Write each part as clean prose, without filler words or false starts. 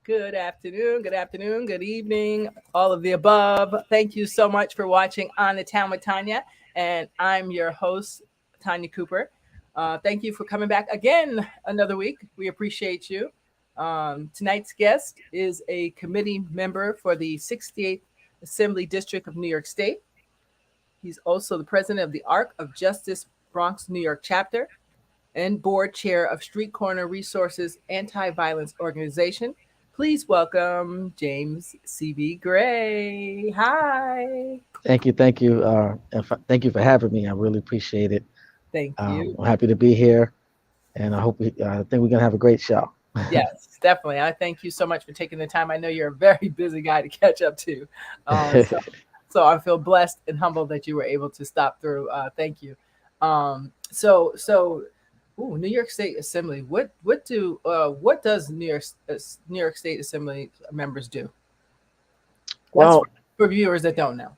Good afternoon, good evening, all of the above. Thank you so much for watching On the Town with Tanya. And I'm your host, Tanya Cooper. Thank you for coming back again another week. We appreciate you. Tonight's guest is a committee member for the 68th Assembly District of New York State. He's also the president of the Arc of Justice Bronx, New York chapter and board chair of Street Corner Resources Anti-Violence Organization. Please welcome James C.B. Gray. Hi. Thank you, thank you for having me. I really appreciate it. Thank you. I'm happy to be here, and I think we're gonna have a great show. Yes, definitely. I thank you so much for taking the time. I know you're a very busy guy to catch up to. So I feel blessed and humbled that you were able to stop through. Thank you. So New York State Assembly. What does New York State Assembly members do? That's Well, for viewers that don't know.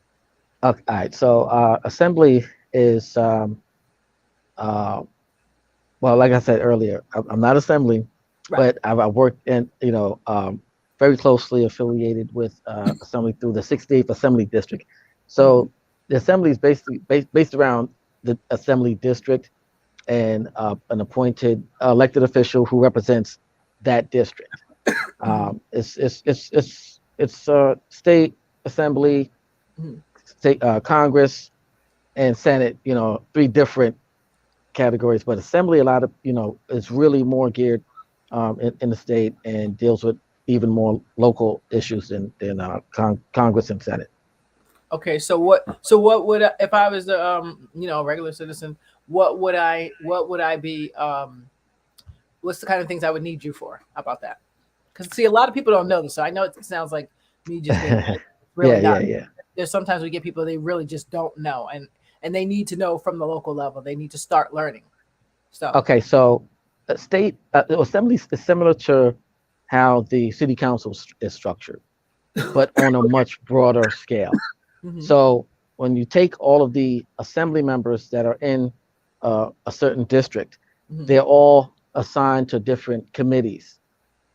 all right. So assembly is uh, well, like I said earlier, I'm not assembly, Right. but I've worked in very closely affiliated with assembly through the 68th Assembly District. Hmm. So the assembly is basically based around the assembly district and an appointed elected official who represents that district. Hmm. It's state assembly, Hmm. state Congress, and Senate. Three different categories, but assembly a lot of is really more geared in the state and deals with even more local issues than Congress and Senate. Okay, so what would if I was a regular citizen? What would I be? What's the kind of things I would need you for? How about that? Because see, a lot of people don't know this. So I know it sounds like me just being nice. Yeah, Really yeah, not. yeah. There's sometimes we get people they really just don't know, and they need to know from the local level. They need to start learning. So Okay, so state assembly is similar to how the city council is structured, but on a much broader scale. hmm So when you take all of the assembly members that are in a certain district, hmm they're all assigned to different committees,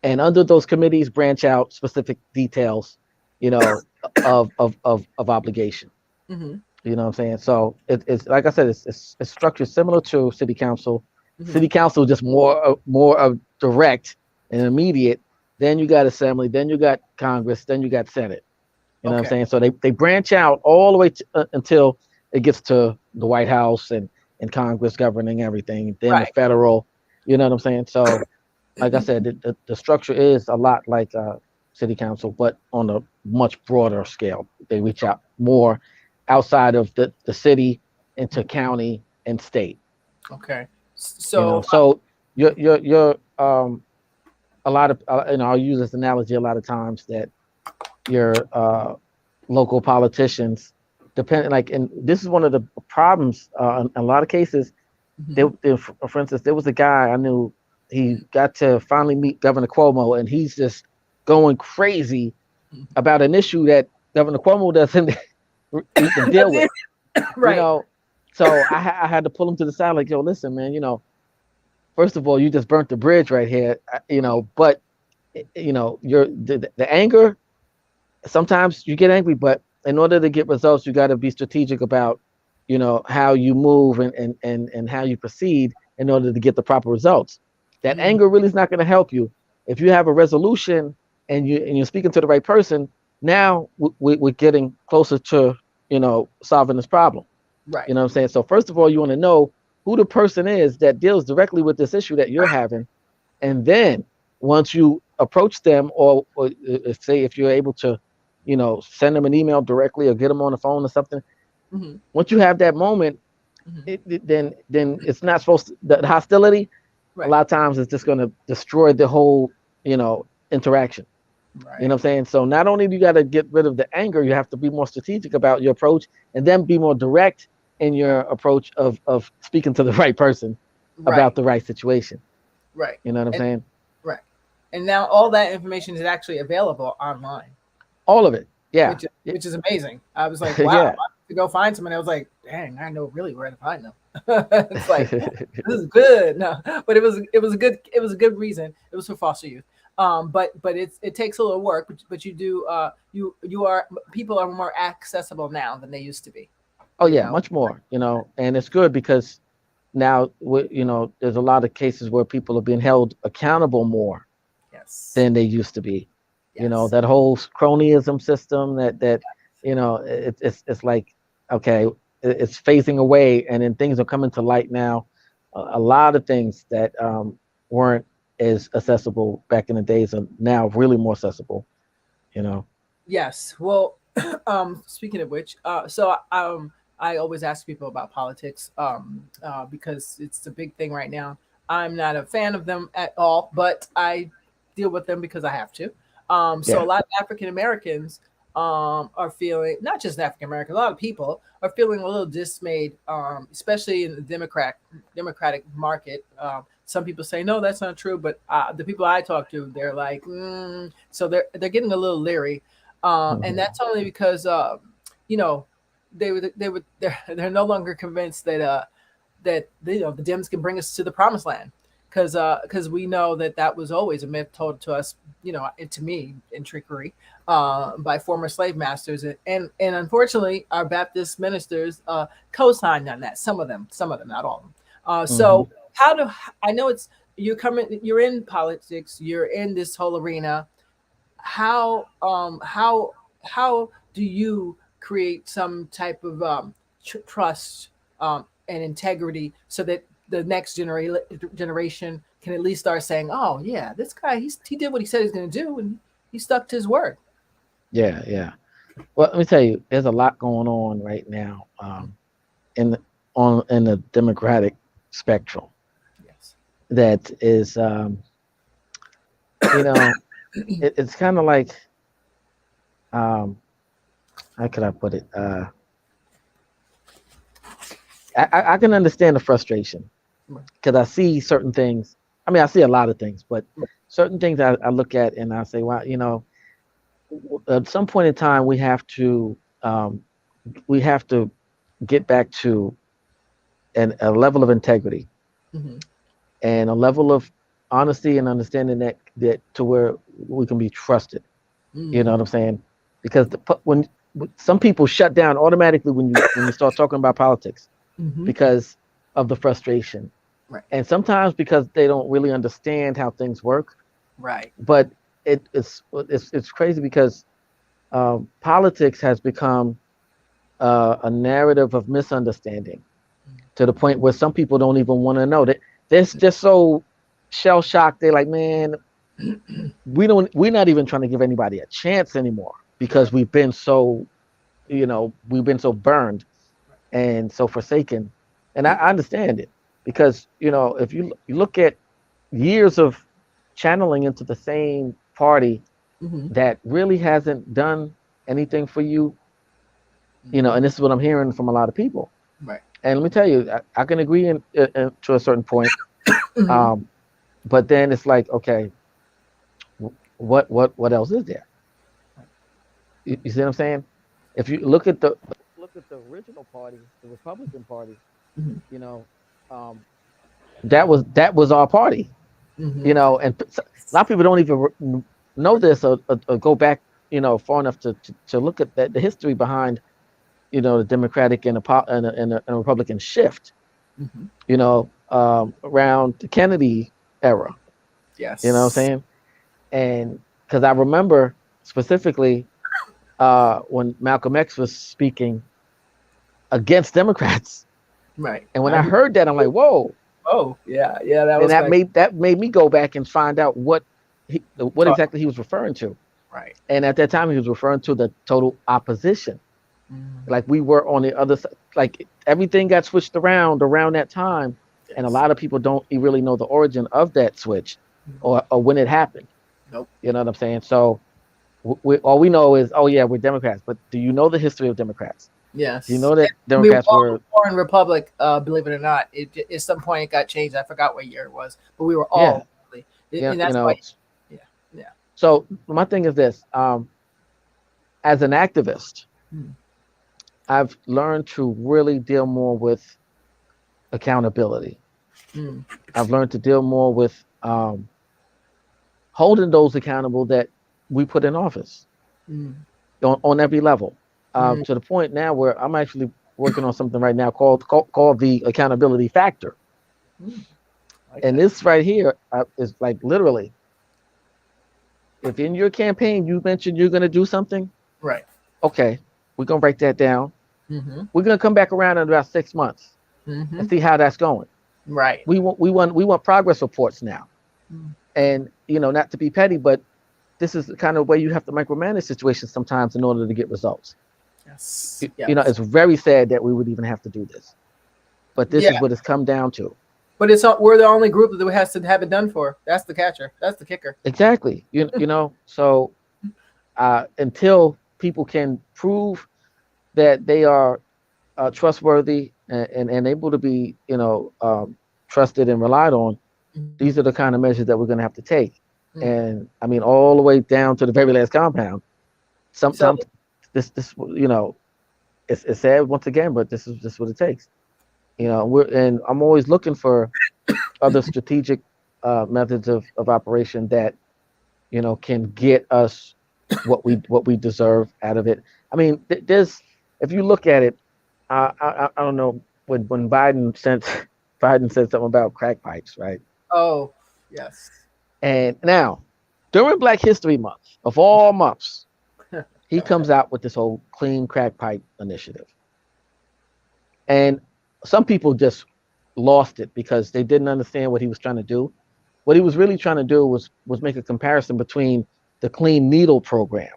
and under those committees branch out specific details, you know, of obligation. hmm You know what I'm saying? So it's like I said, it's structured similar to city council. hmm City council is just more direct and immediate. Then you got assembly, then you got Congress, then you got Senate. You know what I'm Okay. saying? So they branch out all the way until it gets to the White House and Congress governing everything, then the Right. federal. You know what I'm saying? So like I said, the structure is a lot like city council, but on a much broader scale. They reach out more outside of the city into county and state. Okay. You know, So so you're a lot of I'll use this analogy a lot of times that your local politicians depend like, and this is one of the problems in a lot of cases. mhm. For instance, there was a guy I knew. He got to finally meet Governor Cuomo, and he's just going crazy about an issue that Governor Cuomo doesn't even deal with. You Right. know, so I had to pull him to the side, like, yo, listen, man. First of all, you just burnt the bridge right here. But you're the anger. Sometimes you get angry, but in order to get results, you got to be strategic about, how you move and how you proceed in order to get the proper results. That Mhm. anger really is not going to help you. If you have a resolution and you're speaking to the right person, now we're getting closer to solving this problem. Right. You know what I'm saying? So first of all, you want to know who the person is that deals directly with this issue that you're having, and then once you approach them, or if you're able to, send them an email directly or get them on the phone or something. hmm Once you have that moment, hmm then it's not supposed to, the hostility. A Right. lot of times it's just going to destroy the whole interaction. You know Right. what I'm saying? So not only do you got to get rid of the anger, you have to be more strategic about your approach, and then be more direct in your approach of speaking to the right person Right. about the right situation. Right. You know what I'm And saying? right. And now all that information is actually available online, All of it. Yeah. which is amazing. I was like, wow, Yeah. I have to go find someone. I was like, dang, I know really where to find them. It's like this is good. No, but it was a good reason. It was for foster youth. But it takes a little work. But you do you are people are more accessible now than they used to be. Oh You yeah, know. much more, and it's good because now there's a lot of cases where people are being held accountable more Yes. than they used to be. Yes. That whole cronyism system that it's like, okay, it's phasing away, and then things are coming to light now. A lot of things that weren't as accessible back in the days are now really more accessible. You know. Yes. Well, speaking of which, I always ask people about politics, because it's a big thing right now. I'm not a fan of them at all, but I deal with them because I have to. So a Yeah. lot of African Americans are feeling, not just African Americans, a lot of people are feeling a little dismayed, especially in the Democratic market. Some people say no, that's not true, but the people I talk to, they're like, so they're getting a little leery, and Hmm. that's only because you know they're no longer convinced that the Dems can bring us to the promised land, because we know that was always a myth told to us, and to me, in trickery, by former slave masters, and unfortunately our Baptist ministers co-signed on that. Some of them, not all of them. Hmm. So how do I know it's you're in politics, you're in this whole arena. How do you create some type of trust, and integrity, so that the next generation can at least start saying, "Oh yeah, this guy, he did what he said he's going to do, and he stuck to his word." Yeah, yeah. Well, let me tell you, there's a lot going on right now, in the, in the Democratic spectrum Yes. that is, you know, it's kind of like, um, how could I put it? I can understand the frustration Right. because I see certain things. I mean, I see a lot of things, but certain things I look at and I say, well, at some point in time, we have to get back to a level of integrity Mm-hmm. and a level of honesty and understanding that to where we can be trusted. You know Mm-hmm. what I'm saying? Because when some people shut down automatically when you start talking about politics Mm-hmm. because of the frustration, Right. and sometimes because they don't really understand how things work. Right. But it's crazy because politics has become a narrative of misunderstanding to the point where some people don't even want to know that they're just so shell shocked. They're like, man, we're not even trying to give anybody a chance anymore because Right. we've been so burned and so forsaken. And I understand it because if you look at years of channeling into the same party Mm-hmm. that really hasn't done anything for you, Mm-hmm. and this is what I'm hearing from a lot of people. Right. And let me tell you, I can agree to a certain point. Mm-hmm. Um, but then it's like, okay, what else is there? You see what I'm saying? If you look at the original party, the Republican Party, Mm-hmm. you know, um, that was our party, Mm-hmm. and a lot of people don't even know this or go back, far enough to look at the history behind, the Democratic and a Republican shift, Mm-hmm. around the Kennedy era. You know what I'm Yes. saying? And because I remember specifically when Malcolm X was speaking against Democrats, Right. and when I heard that, I'm like, whoa! Oh, yeah, yeah, that And was back. that made me go back and find out what Talk. exactly he was referring to. Right. And at that time, he was referring to the total opposition. Mm, Like we were on the other side. Like everything got switched around that time, and a yes. lot of people don't really know the origin of that switch Mm, or when it happened. nope. You know what I'm saying? So all we know is, oh yeah, we're Democrats. But do you know the history of Democrats? Do you Yes. know that And we were Democrats all were, born republic. Believe it or not, at some point it got changed. I forgot what year it was, but we were yeah, all, and you that's why. know. Yeah. Yeah. So my thing is this: as an activist, Mm, I've learned to really deal more with accountability. mm, I've learned to deal more with holding those accountable that we put in office Mm. on every level, Mm. to the point now where I'm actually working on something right now called the accountability factor. Mm. Like And that. this right here is like literally, if in your campaign you mentioned you're going to do something, Right. okay, we're going to write that down. Mm-hmm. We're going to come back around in about 6 months Mm-hmm. and see how that's going. Right. We want progress reports now. Mm. And not to be petty, but this is the kind of way you have to micromanage situations sometimes in order to get results. Yes. Yes. It's very sad that we would even have to do this, but this Yeah. is what it's come down to. But we're the only group that has to have it done for. That's the catcher. That's the kicker. Exactly. So until people can prove that they are trustworthy and able to be, trusted and relied on, Mm-hmm. these are the kind of measures that we're going to have to take. Mm. And I mean, all the way down to the very last compound. So Sometimes this, it's sad once again, but this is just what it takes. And I'm always looking for other strategic methods of operation that can get us what we deserve out of it. I mean, there's if you look at it, I don't know when Biden said something about crack pipes, right? oh yes. And now during Black History Month, of all months, he comes out with this whole clean crack pipe initiative, and some people just lost it because they didn't understand what he was trying to do. What he was really trying to do was make a comparison between the clean needle program,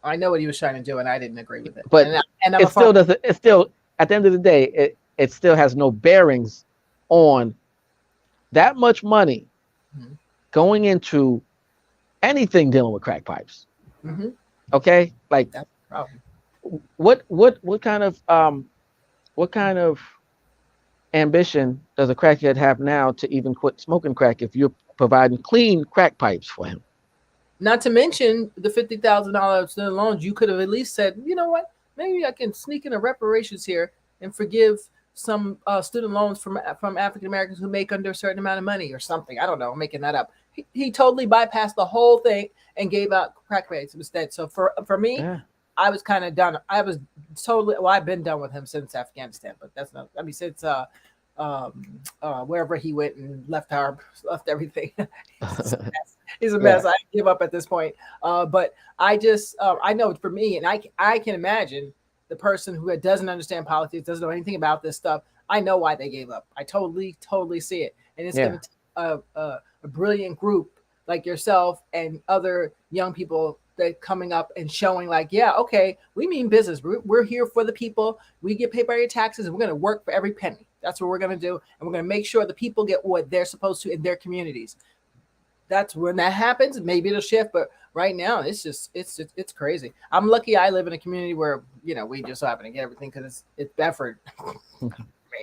I know what he was trying to do, and I didn't agree with it. but And I'm a it farmer. still doesn't. It still, at the end of the day, it still has no bearings on that much money Mm-hmm. going into anything dealing with crack pipes. Mm-hmm. Okay, like That's the problem. what kind of ambition does a crackhead have now to even quit smoking crack if you're providing clean crack pipes for him? Not to mention the $50,000 student loans. You could have at least said, you know what? Maybe I can sneak in a reparations here and forgive some student loans from African Americans who make under a certain amount of money or something. I don't know. I'm making that up. He totally bypassed the whole thing and gave out crack rates instead. So for me, Yeah. I was kind of done. I was totally. Well, I've been done with him since Afghanistan, but that's not. I mean, since wherever he went and left everything. He's a mess. Yeah. I give up at this point. But I just I know for me, and I can imagine the person who doesn't understand politics, doesn't know anything about this stuff. I know why they gave up. I totally see it, and it's going Yeah. to take a brilliant group like yourself and other young people that coming up and showing like, yeah, okay, we mean business. We're here for the people. We get paid by your taxes, and we're going to work for every penny. That's what we're going to do, and we're going to make sure the people get what they're supposed to in their communities. That's when that happens. Maybe it'll shift, but right now it's crazy. I'm lucky I live in a community where we just so happen to get everything because it's Bedford. Man,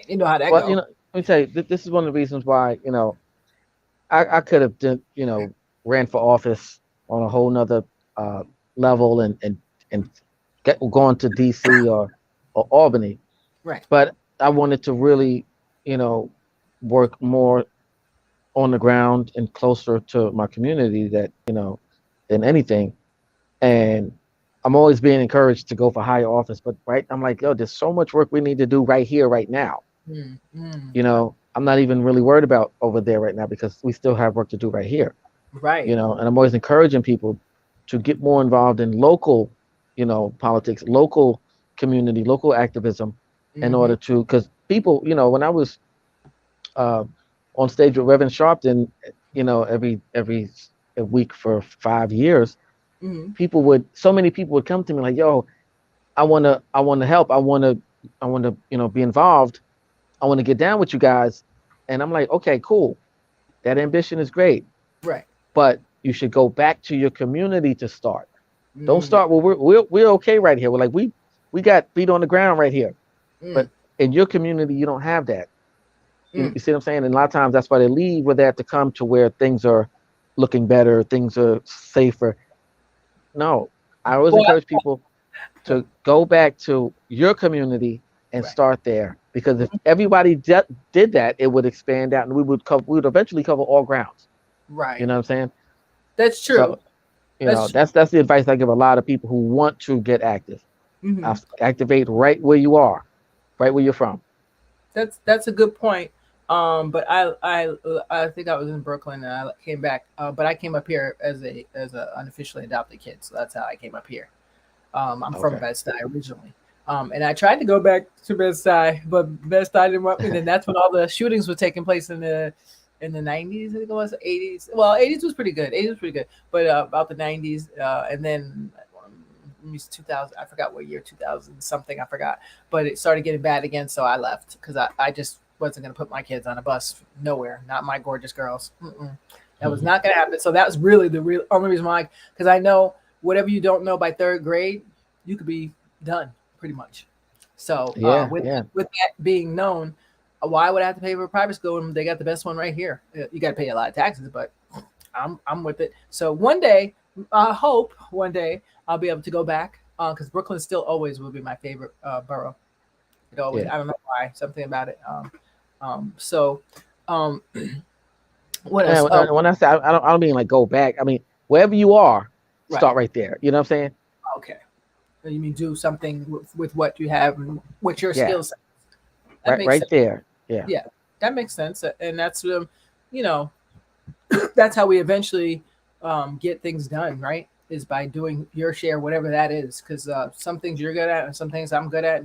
you know how that Well, go. let me tell you, this is one of the reasons why I could have ran for office on a whole nother uh, level and gone to DC or Albany, Right. but I wanted to really you know work more on the ground and closer to my community than anything. And I'm always being encouraged to go for higher office, but right, I'm like, yo, there's so much work we need to do right here, right now. Mm, mm. I'm not even really worried about over there right now because we still have work to do right here. Right. And I'm always encouraging people to get more involved in local, politics, local community, local activism, in Mm-hmm. order to, because people, when I was uh, on stage with Reverend Sharpton, every week for 5 years, Mm-hmm. so many people would come to me like, yo, I wanna help, I wanna be involved, I wanna get down with you guys, and I'm like, okay, cool, that ambition is great, Right. but you should go back to your community to start. Don't Mm-hmm. start. Well, we're okay right here. We're like we got feet on the ground right here, Mm, but in your community you don't have that. You, mm. you see what I'm saying? And a lot of times that's why they leave where they have to come to where things are looking better, things are safer. No, I always Well, encourage people to go back to your community and right. start there because if everybody did that, it would expand out and we would eventually cover all grounds. You Right. know what I'm saying? That's true. So, That's that's the advice I give a lot of people who want to get active. hmm Activate right where you are, right where you're from. that's a good point. But I think I was in Brooklyn and I came back. But I came up here as a unofficially adopted kid, so that's how I came up here. I'm from Okay. Bed-Stuy originally. And I tried to go back to Bed-Stuy, but Bed-Stuy didn't want me. Then that's when all the shootings were taking place in the 90s. I think it was 80s. Well, 80s was pretty good. 80s was pretty good, but about the 90s, and then 2000. I forgot what year, 2000 something. I forgot, but it started getting bad again. So I left because I just wasn't going to put my kids on a bus nowhere. Not my gorgeous girls. Mm-mm. That was Mhm. not going to happen. So that was really the real only reason why. Because I know whatever you don't know by third grade, you could be done pretty much. So Yeah, with yeah, with that being known, why would I have to pay for a private school when they got the best one right here? You got to pay a lot of taxes, but I'm with it. So one day, I hope one day I'll be able to go back because Brooklyn still always will be my favorite borough. It always, yeah. I don't know why, something about it. So um, what else? And when I say I don't mean like go back. I mean wherever you are, Right. start right there. You know what I'm saying? Okay. You mean do something with what you have and what your Yeah, skills. That right, makes right sense. there. Yeah, Yeah, that makes sense, and that's you know that's how we eventually get things done, right? Is by doing your share, whatever that is, because some things you're good at and some things I'm good at,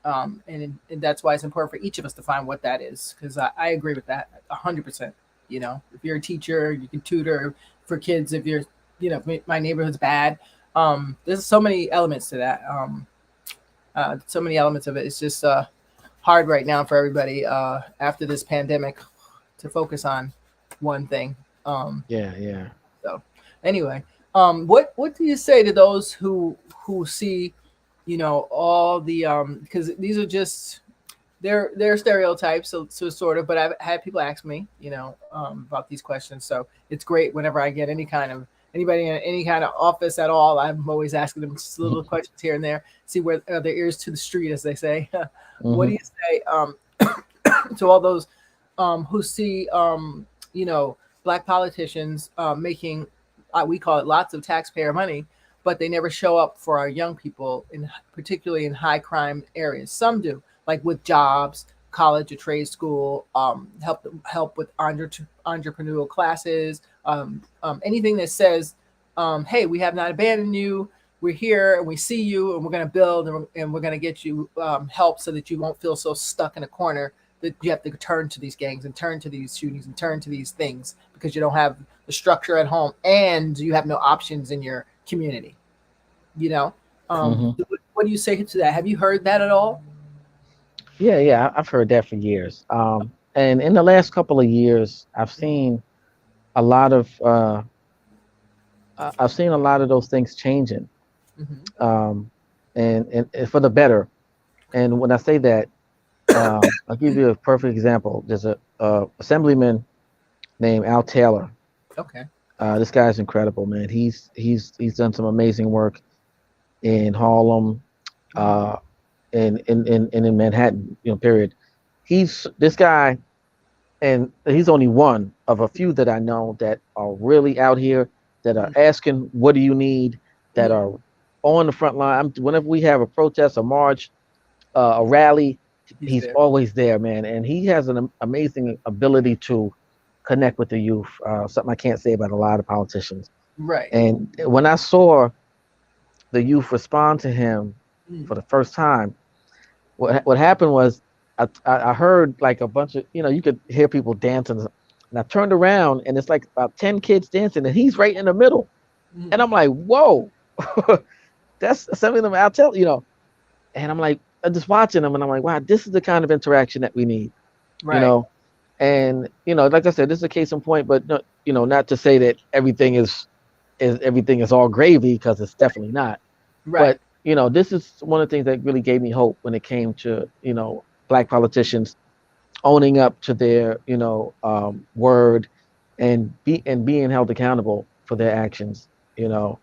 and that's why it's important for each of us to find what that is. Because I agree with that 100%. If you're a teacher, you can tutor for kids. If you're, if my neighborhood's bad, there's so many elements to that. So many elements of it. It's just hard right now for everybody after this pandemic to focus on one thing. Um, yeah, yeah. so anyway, what do you say to those who see, all the because these are just they're stereotypes, so sort of. But I've had people ask me, about these questions. So it's great whenever I get anybody in any kind of office at all. I'm always asking them just little questions here and there, see where their ears to the street, as they say. What do Hmm. you say to all those who see, black politicians making, we call it lots of taxpayer money, but they never show up for our young people, particularly in high crime areas. Some do, like with jobs, college or trade school, help with entrepreneurial classes, anything that says, "Hey, we have not abandoned you. We're here and we see you, and we're going to build, and we're going to get you help so that you won't feel so stuck in a corner that you have to turn to these gangs and turn to these shootings and turn to these things because you don't have the structure at home and you have no options in your community." You know, Hmm. what do you say to that? Have you heard that at all? Yeah, yeah. I've heard that for years. And in the last couple of years, a lot of I've seen a lot of those things changing, Mm-hmm. um, and for the better. And when I say that, I'll give you a perfect example. There's a assemblyman named Al Taylor. Okay. This guy's incredible, man. He's done some amazing work in Harlem, Mm-hmm. uh, and in Manhattan, period. He's this guy, and he's only one of a few that I know that are really out here, that are asking, "What do you need?" That Mm-hmm. are on the front line. Whenever we have a protest, a march, a rally, He's he's there. always there, man. And he has an amazing ability to connect with the youth. Something I can't say about a lot of politicians. Right. And when I saw the youth respond to him Mm-hmm. for the first time, what happened was I heard like a bunch of, you could hear people dancing, and I turned around and it's like about 10 kids dancing, and he's right in the middle, Mm-hmm. and I'm like, whoa, that's something that I'll tell and I'm like, I'm just watching them, and I'm like, wow, this is the kind of interaction that we need, you Right. know. And like I said, this is a case in point, but no, not to say that everything is all gravy, because it's definitely not. Right. But this is one of the things that really gave me hope when it came to black politicians owning up to their word, and being held accountable for their actions. You know,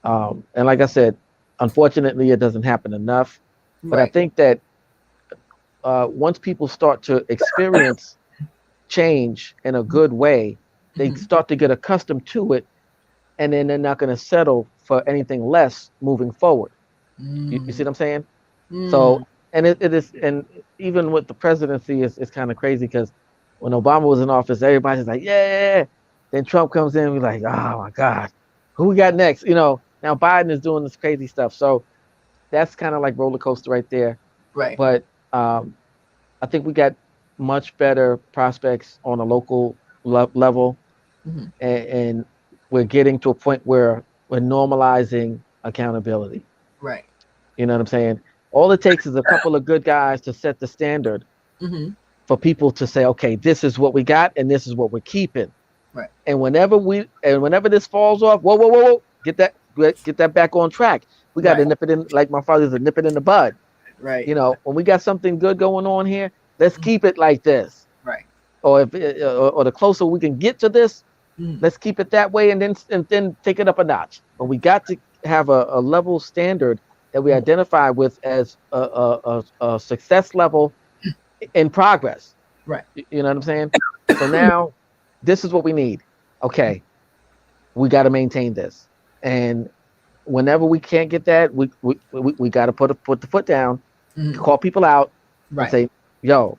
and like I said, unfortunately, it doesn't happen enough. But I Right. think that once people start to experience change in a good way, they Mm-hmm. start to get accustomed to it, and then they're not going to settle for anything less moving forward. You see Mm. what I'm saying? So, Mm. and it is, and even with the presidency, it's kind of crazy because when Obama was in office, everybody's like, yeah. Then Trump comes in, we're like, oh my God, who we got next? Now Biden is doing this crazy stuff. So that's kind of like roller coaster right there. Right. But I think we got much better prospects on a local level, Hmm. and we're getting to a point where we're normalizing accountability. Right. You know what I'm saying? All it takes is a couple of good guys to set the standard Hmm. for people to say, okay, this is what we got and this is what we're keeping. Right. And whenever this falls off, whoa, get that back on track. We got to Right. nip it in, like my father said, nip it in the bud. Right. When we got something good going on here, let's Mhm. keep it like this. Right. Or if or the closer we can get to this, Mm. let's keep it that way, and then take it up a notch. But we got to have a level standard that we Mm. identify with as a success level in progress. Right. You know what I'm saying? So now this is what we need. Okay, we got to maintain this, and whenever we can't get that, we got to put the foot down, Mm. call people out, and Right. say, "Yo,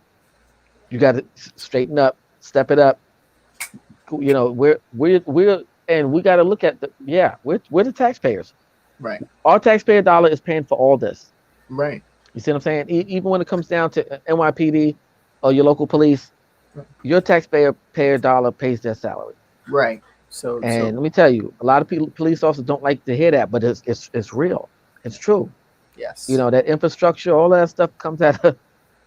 you got to straighten up, step it up." And we got to look at we're the taxpayers. Right. Our taxpayer dollar is paying for all this. Right. You see what I'm saying? Even when it comes down to NYPD or your local police, your taxpayer payer dollar pays their salary. Right. So And let me tell you, a lot of people, police officers don't like to hear that, but it's real. It's true. yes. That infrastructure, all that stuff comes out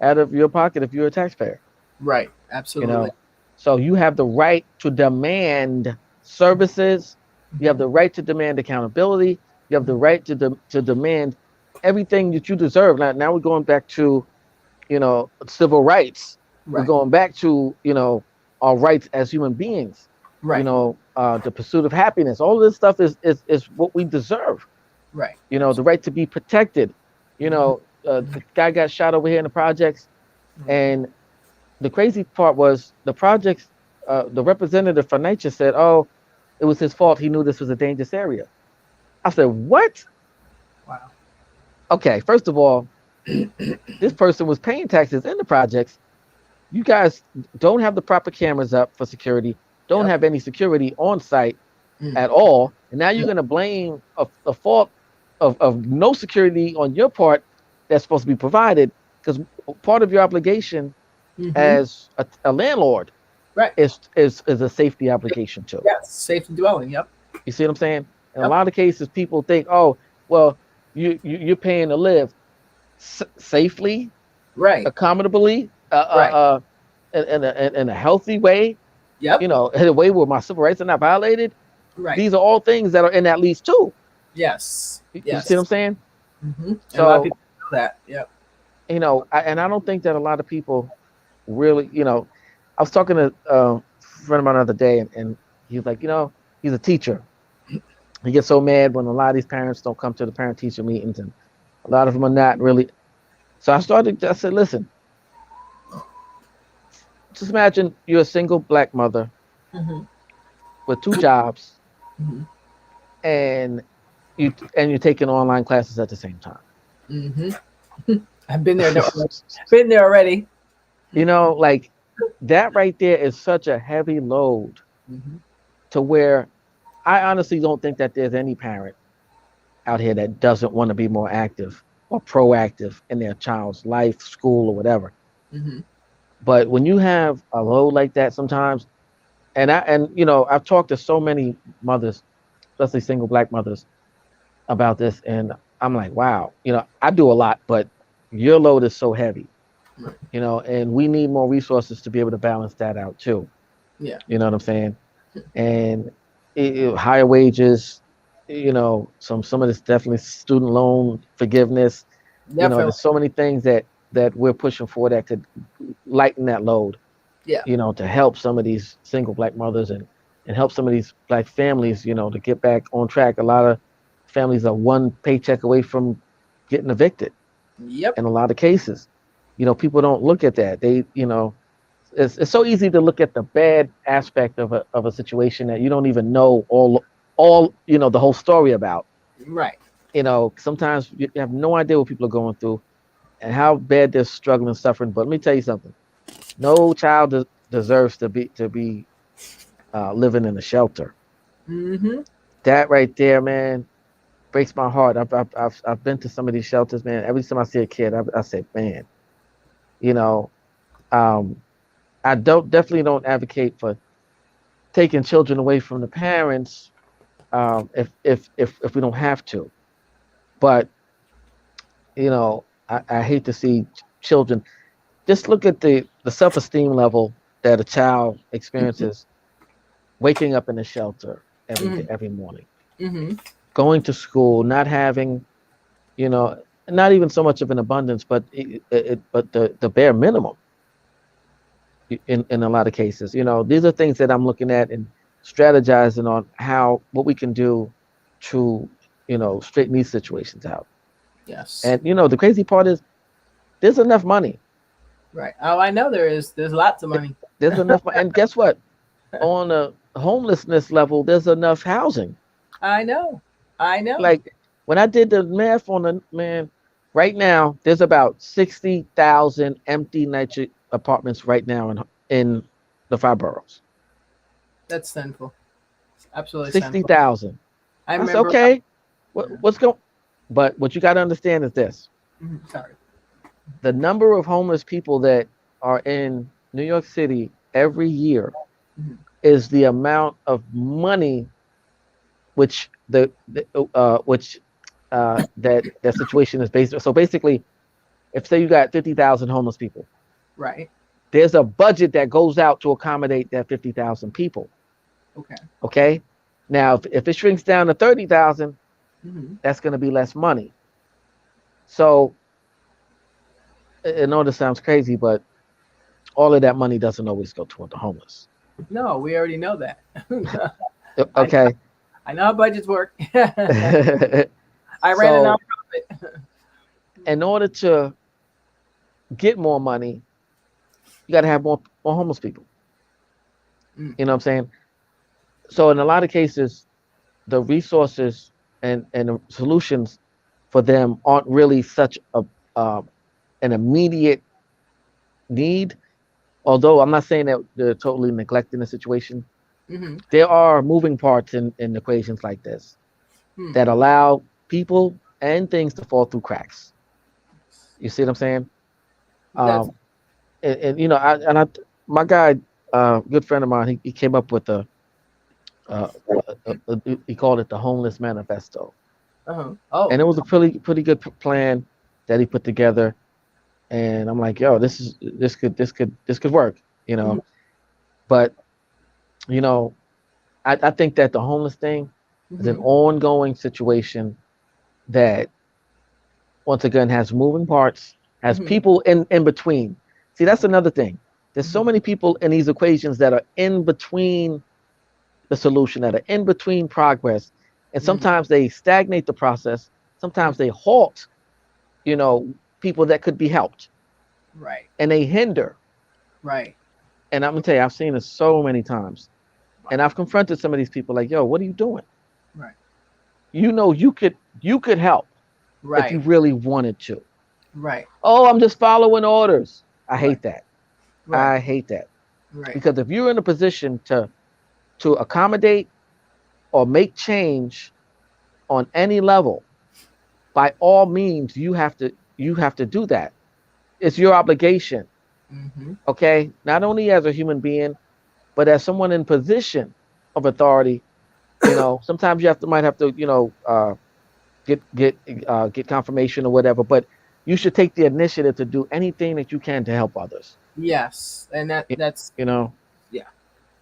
of your pocket if you're a taxpayer. Right. You Absolutely. know, so you have the right to demand services. You have Hmm. the right to demand accountability. You have the right to demand everything that you deserve. Now we're going back to civil rights. We're Right. going back to our rights as human beings. Right. The pursuit of happiness. All of this stuff is what we deserve. Right. The right to be protected. Hmm. The guy got shot over here in the projects, Hmm. and the crazy part was the projects. The representative for nature said, "Oh, it was his fault. He knew this was a dangerous area." I said, "What?" Wow. Okay, first of all, this person was paying taxes in the projects. You guys don't have the proper cameras up for security, don't Yep. have any security on site Mm. at all. And now you're Yep. going to blame a fault of no security on your part that's supposed to be provided, because part of your obligation Hmm. as a landlord Right. is a safety obligation too. Yes. Safety dwelling. Yep. You see what I'm saying? In a Yep. lot of cases, people think, oh, well, you're paying to live safely, Right. accommodatably, Right. in a healthy way, Yep. in a way where my civil rights are not violated. Right. These are all things that are in that lease too. Yes. You see what I'm Yes. saying? And a lot of So, people know that. Yep. and I don't think that a lot of people really, I was talking to a friend of mine the other day, and he's like, he's a teacher. He gets so mad when a lot of these parents don't come to the parent teacher meetings, and a lot of them are not really. So I said, listen, just imagine you're a single black mother Hmm. with two jobs, Hmm. and you're taking online classes at the same time. Hmm. I've been there. Been there already. Like that right there is such a heavy load, Hmm. to where I honestly don't think that there's any parent out here that doesn't want to be more active or proactive in their child's life, school, or whatever. Hmm. But when you have a load like that sometimes, I've talked to so many mothers, especially single black mothers, about this, and I'm like, wow, I do a lot, but your load is so heavy, Right. and we need more resources to be able to balance that out too. Yeah. You know what I'm saying? And higher wages, some of this definitely student loan forgiveness. Definitely. There's so many things that we're pushing for that could lighten that load, Yeah. to help some of these single black mothers, and help some of these black families, to get back on track. A lot of families are one paycheck away from getting evicted Yep. in a lot of cases. People don't look at that. It's so easy to look at the bad aspect of a situation that you don't even know all, the whole story about. Right. Sometimes you have no idea what people are going through and how bad they're struggling and suffering. But let me tell you something: no child deserves to be living in a shelter. Mm-hmm. That right there, man, breaks my heart. I've been to some of these shelters, man. Every time I see a kid, I say, man, you know, um, I definitely don't advocate for taking children away from the parents, if we don't have to. But I hate to see children. Just look at the self esteem level that a child experiences waking up in a shelter Mm-hmm. every morning, Mm-hmm. going to school, not having, you know, not even so much of an abundance, but but the bare minimum in a lot of cases. These are things that I'm looking at and strategizing on what we can do to, straighten these situations out. Yes. And the crazy part is there's enough money. Right. Oh, I know there is. There's lots of money. There's enough, and guess what? On a homelessness level, there's enough housing. I know. I know. Like when I did the math on the man, right now there's about 60,000 empty night apartments right now in the five boroughs. That's sinful. It's absolutely sinful. 60,000. I I said, remember. okay, Yeah. what's going? But what you got to understand is this: Mhm. Sorry. the number of homeless people that are in New York City every year Mhm. is the amount of money which that situation is based on. So basically, if say you got 50,000 homeless people, Right. there's a budget that goes out to accommodate that 50,000 people. Okay. Okay. Now, if it shrinks down to 30,000, Hmm. that's going to be less money. So, I know this sounds crazy, but all of that money doesn't always go toward the homeless. No, we already know that. I know. Okay. I know how budgets work. I ran a So, nonprofit. in order to get more money, you got to have more homeless people. Mm. You know what I'm saying? So, in a lot of cases, the resources and the solutions for them aren't really such uh, an immediate need. Although I'm not saying that they're totally neglecting the situation, Hmm. there are moving parts in equations like this Hmm. that allow people and things to fall through cracks. You see what I'm saying? That's Um, and my guy, good friend of mine, he came up with uh, he called it the Homeless Manifesto, uh-huh. Oh. and it was a pretty good plan that he put together. And I'm like, yo, this could work, you Hmm. know. But you know, I think that the homeless thing is an Hmm. ongoing situation that once again has moving parts, has Hmm. people in between. See, that's another thing. There's so Hmm. many people in these equations that are in between the solution, that are in between progress, and Hmm. sometimes they stagnate the process. Sometimes they halt, people that could be helped, Right. and they hinder. Right. And I'm gonna tell you, I've seen it so many times, Wow. and I've confronted some of these people like, "Yo, what are you doing? Right. You could help if you Right. really wanted to." Right. Oh, I'm just following orders. I Right. hate that. Right. I hate that Right. because if you're in a position to accommodate or make change on any level, by all means, you have to do that. It's your obligation. Hmm. Okay, not only as a human being, but as someone in position of authority. Sometimes might have to, get confirmation or whatever, but you should take the initiative to do anything that you can to help others. Yes, and Y- that's You know, yeah,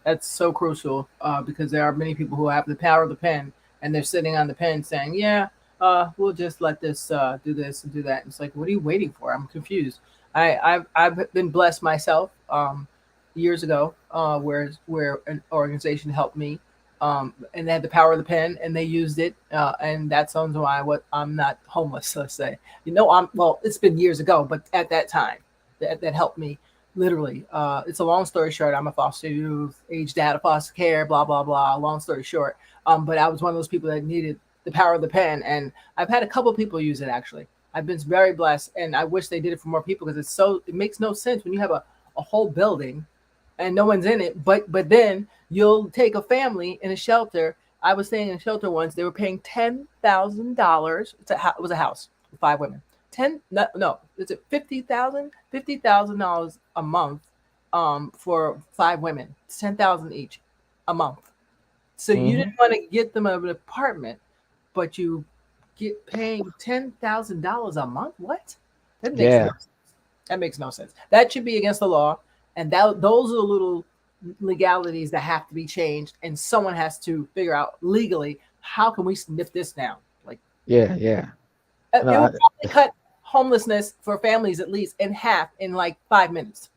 that's so crucial because there are many people who have the power of the pen and they're sitting on the pen saying, "Yeah, we'll just let this and do that." And it's like, what are you waiting for? I'm confused. I've been blessed myself years ago where an organization helped me. And they had the power of the pen, and they used it, and that's why I'm not homeless. Let's say, I'm well. It's been years ago, but at that time, that helped me. Literally. It's a long story short. I'm a foster youth, age dad of foster care, blah blah blah. Long story short. But I was one of those people that needed the power of the pen, and I've had a couple people use it actually. I've been very blessed, and I wish they did it for more people because it makes no sense when you have a whole building and no one's in it. But then you'll take a family in a shelter. I was staying in a shelter once. They were paying $10,000. It was a house with 5 women. No, is it 50,000? $50,000 a month, for 5 women. It's 10,000 each a month. So you Hmm. didn't want to get them an apartment, but you get paying $10,000 a month. What? That makes no Yeah, sense. That makes no sense. That should be against the law, and those are the little legalities that have to be changed, and someone has to figure out legally how can we sniff this down. Like yeah, yeah. No, it would probably cut homelessness for families at least in half in like 5 minutes.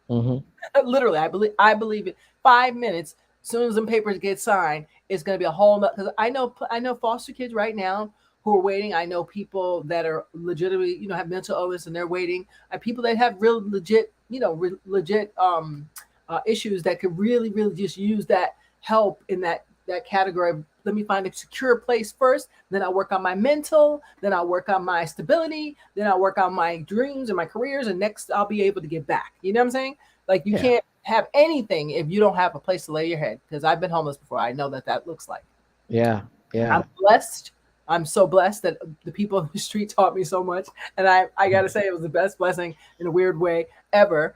hmm Literally, I believe it. 5 minutes. As soon as them papers get signed, it's going to be a whole. Because I know foster kids right now who are waiting. I know people that are legitimately, have mental illness and they're waiting. I people that have real legit, legit issues that could really, really just use that help in that category. Let me find a secure place first. Then I'll work on my mental. Then I'll work on my stability. Then I'll work on my dreams and my careers. And next, I'll be able to get back. You know what I'm saying? Like you yeah, can't have anything if you don't have a place to lay your head. Because I've been homeless before. I know that looks like. yeah, I'm yeah. blessed. I'm so blessed that the people on the street taught me so much, and I gotta say it was the best blessing in a weird way ever.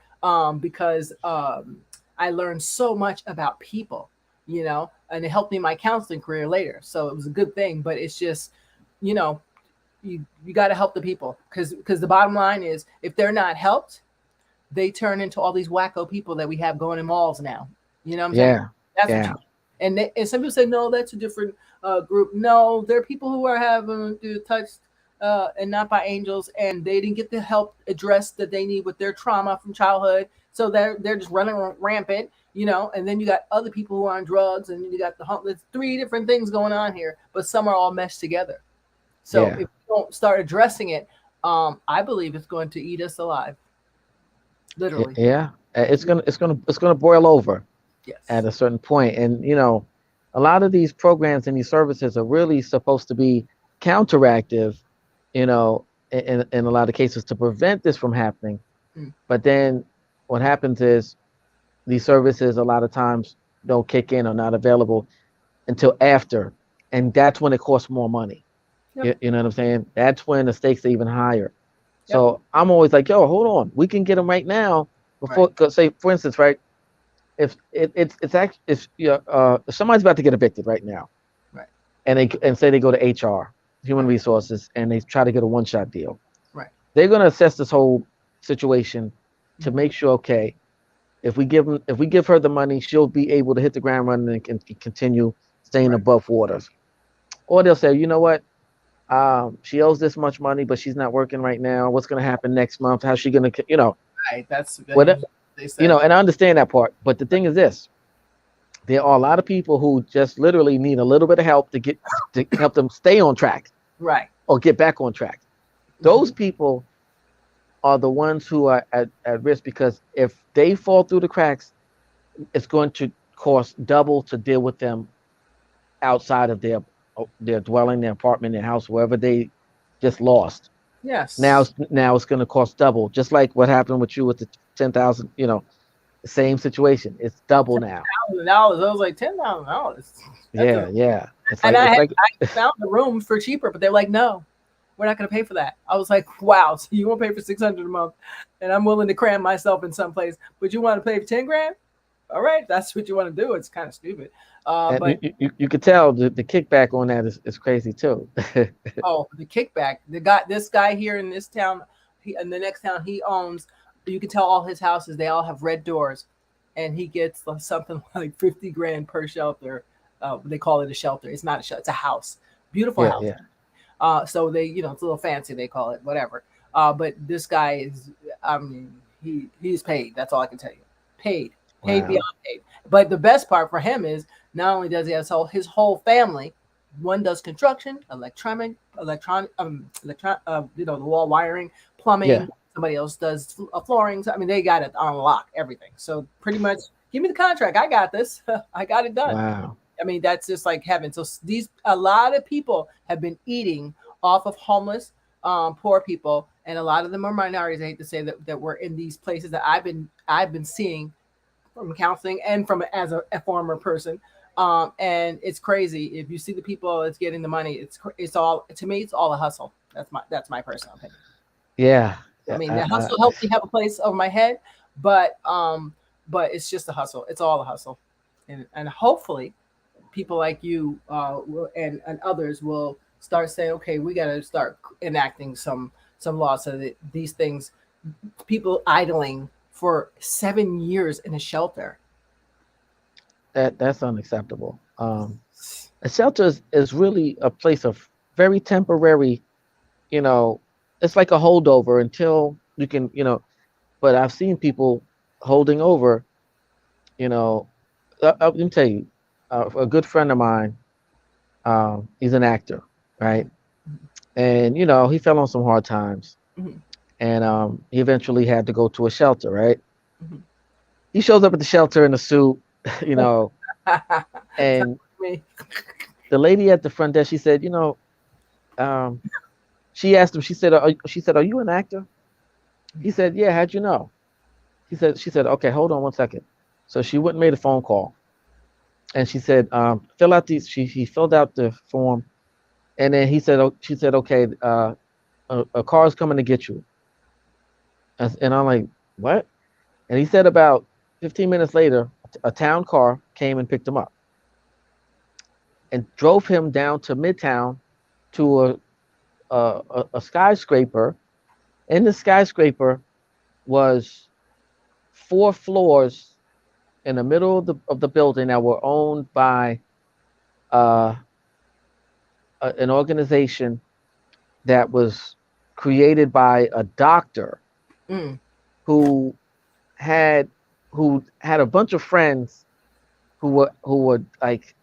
Because I learned so much about people, and it helped me in my counseling career later. So it was a good thing. But it's just, you know, you got to help the people because the bottom line is if they're not helped, they turn into all these wacko people that we have going in malls now. You know what I'm saying? Yeah, That's what you. yeah, And some people say no, that's a different group. No, there are people who are having touched and not by angels, and they didn't get the help addressed that they need with their trauma from childhood. So they're just running rampant, And then you got other people who are on drugs, and you got there's three different things going on here, but some are all meshed together. So yeah, if we don't start addressing it, I believe it's going to eat us alive, literally. yeah. It's gonna boil over at Yes. a certain point. And a lot of these programs and these services are really supposed to be counteractive, in a lot of cases to prevent this from happening. Mm. But then what happens is these services a lot of times don't kick in or not available until after, and that's when it costs more money. Yep. You know what I'm saying? That's when the stakes are even higher. Yep. So I'm always like, yo, hold on, we can get them right now before. Right. 'Cause say, for instance, right, it's actually if somebody's about to get evicted right now, Right. and say they go to HR, human Right. resources, and they try to get a one-shot deal, Right. they're gonna assess this whole situation to Mm-hmm. make sure, okay, if we give her the money, she'll be able to hit the ground running and can continue staying Right. above waters. Or they'll say, you know what, she owes this much money, but she's not working right now. What's going to happen next month? How's she going to, Right. That's that what, usually what they say. and I understand that part. But the thing is this, there are a lot of people who just literally need a little bit of help to help them stay on track Right. or get back on track. Mm-hmm. Those people are the ones who are at risk because if they fall through the cracks, it's going to cost double to deal with them outside of their dwelling, their apartment, their house, wherever they just lost. Now, Yes. now it's going to cost double, just like what happened with you with the 10,000. The same situation. It's double now. $10,000. I was like $10,000. That's Yeah, yeah. It's and like it's like I found the rooms for cheaper, but they're like, no, we're not going to pay for that. I was like, wow, so you won't pay for 600 a month, and I'm willing to cram myself in some place, but you want to pay for 10 grand? All right, that's what you want to do. It's kind of stupid, and but you could tell the kickback on that is crazy too. oh, the kickback. This guy here in this town, in the next town he owns, you can tell all his houses they all have red doors, and he gets something like 50 grand per shelter. They call it a shelter. It's not a shelter. It's a house. Beautiful Yeah, house. yeah. So they, it's a little fancy. They call it whatever. But this guy is, I mean, he's paid. That's all I can tell you. Paid, paid beyond Wow. paid. But the best part for him is not only does he have his whole family. One does construction, electronic, the wall wiring, Yeah, plumbing. Somebody else does flooring. I mean, they got it on lock, everything. So pretty much, give me the contract. I got this. I got it done. Wow. I mean, that's just like heaven. So these a lot of people have been eating off of homeless, poor people, and a lot of them are minorities. I hate to say that we're in these places that I've been seeing from counseling and from as a former person. And it's crazy. If you see the people that's getting the money, it's all to me. It's all a hustle. That's my personal opinion. Yeah. I Yeah. mean, the hustle helps me have a place over my head, but but it's just a hustle. It's all a hustle, and hopefully people like you and others will start saying, okay, we got to start enacting some laws so that these things, people idling for 7 years in a shelter. That's unacceptable. A shelter is really a place of very temporary, you know, it's like a holdover until you can, but I've seen people holding over, you know, let me tell you, a good friend of mine, he's an actor, right? And, he fell on some hard times Mm-hmm. and he eventually had to go to a shelter, right? Mm-hmm. He shows up at the shelter in a suit, you know, Sounds and like me. the lady at the front desk, she said, um, she asked him, "Are you an actor?" He said, "Yeah, how'd you know?" She said, "Okay, hold on one second." So she went and made a phone call, and she said, "Fill out these." He filled out the form, and then she said, "Okay, a car's coming to get you." And I'm like, "What?" And he said about 15 minutes later, a town car came and picked him up and drove him down to Midtown to a skyscraper. In the skyscraper was 4 floors in the middle of the building that were owned by uh, an organization that was created by a doctor Mm, who had who had a bunch of friends who were like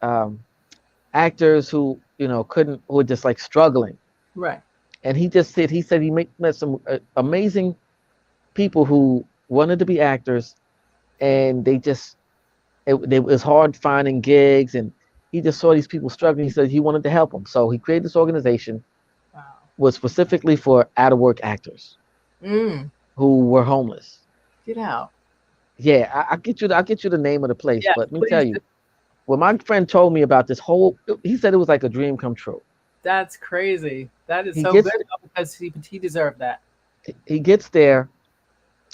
actors who couldn't who were just like struggling. right. And he said he met some amazing people who wanted to be actors, and it was hard finding gigs, and he just saw these people struggling. He said he wanted to help them, so he created this organization Wow. was specifically for out of work actors Mm, who were homeless. get out. Yeah, I'll get you the name of the place, Yes, but let me tell please. you, when my friend told me about this whole, he said it was like a dream come true. That's crazy. That is He so good gets though, because he deserved that. he gets there.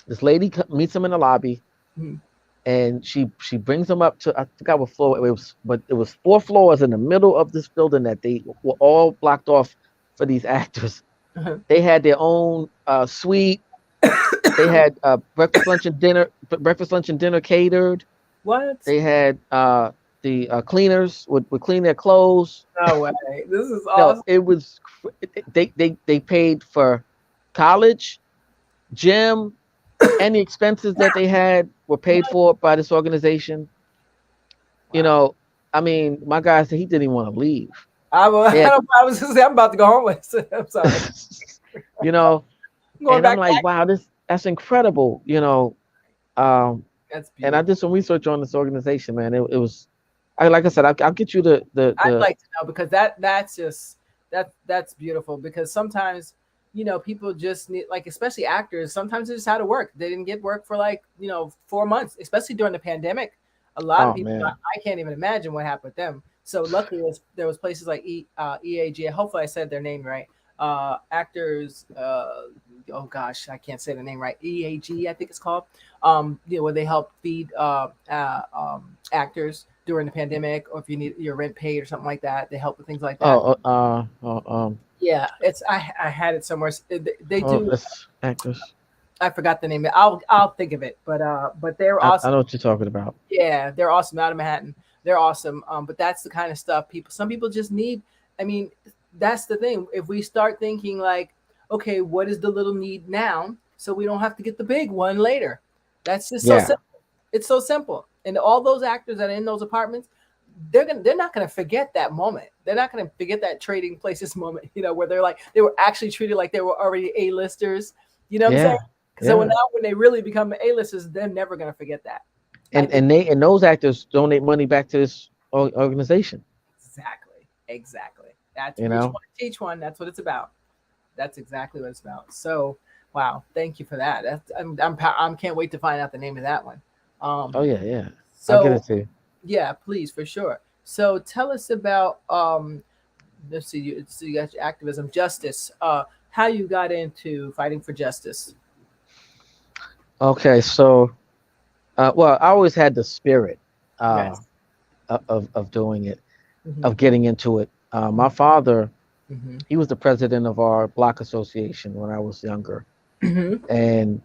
This lady meets him in the lobby, Mm, and she brings him up to, I forgot what floor it was, but it was 4 floors in the middle of this building that they were all blocked off for these actors. They had their own suite. They had breakfast, lunch, and dinner catered. what? They had the cleaners would clean their clothes. No way. This is No, awesome. it was they paid for college, gym, any expenses that they had were paid What? for by this organization. You Wow. know, I mean, my guy said he didn't even want to leave. I, They had, I was just say I'm about to go homeless. I'm sorry. you know, I'm going and I'm back like, back. wow, that's incredible. Um, That's and I beautiful. did some research on this organization, man. It was, like I said, I'll get you I'd the like to know because that's just that's beautiful because sometimes people just need like especially actors sometimes they just had to work. They didn't get work for like 4 months, especially during the pandemic. A lot of oh people man, I can't even imagine what happened with them. So luckily there was places like EAG. Hopefully I said their name right. Actors. Oh gosh, I can't say the name right. EAG, I think it's called. Where they help feed actors during the pandemic, or if you need your rent paid or something like that, they help with things like that. Yeah, I had it somewhere. They do. that's actors. I forgot the name. I'll think of it. But they're I awesome. know what you're talking about. Yeah, they're awesome out of Manhattan. They're awesome. But that's the kind of stuff some people just need. I mean, that's the thing. If we start thinking like, okay, what is the little need now, so we don't have to get the big one later. That's just so Yeah, simple. It's so simple. And all those actors that are in those apartments, they're not gonna forget that moment. They're not gonna forget that trading places moment, where they're like they were actually treated like they were already A-listers, You know what I'm saying? Yeah, Because so yeah. now when they really become A-listers, they're never gonna forget that. I think And those actors donate money back to this organization. exactly, exactly. That's You reach know. one, teach one. That's what it's about. That's exactly what it's about. So, wow, thank you for that. I'm can't wait to find out the name of that one. Oh Um, yeah, yeah. I'll get so it to you. yeah, please for sure. So tell us about let's see, you got your activism, justice. How you got into fighting for justice? Okay, so well, I always had the spirit uh, Yes. of doing it, Mm-hmm. of getting into it. My father, Mm-hmm. he was the president of our block association when I was younger, Mm-hmm. and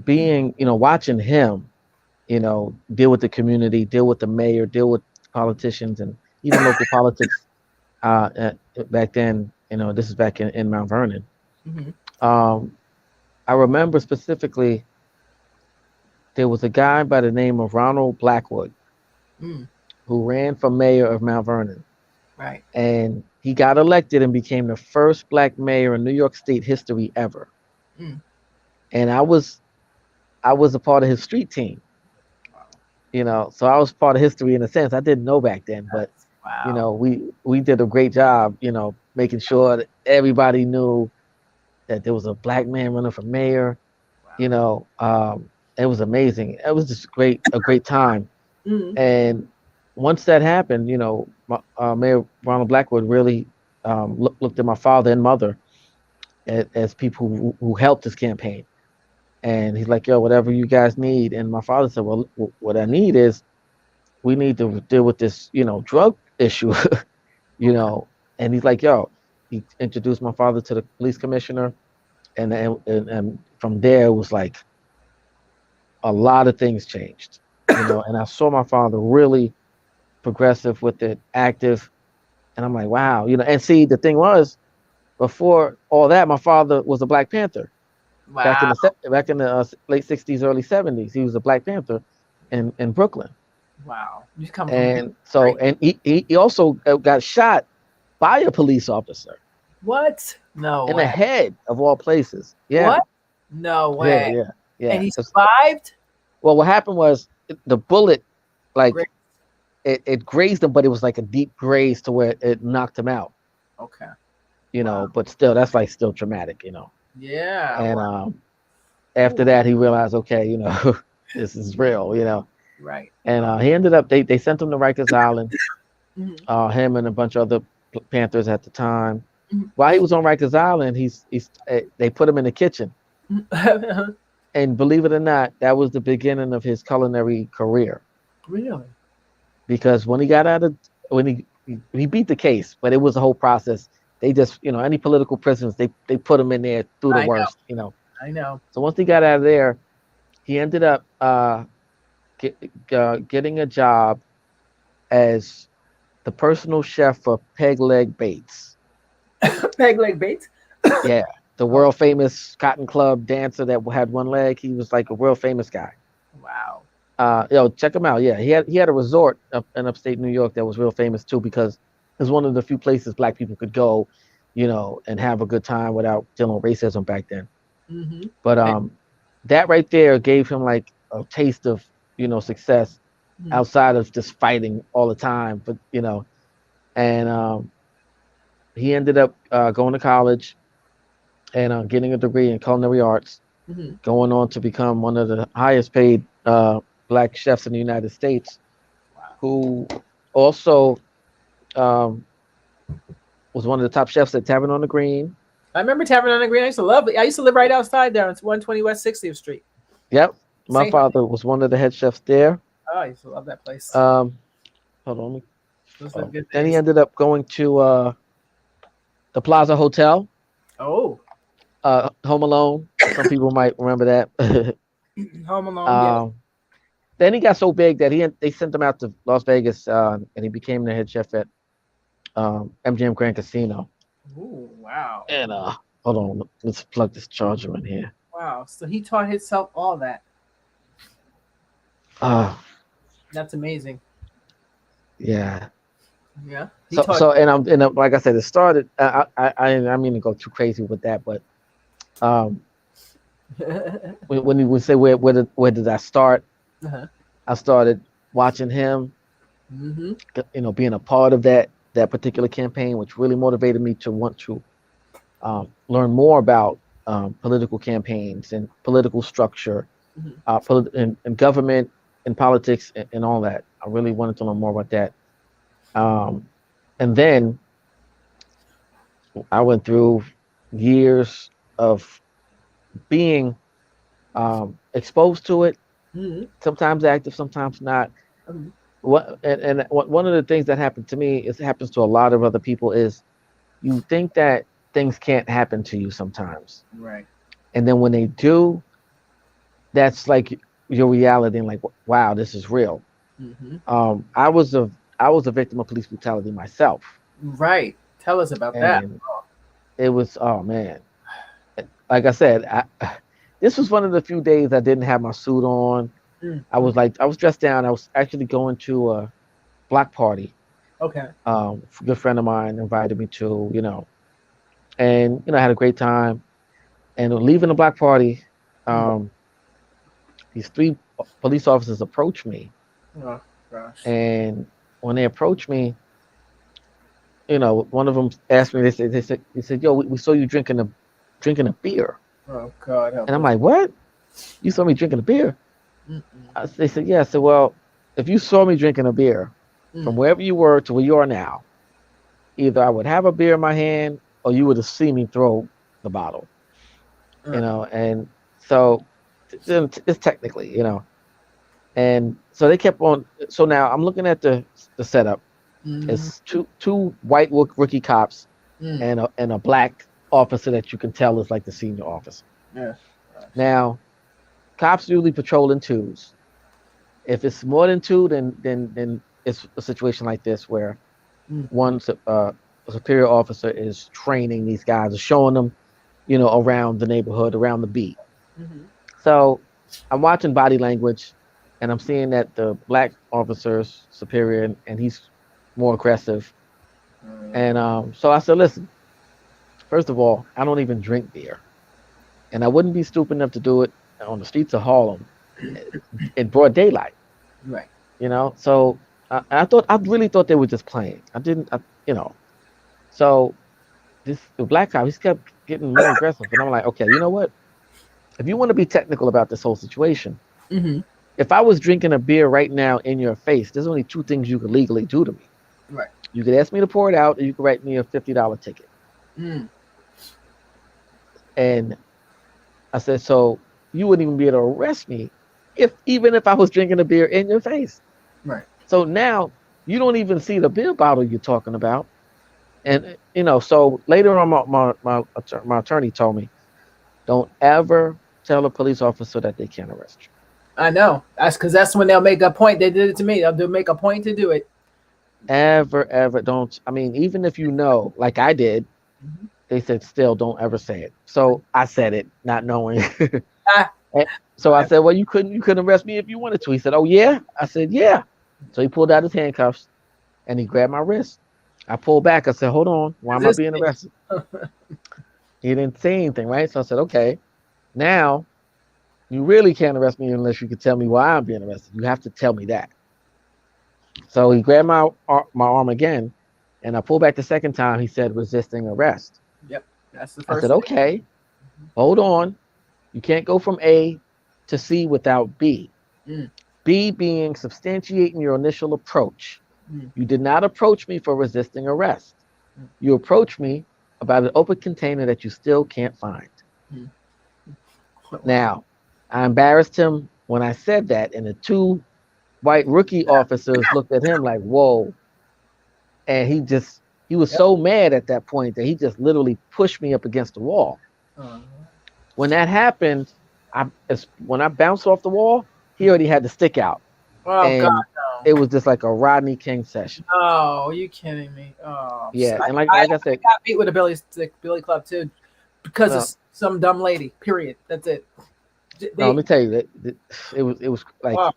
being, watching him, deal with the community, deal with the mayor, deal with politicians, and even local politics. Back then, this is back in Mount Vernon. Mm-hmm. Um, I remember specifically there was a guy by the name of Ronald Blackwood Mm, who ran for mayor of Mount Vernon, right. and he got elected and became the first black mayor in New York State history ever. Mm, And I was a part of his street team, wow. so I was part of history in a sense. I didn't know back then, but Wow. we did a great job, making sure that everybody knew that there was a black man running for mayor. You Wow. know, it was amazing. It was just a great time. Mm, And once that happened, Mayor Ronald Blackwood really looked at my father and mother as people who helped this campaign. And he's like, yo, whatever you guys need. And my father said, well, what I need is we need to deal with this, drug issue, you okay. know. And he's like, yo, he introduced my father to the police commissioner. And from there, it was like a lot of things changed, and I saw my father really progressive with it, active. And I'm like, wow, and see, the thing was, before all that, my father was a Black Panther Wow. back in the late '60s, early '70s. He was a Black Panther in Brooklyn, Wow. You come from and so great. and he also got shot by a police officer What? No in the way. head of all places. Yeah, What? No yeah, way. yeah, And yeah. he survived? Well, what happened was the bullet, like Great. it grazed him, but it was like a deep graze to where it knocked him out. Okay. Wow. But still, that's like still traumatic. Yeah. And Wow. after Ooh, that, he realized, okay, this is real. right. And he ended up they sent him to Rikers Island. Mhm. Him and a bunch of other Panthers at the time. Mhm. While he was on Rikers Island, they put him in the kitchen, and believe it or not, that was the beginning of his culinary career. Really? Because when he beat the case, but it was a whole process. They just, any political prisoners, they put him in there through the I know. worst. I know. So once he got out of there, he ended up get, getting a job as the personal chef for Peg Leg Bates. Peg leg Bates? Yeah, the Oh, world famous Cotton Club dancer that had one leg. He was like a world famous guy. wow. Check him out. Yeah, he had a resort up in upstate New York that was real famous too because it was one of the few places black people could go, and have a good time without dealing with racism back then. Mm-hmm. But that right there gave him like a taste of success outside of just fighting all the time. But and he ended up going to college and getting a degree in culinary arts, Mm-hmm. going on to become one of the highest paid black chefs in the United States, Wow. who also um, was one of the top chefs at Tavern on the Green. I remember Tavern on the Green. I used to love it. I used to live right outside there. It's 120 West 60th Street. Yep, my St. father was one of the head chefs there. Oh, I used to love that place. Um, Hold on. Those were the good Then he days. ended up going to the Plaza Hotel, Oh, Home Alone. Some people might remember that. Home Alone. Yeah. um, then he got so big that they sent him out to Las Vegas, and he became the head chef at MGM Grand Casino. Ooh, wow. And hold on, let's plug this charger in here. Wow. So he taught himself all that. Uh, That's amazing. yeah. Yeah. He So taught. so and like I said, it started. I mean to go too crazy with that, but Um, when you would say where did I start? Uh-huh. I started watching him, Mm-hmm. being a part of that particular campaign, which really motivated me to want to learn more about political campaigns and political structure, Mm-hmm. and government and politics and all that. I really wanted to learn more about that. Um, and then I went through years of being exposed to it, Mm-hmm. sometimes active, sometimes not. Mm-hmm. One of the things that happened to me is happens to a lot of other people is you think that things can't happen to you sometimes, Right. and then when they do, that's like your reality and like, wow, this is real. Mm-hmm. I was a victim of police brutality myself, Right. Tell us about that. and it was, oh man, like I said, this was one of the few days I didn't have my suit on. Mm-hmm. I was dressed down. I was actually going to a block party. Okay. A good friend of mine invited me to, and I had a great time. And leaving the block party, Mm. um, these three police officers approached me, Oh gosh. and when they approached me, one of them asked me. They said, "Yo, we saw you drinking a beer," Oh God, help and I'm us. like, "What? You saw me drinking a beer?" Mm-mm. They said, "Yeah." I said, "Well, if you saw me drinking a beer Mm. from wherever you were to where you are now, either I would have a beer in my hand or you would have seen me throw the bottle." And so it's technically, and so they kept on. So now I'm looking at the setup. Mm-hmm. It's two white rookie cops Mm. and a black officer that you can tell is like the senior officer. Yeah. Gosh. Now, cops usually patrol in twos. If it's more than two, then it's a situation like this where Mm. one superior officer is training these guys, or showing them, around the neighborhood, around the beat. Mm-hmm. So I'm watching body language, and I'm seeing that the black officer's superior, and he's more aggressive. And so I said, listen, first of all, I don't even drink beer, and I wouldn't be stupid enough to do it on the streets of Harlem in broad daylight. Right. So I really thought they were just playing. I didn't, you know. So the black guy, he kept getting more aggressive, and I'm like, okay, you know what? If you want to be technical about this whole situation, Mm-hmm. if I was drinking a beer right now in your face, there's only two things you could legally do to me. Right. You could ask me to pour it out, or you could write me a $50 ticket. Mm. And I said, so you wouldn't even be able to arrest me even if I was drinking a beer in your face. Right. So now you don't even see the beer bottle you're talking about. And so later on, my attorney told me, don't ever tell a police officer that they can't arrest you. I know. That's because that's when they'll make a point. They did it to me. They'll make a point to do it. Ever don't. I mean, even if like I did, Mm-hmm. they said still don't ever say it. So I said it, not knowing. Ah. And so I said, well, you couldn't arrest me if you wanted to. He said, oh yeah. I said, yeah. So he pulled out his handcuffs and he grabbed my wrist. I pulled back. I said, hold on, why am I Resist being me. arrested? He didn't say anything, right? So I said, okay, now you really can't arrest me unless you can tell me why I'm being arrested. You have to tell me that. So he grabbed my arm again, and I pulled back the second time. He said, resisting arrest. Yep. That's the I said, first thing. okay, hold on. You can't go from A to C without B. Mm. B being substantiating your initial approach. Mm. You did not approach me for resisting arrest. Mm. You approached me about an open container that you still can't find. Mm. Now, I embarrassed him when I said that, and the two white rookie officers looked at him like, whoa. And he was Yep. so mad at that point that he just literally pushed me up against the wall. Uh, When that happened, when I bounced off the wall, he already had the stick out. oh God, And no. it was just like a Rodney King session. Oh, you kidding me? Oh, Yeah. And like, I like I said, got beat with a Billy Club too, because of uh, some dumb lady. Period. That's it. no, let They. me tell you that it was like, Oh,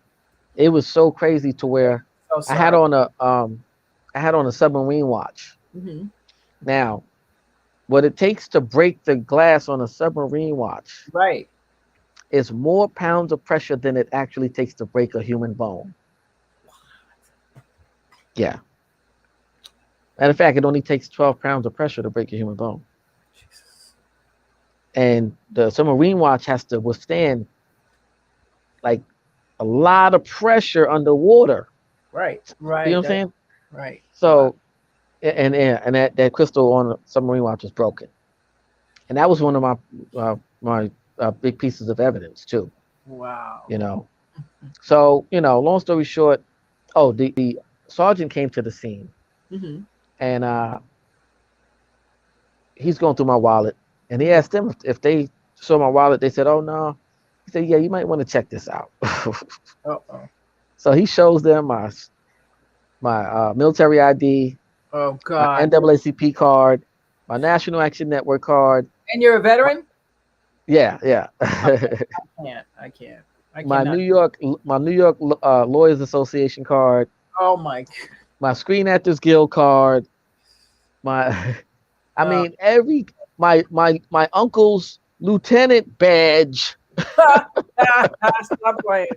it was so crazy to where so I had sorry. on a I had on a submarine watch. Mm-hmm. Now, what it takes to break the glass on a submarine watch Right. is more pounds of pressure than it actually takes to break a human bone. Yeah. Matter of fact, it only takes 12 pounds of pressure to break a human bone. Jesus. And the submarine watch has to withstand like a lot of pressure underwater. Right. You know Right. what I'm saying? Right. Wow. So, and that crystal on the submarine watch was broken. And that was one of my big pieces of evidence too. Wow. You know, so long story short, oh, the sergeant came to the scene, Mm-hmm. and he's going through my wallet, and he asked them if they saw my wallet. They said, "Oh no." He said, "Yeah, you might want to check this out." Uh-oh. So he shows them my military ID, Oh my God. NAACP card, my National Action Network card. And you're a My, veteran? yeah, yeah. I can't. I can't. I my cannot. New York my New York Lawyers Association card, Oh my. my Screen Actors Guild card, my I Uh, mean my uncle's lieutenant badge. stop playing.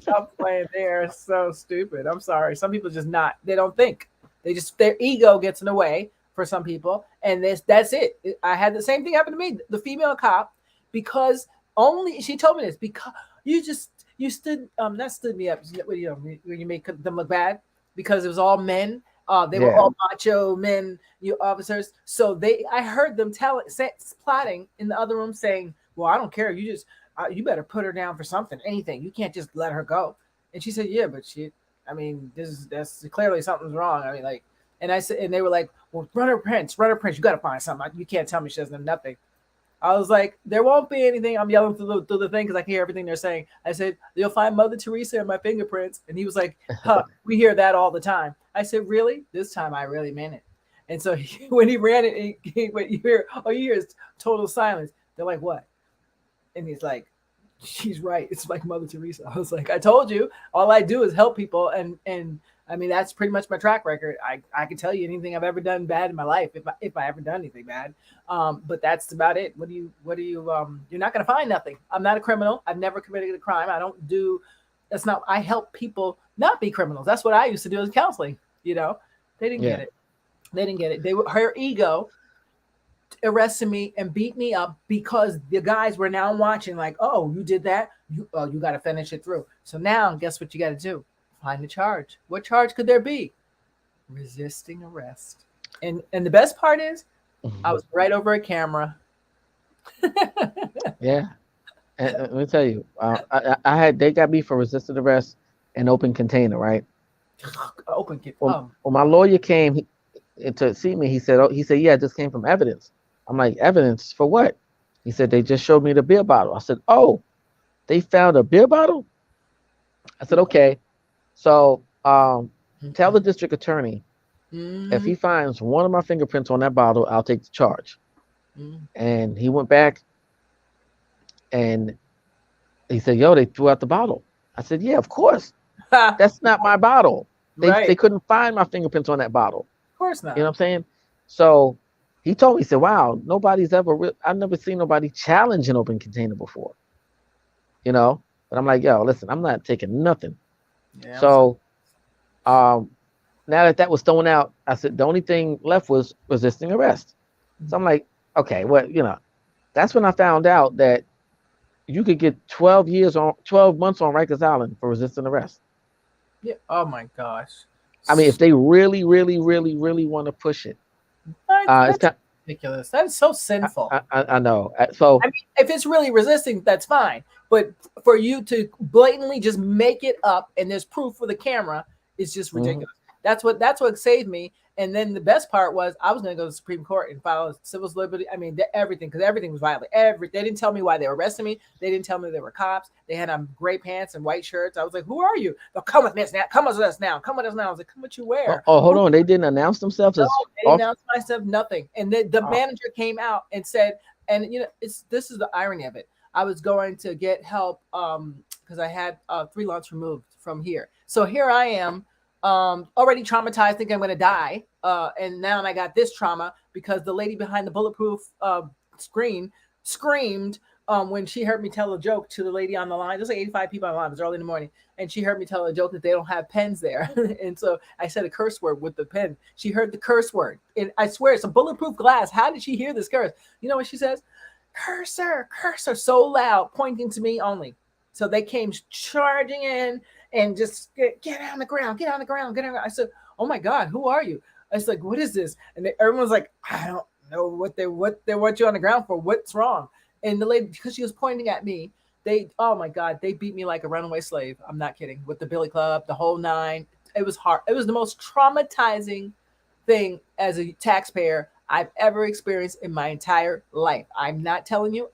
Stop playing. They are so stupid. I'm sorry. Some people just not. They don't think. They just their ego gets in the way for some people, and that's it. I had the same thing happen to me. The female cop, because only she told me this because you just you stood that stood me up. When you make them look bad because it was all men. They were Yeah, all macho men, you officers. So I heard them plotting in the other room, saying, "Well, I don't care. You better put her down for something, anything. You can't just let her go." And she said, "Yeah, but I mean, that's clearly something's wrong. I mean, like." And I said, and they were like, "Well, run her prints. You got to find something. You can't tell me she doesn't have nothing." I was like, "There won't be anything." I'm yelling through the thing because I can hear everything they're saying. I said, "You'll find Mother Teresa in my fingerprints," and he was like, "Huh, we hear that all the time." I said, "Really? This time I really meant it." And so when he ran it, when you hear, all you hear is total silence. They're like, "What?" And he's like, "She's right. It's like Mother Teresa." I was like, "I told you. All I do is help people, and I mean that's pretty much my track record. I can tell you anything I've ever done bad in my life if I ever done anything bad. But that's about it. You're not gonna find nothing. I'm not a criminal. I've never committed a crime. I don't do. That's not. I help people not be criminals. That's what I used to do as counseling. You know, they didn't get yeah, it. They didn't get it. They were her ego arrested me and beat me up because the guys were now watching like, "Oh, you did that, you got to finish it through." So now guess what you got to do? Find the charge. What charge could there be? Resisting arrest. And the best part is I was right over a camera. yeah. And let me tell you, I had they got me for resisted arrest and open container, right? Open kit. When my lawyer came to see me, he said, yeah, this came from evidence. I'm like, evidence for what? He said they just showed me the beer bottle. I said, oh, they found a beer bottle. I said, okay. So tell the district attorney if Mm-hmm. he finds one of my fingerprints on that bottle, I'll take the charge. And he went back and he said, yo, they threw out the bottle. I said, yeah, of course. That's not my bottle. They Right. couldn't find my fingerprints on that bottle. Of course You know not. what I'm saying? So he told me, he said, wow, I've never seen nobody challenge an open container before, you know? But I'm like, yo, listen, I'm not taking nothing. Yeah, I'm so. So um, now that was thrown out, I said, the only thing left was resisting arrest. So I'm like, okay, well, that's when I found out that you could get 12 months on Rikers Island for resisting arrest. Yeah. Oh my gosh. I mean, if they really, really, really, really want to push it, it's That's kind. ridiculous. That is so sinful. I know. So I mean, if it's really resisting, that's fine. But for you to blatantly just make it up and there's proof for the camera is just mhm, ridiculous. That's what saved me. And then the best part was I was going to go to the Supreme Court and file a civil liberty. I mean, everything because everything was violent. They didn't tell me why they were arresting me. They didn't tell me they were cops. They had on gray pants and white shirts. I was like, "Who are you?" "They'll come with us now. Come with us now. Come with us now." I was like, "Come with you where?" hold Who on. They didn't announce themselves No, as they didn't off. announce myself, nothing. And the Oh, manager came out and said, and this is the irony of it. I was going to get help because I had 3 months removed from here. So here I am, already traumatized, thinking I'm going to die. And now I got this trauma because the lady behind the bulletproof screen screamed when she heard me tell a joke to the lady on the line. There's like 85 people on the line. It was early in the morning. And she heard me tell a joke that they don't have pens there. And so I said a curse word with the pen. She heard the curse word. And I swear, it's a bulletproof glass. How did she hear this curse? You know what she says? Cursor, so loud, pointing to me only. So they came charging in and just get on the ground, get on the ground, get on the ground. I said, oh my God, who are you? I was like, what is this? And everyone's like, I don't know what they want you on the ground for. What's wrong? And the lady, because she was pointing at me, oh my God, they beat me like a runaway slave. I'm not kidding. With the billy club, the whole nine. It was hard. It was the most traumatizing thing as a taxpayer I've ever experienced in my entire life. I'm not telling you.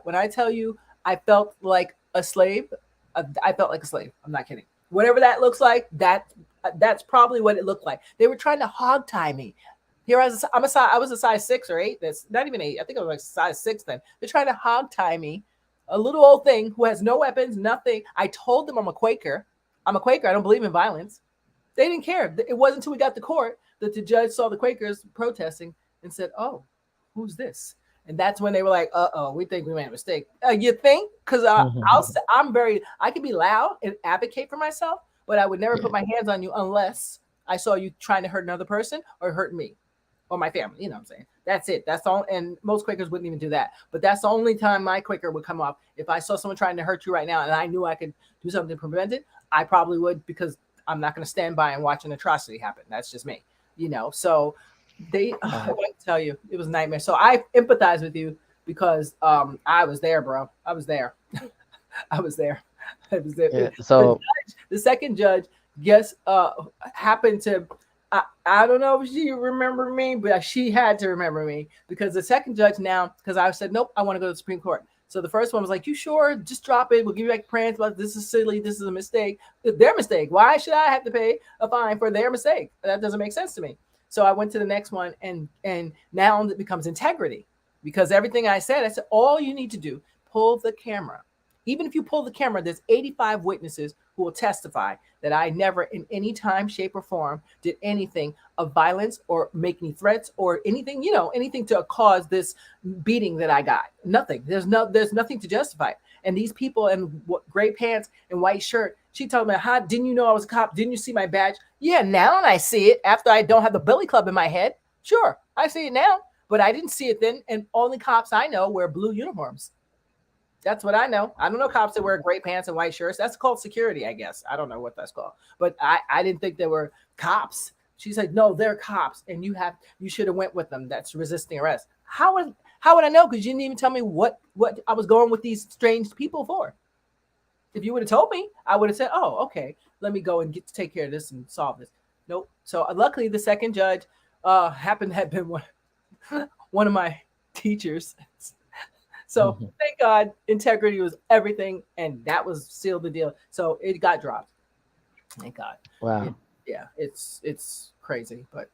When I tell you I felt like a slave, I felt like a slave. I'm not kidding. Whatever that looks like, that's probably what it looked like. They were trying to hog tie me. Here I was a size 6 or 8. That's not even 8. I think I was like size 6 then. They're trying to hog tie me, a little old thing who has no weapons, nothing. I told them I'm a Quaker. I'm a Quaker. I don't believe in violence. They didn't care. It wasn't until we got to court that the judge saw the Quakers protesting and said, "Oh, who's this?" And that's when they were like, "Uh-oh, we think we made a mistake." You think? Because I can be loud and advocate for myself, but I would never put my hands on you unless I saw you trying to hurt another person or hurt me or my family. You know what I'm saying? That's it. That's all. And most Quakers wouldn't even do that. But that's the only time my Quaker would come up. If I saw someone trying to hurt you right now and I knew I could do something to prevent it, I probably would, because I'm not going to stand by and watch an atrocity happen. That's just me. So I can tell you, it was a nightmare. So I empathize with you because I was there, bro. I was there. I was there. I was there. Yeah, so the second judge, happened to, I don't know if she remembered me, but she had to remember me, because the second judge now, because I said, nope, I want to go to the Supreme Court. So the first one was like, you sure? Just drop it. We'll give you back prayers, but this is silly. This is a mistake. Their mistake. Why should I have to pay a fine for their mistake? That doesn't make sense to me. So I went to the next one, and now it becomes integrity, because everything I said, all you need to do, pull the camera. Even if you pull the camera, there's 85 witnesses who will testify that I never in any time, shape, or form did anything of violence or make any threats or anything, anything to cause this beating that I got. Nothing. There's nothing to justify it. And these people in gray pants and white shirt, she told me, how didn't you know I was a cop? Didn't you see my badge? Yeah, now I see it after I don't have the billy club in my head. Sure, I see it now, but I didn't see it then. And only cops I know wear blue uniforms. That's what I know. I don't know cops that wear gray pants and white shirts. That's called security, I guess. I don't know what that's called. But I didn't think they were cops. She's like, no, they're cops, and you should have went with them. That's resisting arrest. How would I know? Because you didn't even tell me what I was going with these strange people for. If you would have told me, I would have said, oh, okay, let me go and take care of this and solve this. Nope. So luckily, the second judge happened to have been one of my teachers. So thank God, integrity was everything, and that was sealed the deal. So it got dropped. Thank God. Wow. It's crazy, but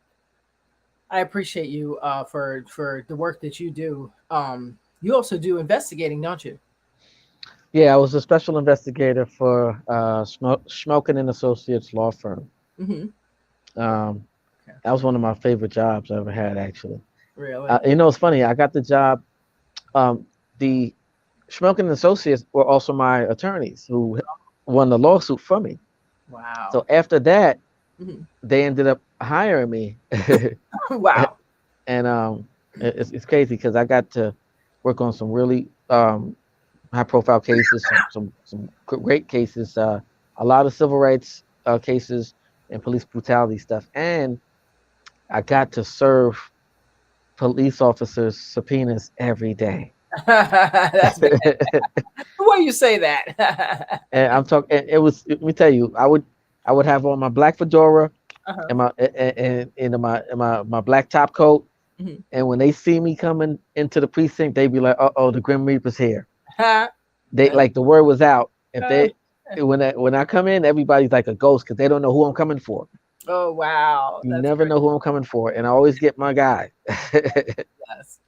I appreciate you for the work that you do. You also do investigating, don't you? Yeah, I was a special investigator for Smoking and Associates law firm. Mm-hmm. Okay. That was one of my favorite jobs I ever had, actually. Really? It's funny. I got the job. The Smoking and Associates were also my attorneys who won the lawsuit for me. Wow. So after that, they ended up hiring me. Wow. And it's crazy because I got to work on some really high-profile cases, some great cases, a lot of civil rights cases and police brutality stuff, and I got to serve police officers subpoenas every day. That's why you say that. And I'm talking. It was. Let me tell you, I would have on my black fedora and my black top coat. Mm-hmm. And when they see me coming into the precinct, they be like, "Uh-oh, the Grim Reaper's here." They like the word was out. When I come in, everybody's like a ghost because they don't know who I'm coming for. Oh wow! You never know who I'm coming for, and I always get my guy. Yes.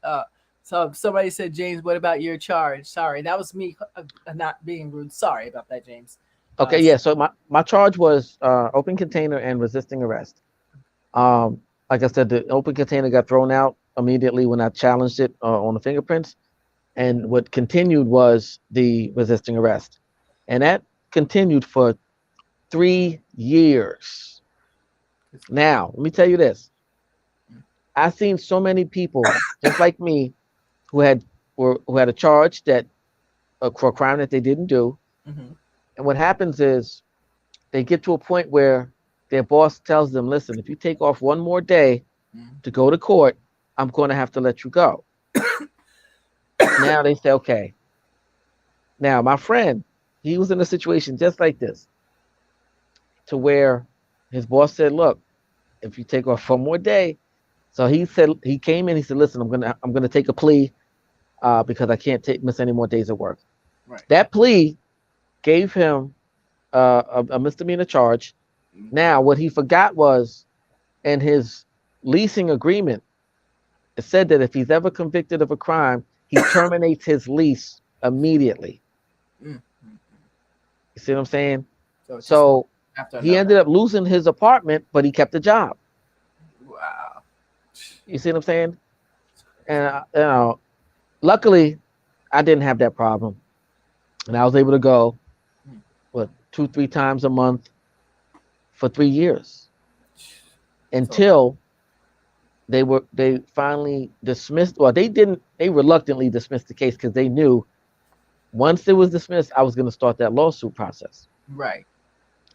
So somebody said, James, what about your charge? Sorry, that was me not being rude. Sorry about that, James. Okay, yeah. So my charge was open container and resisting arrest. like I said, the open container got thrown out immediately when I challenged it on the fingerprints. And what continued was the resisting arrest. And that continued for 3 years. Now, let me tell you this. I've seen so many people just like me who had who had a charge that for a crime that they didn't do. Mm-hmm. And what happens is they get to a point where their boss tells them, listen, if you take off one more day to go to court, I'm going to have to let you go. Now they say, okay. Now, my friend, he was in a situation just like this, to where his boss said, look, if you take off one more day. So he said, he came in, he said, listen, I'm gonna take a plea because I can't miss any more days of work. Right. That plea gave him a misdemeanor charge. Now, what he forgot was in his leasing agreement, it said that if he's ever convicted of a crime, he terminates his lease immediately. Mm-hmm. You see what I'm saying? So he ended up losing his apartment, but he kept the job. Wow. You see what I'm saying? And luckily, I didn't have that problem, and I was able to go, 2-3 times a month for 3 years until they finally dismissed. Well, they reluctantly dismissed the case because they knew once it was dismissed, I was going to start that lawsuit process. Right.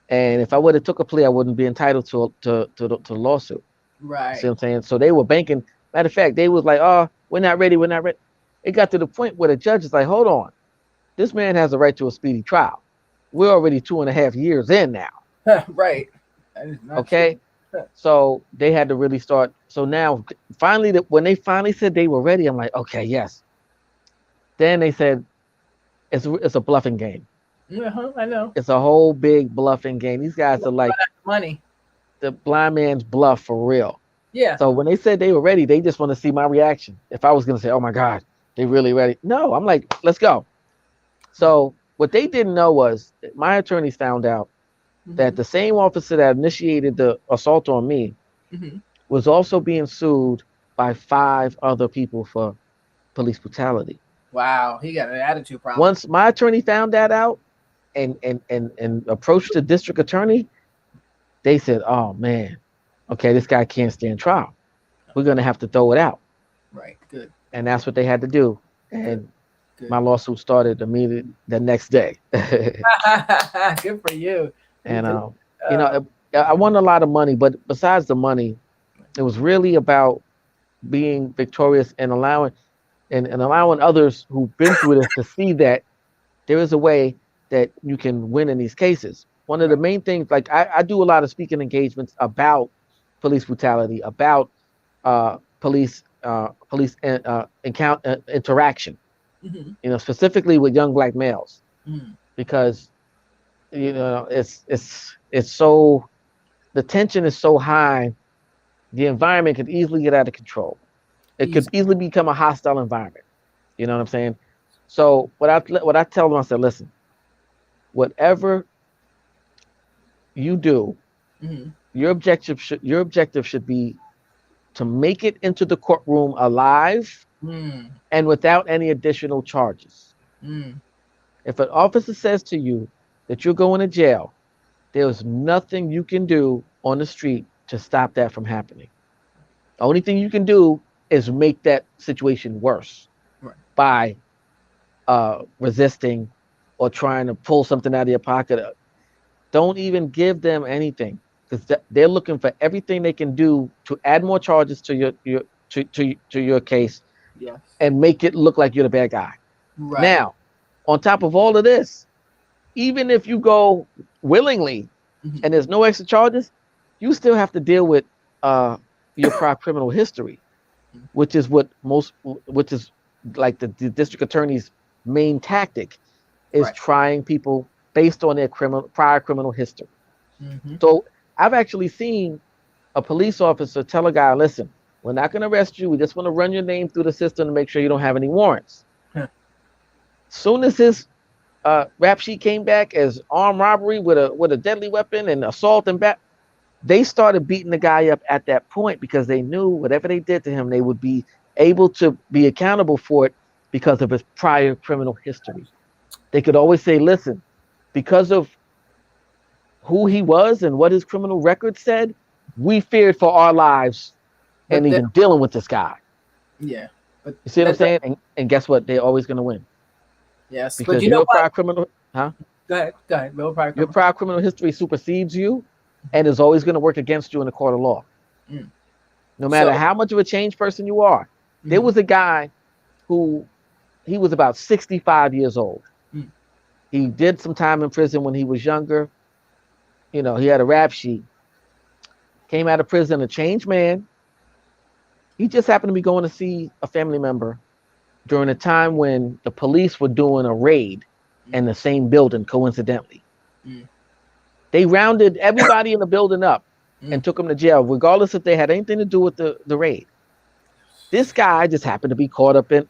And if I would have took a plea, I wouldn't be entitled to the lawsuit. Right. See what I'm saying? So they were banking. Matter of fact, they was like, "Oh, we're not ready. We're not ready." It got to the point where the judge is like, "Hold on, this man has a right to a speedy trial. We're already 2.5 years in now." Right. Okay. So they had to really start. So now, finally, when they finally said they were ready, I'm like, "Okay, yes." Then they said, "It's a bluffing game." I know. It's a whole big bluffing game. These guys are like money. The blind man's bluff for real. Yeah. So when they said they were ready, they just want to see my reaction. If I was going to say, "Oh my God, they really ready?" No, I'm like, "Let's go." So what they didn't know was my attorneys found out that the same officer that initiated the assault on me was also being sued by 5 other people for police brutality. Wow, he got an attitude problem. Once my attorney found that out and approached the district attorney, they said, "Oh man, okay, this guy can't stand trial. We're gonna have to throw it out." Right. Good. And that's what they had to do. And my lawsuit started immediately the next day. Good for you. And I won a lot of money, but besides the money, it was really about being victorious and allowing others who've been through this to see that there is a way that you can win in these cases. One of the main things, like I do a lot of speaking engagements about police brutality, about police interaction, specifically with young black males, because it's so, the tension is so high, the environment could easily get out of control. It could easily become a hostile environment. You know what I'm saying? So what I tell them, I said, listen, whatever you do, your objective should be to make it into the courtroom alive and without any additional charges. If an officer says to you that you're going to jail, there's nothing you can do on the street to stop that from happening. The only thing you can do is make that situation worse by resisting or trying to pull something out of your pocket. Don't even give them anything, because they're looking for everything they can do to add more charges to your case, and make it look like you're the bad guy. Right. Now, on top of all of this, even if you go willingly and there's no extra charges, you still have to deal with your prior criminal history, which is like the district attorney's main tactic is trying people based on their prior criminal history. So I've actually seen a police officer tell a guy, listen, we're not going to arrest you. We just want to run your name through the system to make sure you don't have any warrants. Soon as his rap sheet came back as armed robbery with a deadly weapon and assault and They started beating the guy up at that point because they knew whatever they did to him, they would be able to be accountable for it because of his prior criminal history. They could always say, listen, because of who he was and what his criminal record said, we feared for our lives and But then, even dealing with this guy. yeah, but You see what I'm that, saying? And guess what? They're always going to win yes, but because you know your what? prior criminal, huh? Go ahead. We'll probably Your come. prior criminal history supersedes you and is always going to work against you in a court of law. Mm. No matter So, how much of a changed person you are. There mm, was a guy who he was about 65 years old. mm, He did some time in prison when he was younger. You know, he had a rap sheet. Came out of prison a changed man. He just happened to be going to see a family member during a time when the police were doing a raid mm, in the same building, coincidentally. mm, They rounded everybody in the building up mm. and took them to jail, regardless if they had anything to do with the raid. This guy just happened to be caught up in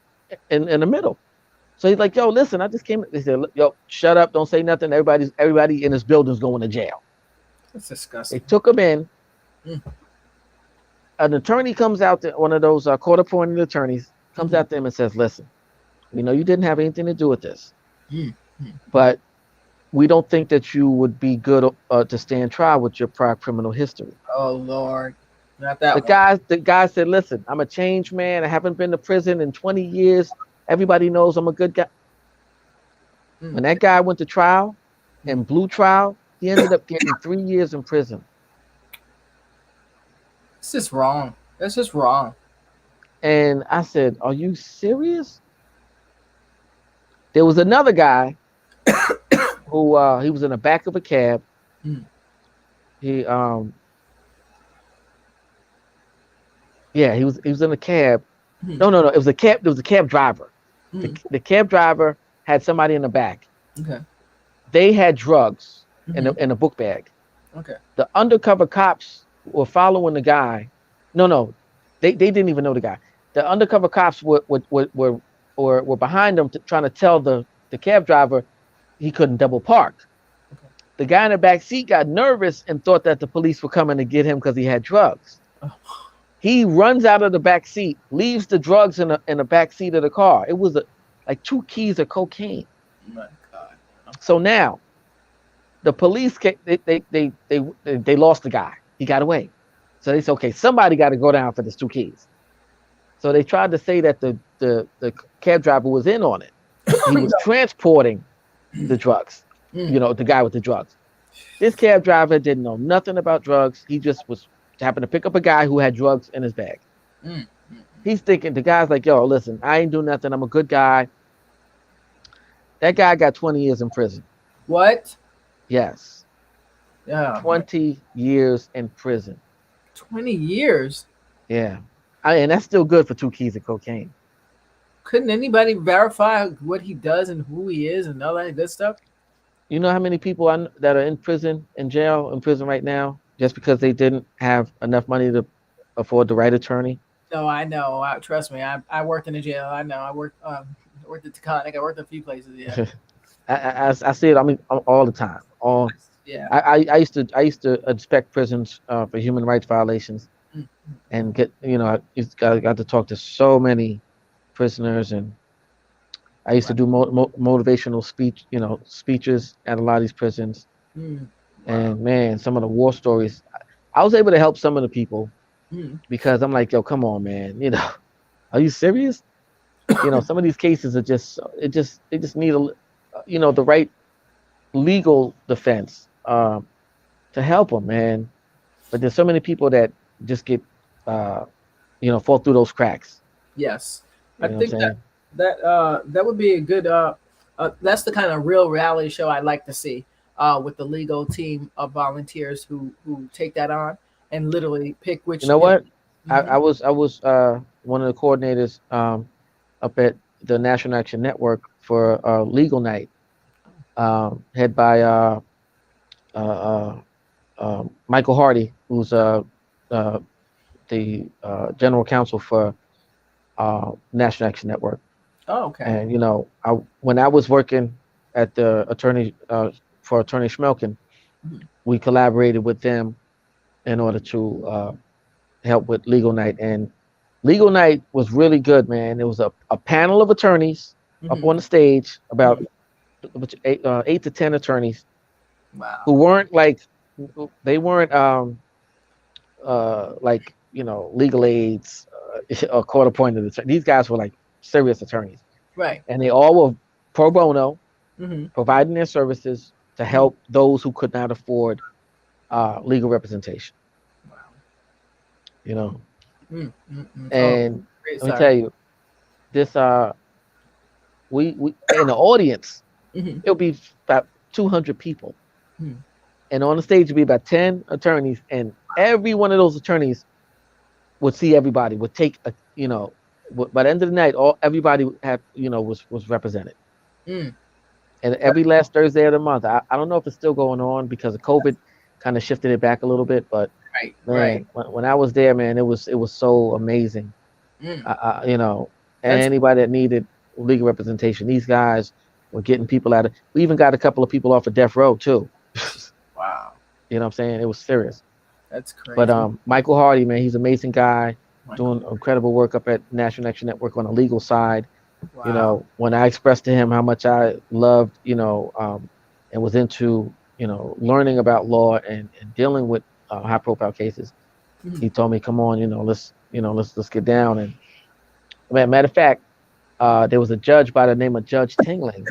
the middle. So he's like, yo, listen, I just came. They said, yo, shut up, don't say nothing. Everybody in this building's going to jail. That's They disgusting. took him in. Mm, An attorney comes out to one of those court-appointed attorneys comes mm, out to him and says, listen, we know you didn't have anything to do with this, mm, mm. but we don't think that you would be good to stand trial with your prior criminal history. Oh Lord, not The that one. guy, the guy said, listen, I'm a changed man. I haven't been to prison in 20 years. Everybody knows I'm a good guy. Mm, When that guy went to trial mm. and blue trial, he ended up getting 3 years in prison. This is wrong. This is wrong. And I said, are you serious? There was another guy who he was in the back of a cab. Mm, He yeah, he was in a cab. mm, No, it was a cab. There was a cab driver. The mm. the cab driver had somebody in the back. Okay. They had drugs Hmm. in a book bag. Okay. The undercover cops were following the guy. No, they didn't even know the guy. The undercover cops were behind them trying to tell the cab driver he couldn't double park. Okay. The guy in the back seat got nervous and thought that the police were coming to get him because he had drugs. Oh He runs out of the back seat, leaves the drugs in the back seat of the car. It was like 2 keys of cocaine. my God. So now the police they lost the guy. He got away. So they said, okay, somebody got to go down for this 2 keys. So they tried to say that the cab driver was in on it. He was transporting the drugs. Mm, You know, the guy with the drugs. This cab driver didn't know nothing about drugs. He just happened to pick up a guy who had drugs in his bag. mm, mm. He's thinking the guy's like, yo, listen, I ain't do nothing. I'm a good guy. That guy got 20 years in prison. What? Yes, Yeah. 20 years in prison. 20 years. Yeah. And that's still good for 2 keys of cocaine. Couldn't anybody verify what he does and who he is and all that good stuff? You know how many people that are in prison, in jail, in prison right now, just because they didn't have enough money to afford the right attorney? No, I know. Trust me. I worked in a jail. I know. I worked at Taconic. I worked in a few places. Yeah. I see it. I mean, all the time. Yeah. I used to inspect prisons for human rights violations Mm, and got to talk to so many prisoners, and I used to right. do motivational speeches at a lot of these prisons. Mm, wow. And man, some of the war stories, I was able to help some of the people Mm, because I'm like, yo, come on, man, are you serious? Some of these cases are they just need the right legal defense to help them, man. But there's so many people that just get fall through those cracks. yes. I You know what I'm think saying? that would be a good. That's the kind of real reality show I'd like to see. With the legal team of volunteers who take that on and literally pick You which. know what? Mhm. I was one of the coordinators up at the National Action Network for Legal Night, head by uh, Michael Hardy, who's uh, the general counsel for National Action Network. Oh, okay. And when I was working at the attorney for Attorney Schmelkin, Mhm. we collaborated with them in order to help with legal night. And legal night was really good, man. There was a panel of attorneys up Mm-hmm. on the stage, about Mm-hmm. eight to 10 attorneys Wow. who weren't like, they weren't like, legal aids or court appointed attorneys. These guys were like serious attorneys, Right. and they all were pro bono, Mm-hmm. providing their services to Mm-hmm. help those who could not afford legal representation. Wow. You know, Mm-hmm. Oh, and great. let me Sorry. tell you, this we in the audience, Mm-hmm. it'll be about 200 people, Mm-hmm. and on the stage would be about 10 attorneys, and every one of those attorneys would see everybody, would take a, by the end of the night, all everybody had, was represented. Mm. And That, every last Thursday of the month, I don't know if it's still going on because of COVID, kind of shifted it back a little bit. But right. Right. man, when I was there, man, it was so amazing. Mm. You know, That's anybody that needed legal representation, these guys were getting people out of. We even got a couple of people off of death row too. wow. You know what I'm saying? It was serious. That's But crazy. Michael Hardy, man, he's an amazing guy, Michael. doing incredible work up at National Action Network on the legal side. Wow. When I expressed to him how much I loved, and was into, learning about law and dealing with high profile cases, Mm. he told me, "Come on, let's get down." And matter of fact, there was a judge by the name of Judge Tingling,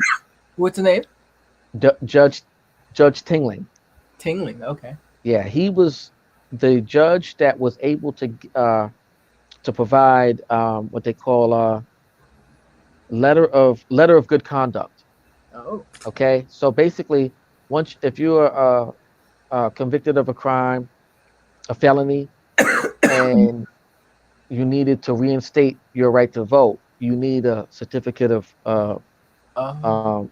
What's the name? Judge Judge Tingling. Tingling. Okay. Yeah, he was the judge that was able to provide what they call a letter of good conduct. Oh. Okay, so basically, once if you are convicted of a crime, a felony, and you needed to reinstate your right to vote, you need a certificate of Oh. um,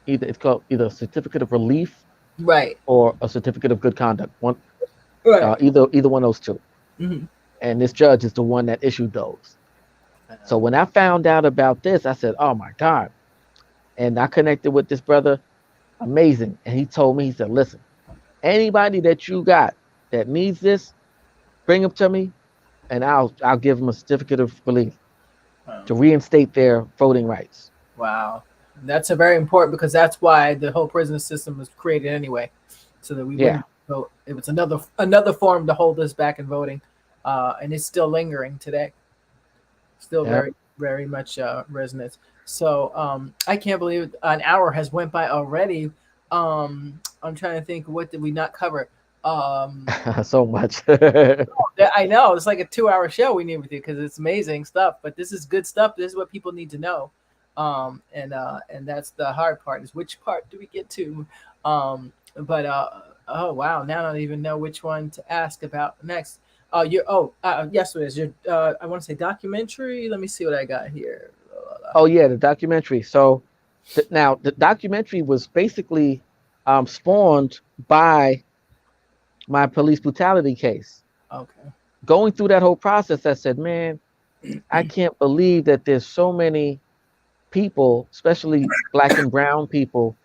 it's called either a certificate of relief Right. or a certificate of good conduct. Right. Either one of those two. Mm-hmm. And this judge is the one that issued those. So when I found out about this, I said, "Oh my God!" And I connected with this brother, amazing. And he told me, he said, "Listen, anybody that you got that needs this, bring them to me, and I'll give them a certificate of relief Um, to reinstate their voting rights." wow. That's a very important because that's why the whole prison system was created anyway, so that we Yeah, wouldn't vote. It was another form to hold us back in voting, and it's still lingering today. Still yeah. very much resonates. So I can't believe an hour has went by already. I'm trying to think, what did we not cover? Um, So much. yeah, I know it's like a 2 hour show we need with you because it's amazing stuff. But this is good stuff. This is what people need to know, and that's the hard part is which part do we get to? But oh wow, now I don't even know which one to ask about next. Yes, it is your I want to say documentary. Let me see what I got here. Oh yeah, the documentary. So now the documentary was basically spawned by my police brutality case. Okay. Going through that whole process, I said, "Man, I can't believe that there's so many people, especially black and brown people,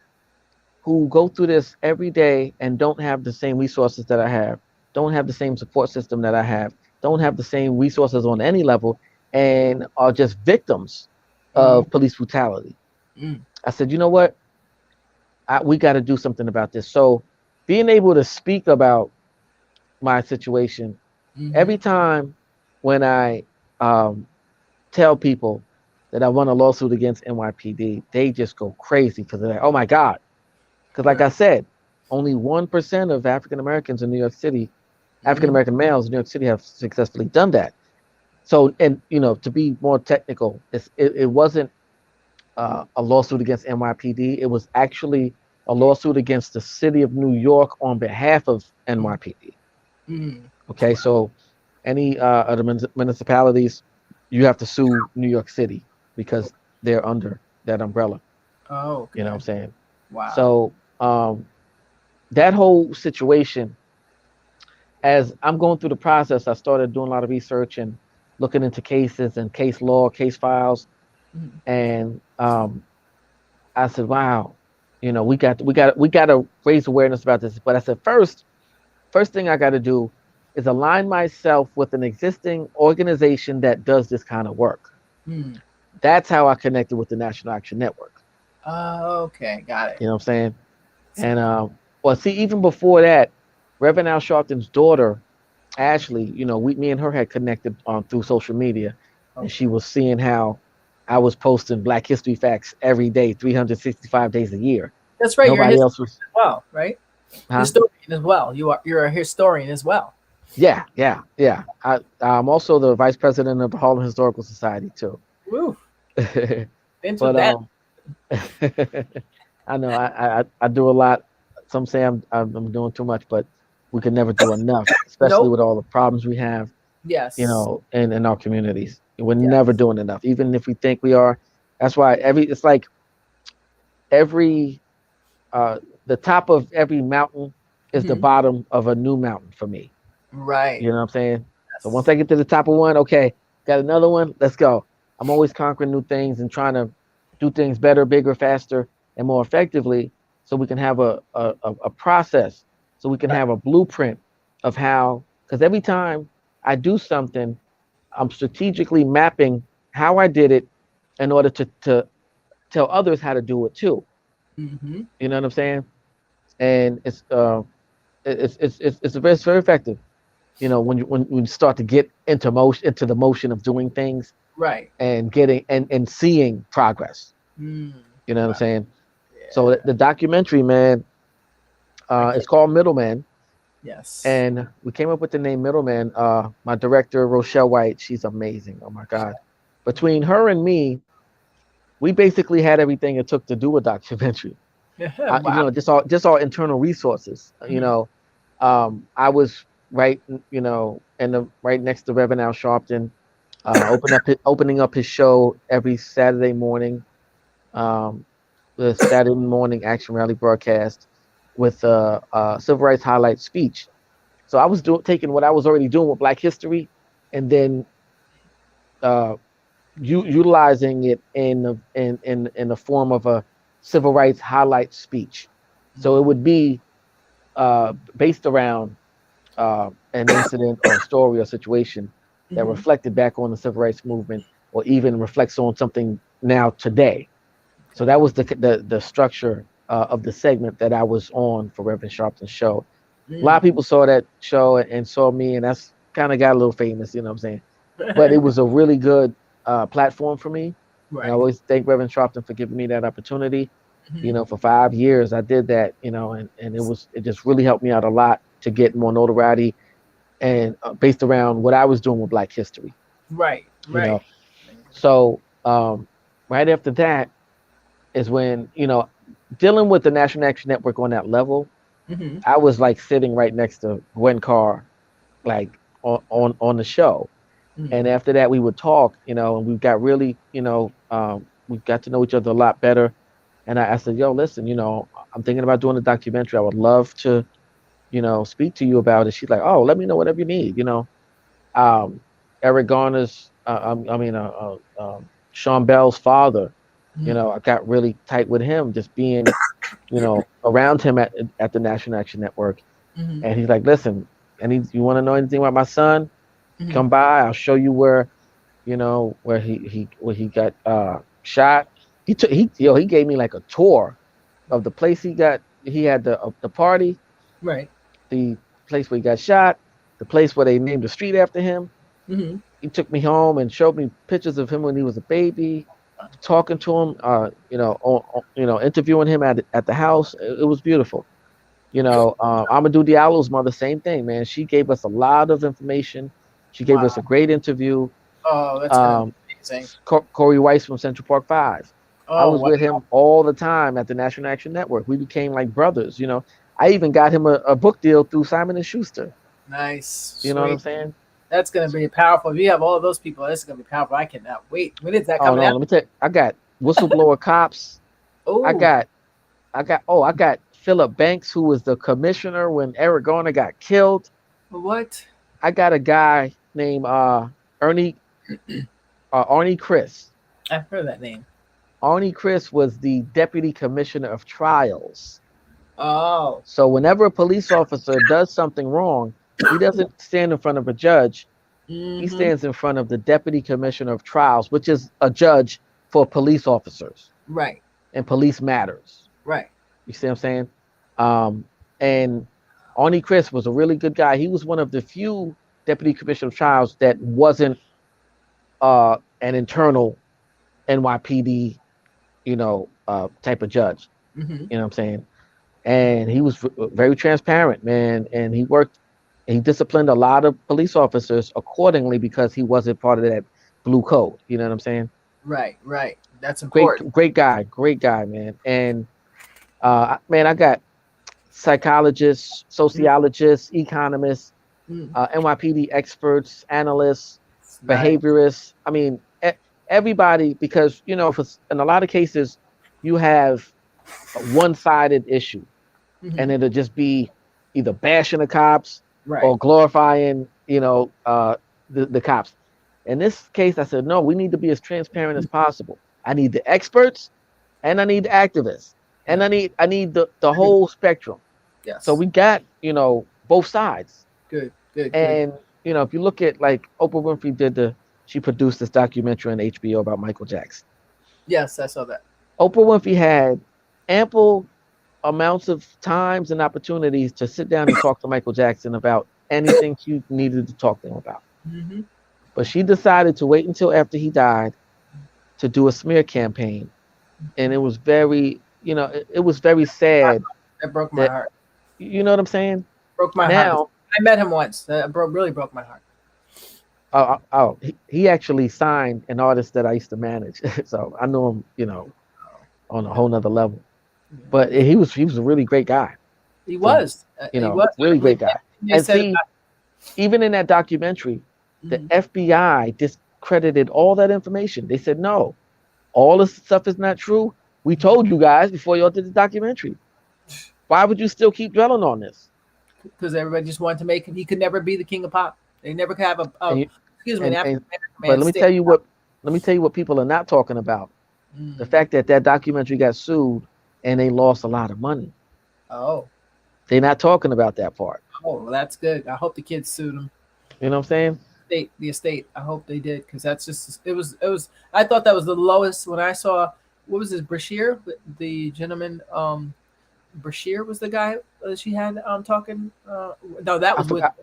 who go through this every day and don't have the same resources that I have, don't have the same support system that I have, don't have the same resources on any level, and are just victims Mm, of police brutality." mm, I said, "You know what? We got to do something about this." So, being able to speak about my situation mm-hmm. every time when I um, tell people that I won a lawsuit against NYPD, they just go crazy because they're like, "Oh my God!" Because, like Right. I said, only 1% of African Americans in New York City, African Mm-hmm. American males in New York City, have successfully done that. So, and to be more technical, it wasn't a lawsuit against NYPD. It was actually a lawsuit against the city of New York on behalf of NYPD. Mm. Okay, so any other municipalities, you have to sue New York City because they're under that umbrella. Oh, You know okay. what I'm saying? Wow. So that whole situation, as I'm going through the process, I started doing a lot of research and looking into cases and case law, case files, Mm. and I said, "Wow, we got to raise awareness about this." But I said, first thing I got to do is align myself with an existing organization that does this kind of work. Hmm. That's how I connected with the National Action Network. Okay, got it. You know what I'm saying? And well, see, even before that, Reverend Al Sharpton's daughter, Ashley, me and her had connected on through social media, and Okay. she was seeing how I was posting Black History facts every day, 365 days a year. That's right. You're a Nobody historian else was, as well, right? huh? Historian as well. You're a historian as well. Yeah, yeah, yeah. I'm also the vice president of the Harlem Historical Society too. Woo. Fence with But that. I know I do a lot. Some say I'm doing too much, but we can never do enough, especially Nope. with all the problems we have, Yes. in our communities. We're Yeah. never doing enough, even if we think we are. That's why it's like every uh the top of every mountain is the Hmm. bottom of a new mountain for me. Right. You know what I'm saying? So once Yes. I get to the top of one, okay, got another one, let's go. I'm always conquering new things and trying to do things better, bigger, faster, and more effectively so we can have a process, so we can Right. have a blueprint of how, because every time I do something, I'm strategically mapping how I did it in order to tell others how to do it too. Hmm. You know what I'm saying? And it's very effective. When you start to get into the motion of doing things Right. and getting and seeing progress. Mm. You know what I'm Wow. saying? So Yeah. the documentary, man, I it's can't. called Middleman, Yes. and we came up with the name Middleman. My director Rochelle White, she's amazing. Oh my God! Between her and me, we basically had everything it took to do a documentary. Wow. Just all internal resources. Mhm. I was right, right next to Reverend Al Sharpton, opening up his show every Saturday morning, um, the Saturday morning action rally broadcast with a civil rights highlight speech. So I was taking what I was already doing with Black History, and then uh, utilizing it in the form of a civil rights highlight speech. So it would be based around an incident or a story or situation that Hmm. reflected back on the civil rights movement, or even reflects on something now today. So Okay. that was the structure of the segment that I was on for Reverend Sharpton's show. A lot Mm. of people saw that show and saw me, and that's kind of got a little famous, you know what I'm saying? But it was a really good platform for me. And I Right. always thank Reverend Sharpton for giving me that opportunity. Hmm. For 5 years I did that, and it just really helped me out a lot to get more notoriety and based around what I was doing with Black History, Right. you Right. know. So right after that is when, dealing with the National Action Network on that level, Hmm. I was like sitting right next to Gwen Carr, like on the show. And Hmm. after that, we would talk, and we got really, we got to know each other a lot better. And I said, yo, listen, I'm thinking about doing a documentary. I would love to, speak to you about it. She's like, oh, let me know whatever you need. Um, Eric Garner's, Sean Bell's father, Hmm. I got really tight with him just being, around him at the National Action Network. Hmm. And he's like, listen, you want to know anything about my son? Hmm. Come by. I'll show you where he got shot. He gave me like a tour of the place he had the party, Right. the place where he got shot, the place where they named the street after him. Hmm. He took me home and showed me pictures of him when he was a baby, talking to him, interviewing him at the house. It was beautiful. Amadou Diallo's mother, same thing, man. She gave us a lot of information. She gave us a Wow. great interview. Oh, that's gonna be Um, amazing. Corey Weiss from Central Park Five. I Oh, was wow. with him all the time at the National Action Network. We became like brothers. I even got him a book deal through Simon and Schuster. Nice. You know what I'm Sweet. saying? That's gonna be powerful. If you have all of those people, that's gonna be powerful. I cannot wait. When is that Oh coming no, out? let me tell you, I got whistleblower cops. I Oh, got I got Philip Banks, who was the commissioner when Eric Garner got killed. what? I got a guy named Ernie Arnie Chris. I've heard that name. Arnie Chris was the deputy commissioner of trials. Oh, So whenever a police officer does something wrong, He doesn't stand in front of a judge. He Mm-hmm. stands in front of the deputy commissioner of trials, which is a judge for police officers Right. and police matters. Right. You see what I'm saying? Um, and Arnie Chris was a really good guy. He was one of the few deputy commissioner of trials that wasn't an internal NYPD, type of judge. Mm-hmm. You know what I'm saying? And he was very transparent, man. And he disciplined a lot of police officers accordingly because he wasn't part of that blue code. You know what I'm saying? Right. Right. That's Great, important. great guy, man. And man, I got psychologists, sociologists, economists, Mm-hmm. NYPD experts, analysts, Right. behaviorists. I mean, everybody, because in a lot of cases, you have a one-sided issue, Mm-hmm. and it'll just be either bashing the cops Right. or glorifying, the cops. In this case, I said, no, we need to be as transparent as possible. I need the experts, and I need the activists, and Yeah. I need the whole spectrum. So Yes. we got both sides. Good. Good. Good. And if you look at like Oprah Winfrey she produced this documentary on HBO about Michael Jackson. Yes, I saw that. Oprah Winfrey had ample amounts of times and opportunities to sit down and talk to Michael Jackson about anything she needed to talk to him about. Mm-hmm. But she decided to wait until after he died to do a smear campaign. And it was it was very sad That broke my that, heart. you know what I'm saying? Broke my heart. Now, I met him once. That really broke my heart. he actually signed an artist that I used to manage. So I know him, on a whole nother level. But he was a really great guy. He So, was. He was. really great guy. They And said see, even in that documentary, the about. FBI discredited all that information. They said, no, all this stuff is not true. We told you guys before y'all did the documentary. Why would you still keep dwelling on this? Because everybody just wanted to make him. He could never be the king of pop. They never could have And you, excuse me, an and, African and American but man. let me tell you what people are not talking about. The Mm. fact that documentary got sued and they lost a lot of money. Oh, They're not talking about that part. well, that's good. I hope the kids sued him. You know what I'm saying? The estate. I hope they did because that's just it was. It was. I thought that was the lowest when I saw what was this Brashear, the gentleman. Brashear was the guy she had talking. No, that I was with forgot.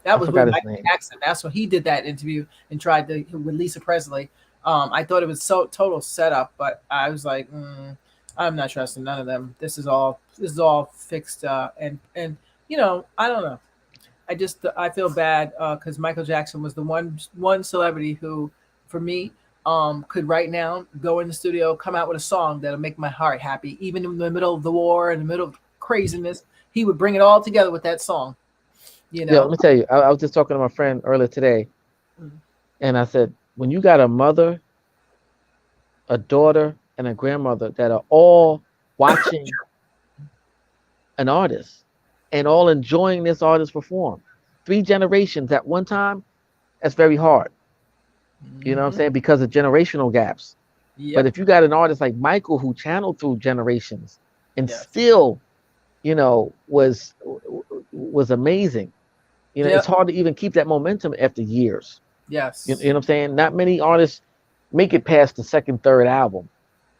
that I was with forgot his Michael name. Jackson. That's what he did that interview and tried to with Lisa Presley. I thought it was so total setup, but I was like, I'm not trusting none of them. This is all fixed, and I don't know. I feel bad because Michael Jackson was the one celebrity who, for me, could right now go in the studio, come out with a song that'll make my heart happy, even in the middle of the war, in the middle of craziness. He would bring it all together with that song. You Yeah, let know. me tell you. I was just talking to my friend earlier today, Mm. and I said, when you got a mother, a daughter, and a grandmother that are all watching an artist and all enjoying this artist perform, 3 generations at one time, that's very hard. You know what I'm Mm-hmm. saying? Because of generational gaps. But Yep. if you got an artist like Michael who channeled through generations and Yes. still, was amazing. It's Yep. hard to even keep that momentum after years. You Yes. know what I'm saying? Not many artists make it past the second, third album.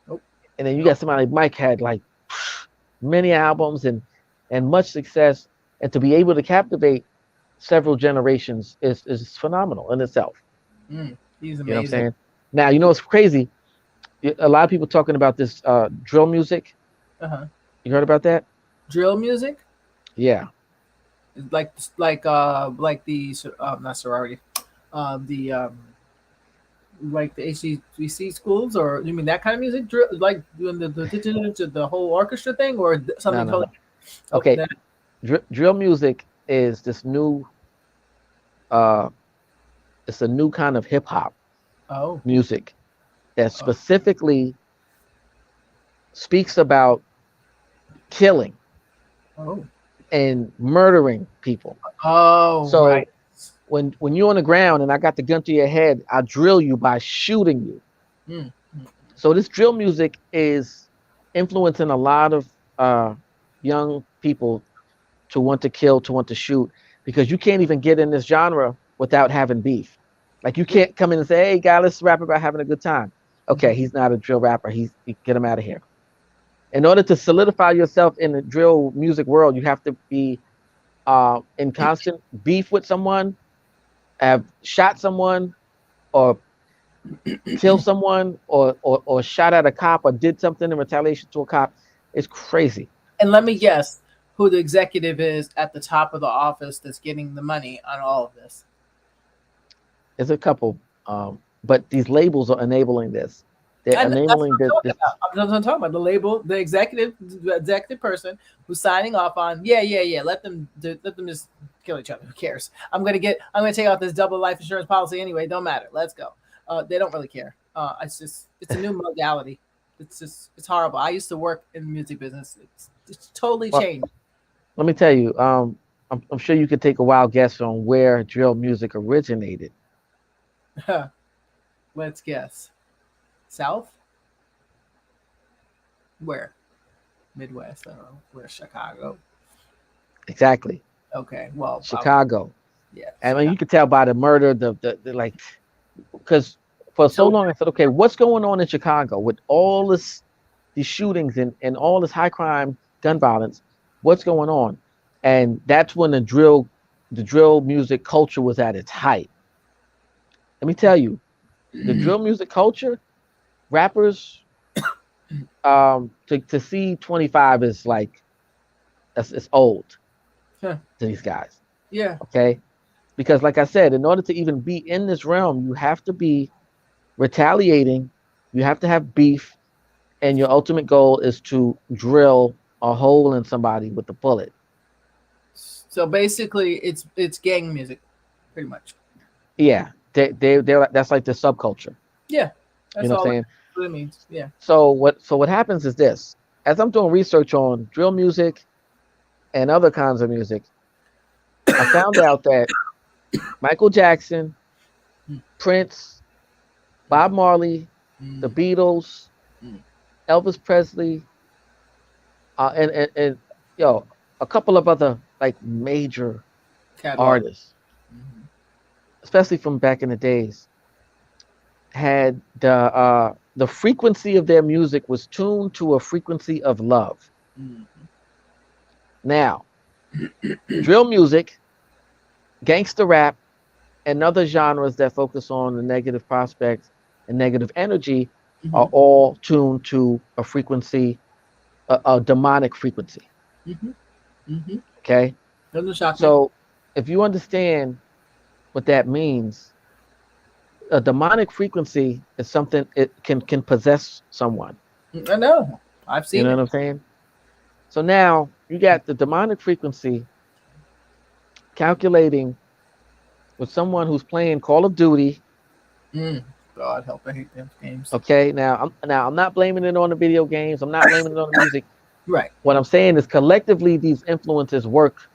Nope. And then you got Nope. somebody like Mike had like many albums and much success. And to be able to captivate several generations is phenomenal in itself. He's You know what I'm amazing. saying? Now, it's crazy. A lot of people talking about this drill music. Uh-huh. You heard about that? Drill music, Yeah. like the not sorority, the like the HCC schools, or you mean that kind of music? Like doing the whole orchestra thing, or No, something no, totally? no. Oh, Okay. Drill music is this new, uh, it's a new kind of hip hop oh, music that oh, specifically speaks about killing oh, and murdering people. oh, right. So when you're on the ground and I got the gun to your head, I drill you by shooting you. Mm, mm, So this drill music is influencing a lot of young people to want to kill, to want to shoot. because you can't even get in this genre without having beef. Like you can't come in and say, "Hey, guy, let's rap about having a good time." Okay, he's not a drill rapper. Get him out of here. In order to solidify yourself in the drill music world, you have to be in constant beef with someone, have shot someone, or kill someone, or shot at a cop, or did something in retaliation to a cop. It's crazy. And let me guess who the executive is at the top of the office that's getting the money on all of this. There's a couple, but these labels are enabling this. They're And that's what enabling I'm this. talking about. That's what I'm talking about. The label, the executive person who's signing off on, yeah. Let them just kill each other. Who cares? I'm gonna take out this double life insurance policy anyway. Don't matter. Let's go. They don't really care. It's a new modality. It's horrible. I used to work in the music business. It's totally Well, changed. let me tell you. I'm sure you could take a wild guess on where drill music originated. Let's guess. South? Where? Midwest. I don't know. Where? Chicago. Exactly, Okay. Well, Chicago. yeah. I mean, you could tell by the murder, the like, because for so long I said, okay, what's going on in Chicago with all these shootings and all this high crime, gun violence? What's going on? And that's when the drill music culture was at its height. Let me tell you, the drill music culture, rappers, to see 25 is like it's old Huh. to these guys. Yeah. Okay, because like I said, in order to even be in this realm, you have to be retaliating, you have to have beef, and your ultimate goal is to drill a hole in somebody with a bullet. So basically, it's gang music, pretty much. Yeah, they're that's like the subculture. Yeah. You That's know what I'm all saying? it means. Yeah. So what happens is this: as I'm doing research on drill music and other kinds of music, I found out that Michael Jackson, Mm, Prince, Bob Marley, the mm, Beatles, mm. Elvis Presley, and yo, a couple of other like major Catalog. artists, Hmm. especially from back in the days, had the frequency of their music was tuned to a frequency of love. Mm. Now, drill music, gangster rap, and other genres that focus on the negative prospects and negative energy Hmm. are all tuned to a frequency, a demonic frequency. Hmm. Hmm. Okay. Doesn't shock me. So if you understand what that means, a demonic frequency is something it can possess someone. I know. I've You seen know it. what I'm saying? So now you got the demonic frequency calculating with someone who's playing Call of Duty. Mm. God help, I hate them games. Okay, now I'm not blaming it on the video games. I'm not blaming it on the music. Right. What I'm saying is collectively these influences work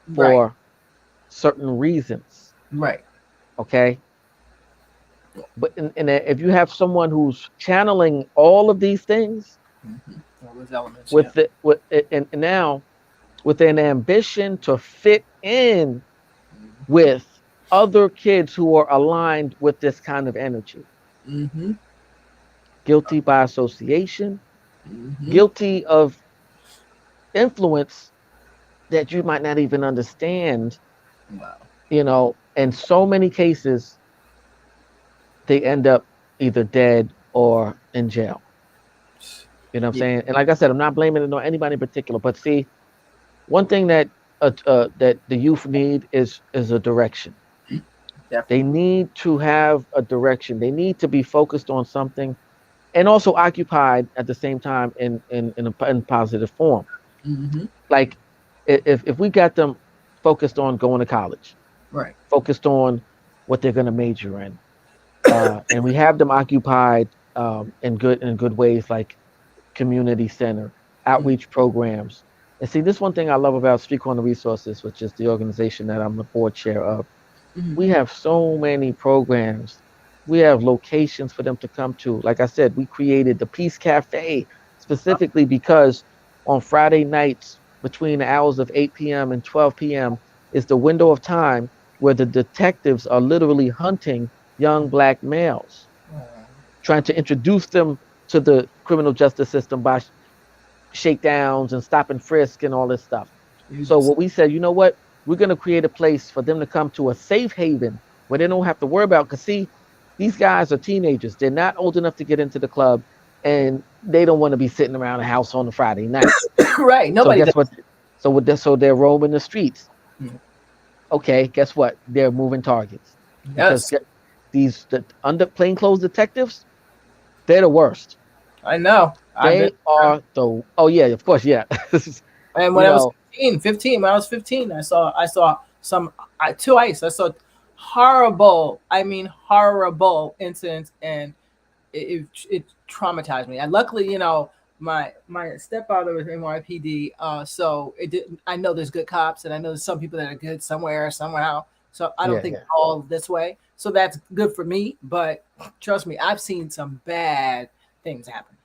Right. for certain reasons. Right. Okay, but if you have someone who's channeling all of these things Hmm. All those elements. Yeah. with the with and now with an ambition to fit in with other kids who are aligned with this kind of energy, Mm-hmm. guilty by association, Mm-hmm. guilty of influence that you might not even understand, Wow. in so many cases they end up either dead or in jail. You know what I'm Yeah. saying? And like I said, I'm not blaming it on anybody in particular, but see, one thing that the youth need is a direction. They Definitely. need to have a direction. They need to be focused on something and also occupied at the same time in positive form. Mm-hmm. Like if we got them focused on going to college, Right. focused on what they're going to major in, and we have them occupied in good ways like community center, outreach programs. And see, this one thing I love about Street Corner Resources, which is the organization that I'm the board chair of. Mm-hmm. We have so many programs. We have locations for them to come to. Like I said, we created the Peace Cafe specifically because on Friday nights between the hours of 8 p.m. and 12 p.m., is the window of time where the detectives are literally hunting young black males, trying to introduce them to the criminal justice system by shakedowns and stop and frisk and all this stuff. So what we said, you know what? We're going to create a place for them to come to a safe haven where they don't have to worry about. Because see, these guys are teenagers. They're not old enough to get into the club, and they don't want to be sitting around the house on a Friday night. Right. So Nobody guess does. what? So they're roaming the streets. Mm. Okay, guess what? They're moving targets because Yes, these under plainclothes detectives, they're the worst. I know. I've been. They are the oh yeah, of course, yeah. And you when I was know, 15, when I was 15, I saw some two ice. I saw horrible, I mean horrible incidents, and it traumatized me. And luckily, my stepfather was NYPD, so it didn't. I know there's good cops, and I know there's some people that are good somewhere, somehow. So I don't yeah, think yeah, all this way. So that's good for me. But trust me, I've seen some bad things happen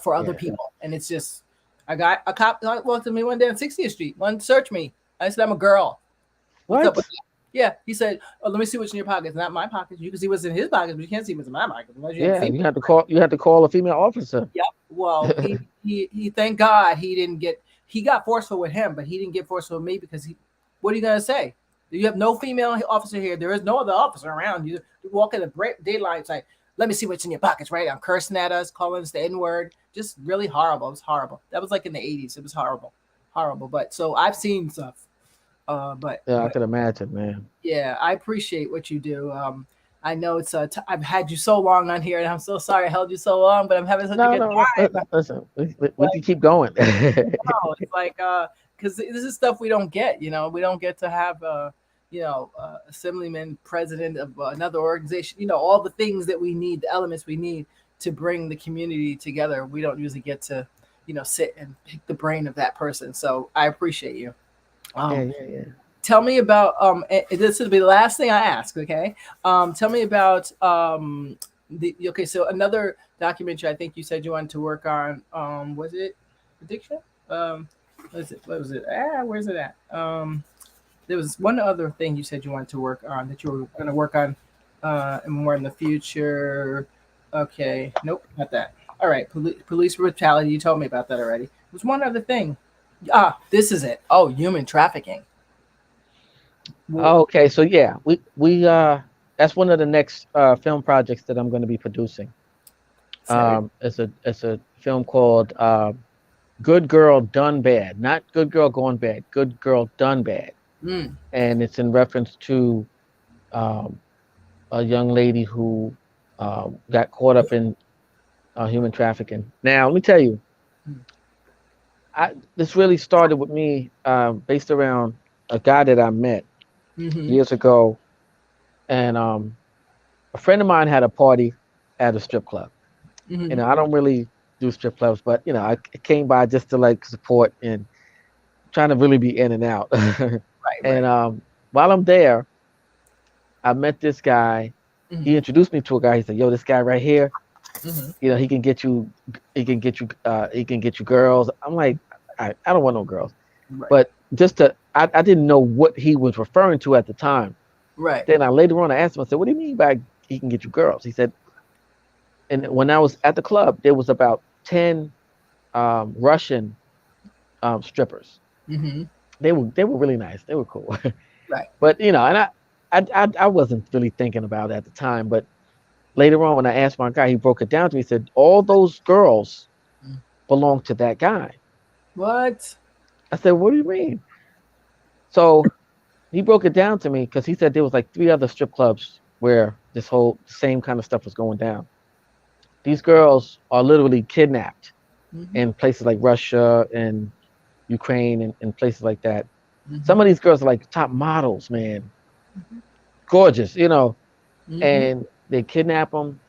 for other yeah. people, and it's just a cop walked to me one day on 60th Street, wanted to search me. I said, "I'm a girl. What's up with What? that?" Yeah, he said, "Oh, let me see what's in your pockets." Not my pockets. You can see what's in his pockets, but you can't see what's in my pockets unless you have a Yeah, female. you had to call. You had to call a female officer. Yep. Well, he thank God he didn't get. He got forceful with him, but he didn't get forceful with me because he. What are you gonna say? You have no female officer here. There is no other officer around. You walk in the daylight, it's like, let me see what's in your pockets, right? I'm cursing at us, calling us the N word. Just really horrible. It was horrible. That was like in the 80s. It was horrible, horrible. But so I've seen stuff. But Yeah, I but could imagine, man. yeah, I appreciate what you do. I know it's I've had you so long on here, and I'm so sorry I held you so long, but I'm having such a No, good no, no. time. Listen, we Like, can keep going. it's like because this is stuff we don't get. We don't get to have assemblyman, president of another organization. All the things that we need, the elements we need to bring the community together. We don't usually get to sit and pick the brain of that person. So I appreciate you. Yeah, Um, yeah, yeah. Tell me about this will be the last thing I ask. Okay, tell me about the okay. So another documentary. I think you said you wanted to work on. Was it addiction? What was it? Where's it at? There was one other thing you said you wanted to work on that you were going to work on and more in the future. Okay, nope, not that. All right, police brutality. You told me about that already. There's one other thing. This is it. Oh, human trafficking. Well, Okay, so yeah, we that's one of the next film projects that I'm going to be producing. say. It's a film called Good Girl Done Bad, not Good Girl Going Bad, Good Girl Done Bad, Mm, and it's in reference to um, a young lady who got caught up in human trafficking. Now, let me tell you, mm, this really started with me based around a guy that I met mm-hmm, years ago, and a friend of mine had a party at a strip club. mm-hmm. I don't really do strip clubs, but I came by just to like support and trying to really be in and out. Right, and right. while I'm there, I met this guy. He Mm-hmm, introduced me to a guy. He said, "Yo, this guy right here, mm-hmm. he can get you, he can get you girls." I'm like, I don't want no girls, Right, but I didn't know what he was referring to at the time. right. Then I later on I asked him, I said, "What do you mean by he can get you girls?" He said, and when I was at the club, there was about 10 Russian strippers. Mm-hmm, They were really nice. They were cool. right. But and I wasn't really thinking about it at the time. But later on, when I asked my guy, he broke it down to me. He said all those girls Mm. belong to that guy. What? I said, "What do you mean?" So he broke it down to me because he said there was like three other strip clubs where this whole same kind of stuff was going down. These girls are literally kidnapped Mm-hmm, in places like Russia and Ukraine and places like that. mm-hmm, Some of these girls are like top models, man, gorgeous, mm-hmm. and they kidnap them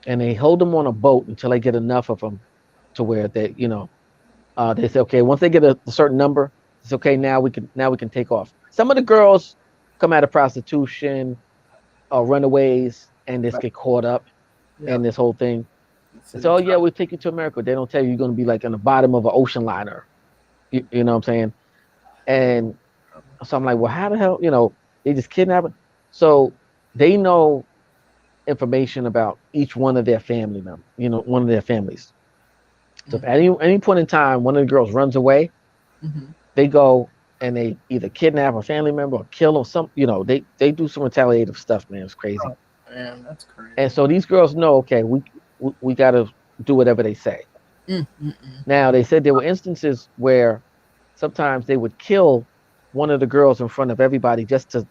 and they hold them on a boat until they get enough of them to where they say, okay, once they get a certain number, it's okay. Now we can take off. Some of the girls come out of prostitution or runaways and just Right. get caught up in Yep. this whole thing. So And so, oh yeah, we'll take you to America. They don't tell you you're going to be like on the bottom of an ocean liner. You know what I'm saying? And So I'm like, well, how the hell, they just kidnap it. So they know information about each one of their family members, one of their families. So if Mm-hmm. any point in time one of the girls runs away, Mm-hmm. they go and they either kidnap a family member or kill or some, they do some retaliative stuff, man. It's crazy. Oh, man, that's crazy. And so these girls know, okay, we got to do whatever they say. Mm-mm-mm. Now they said there were instances where sometimes they would kill one of the girls in front of everybody just to,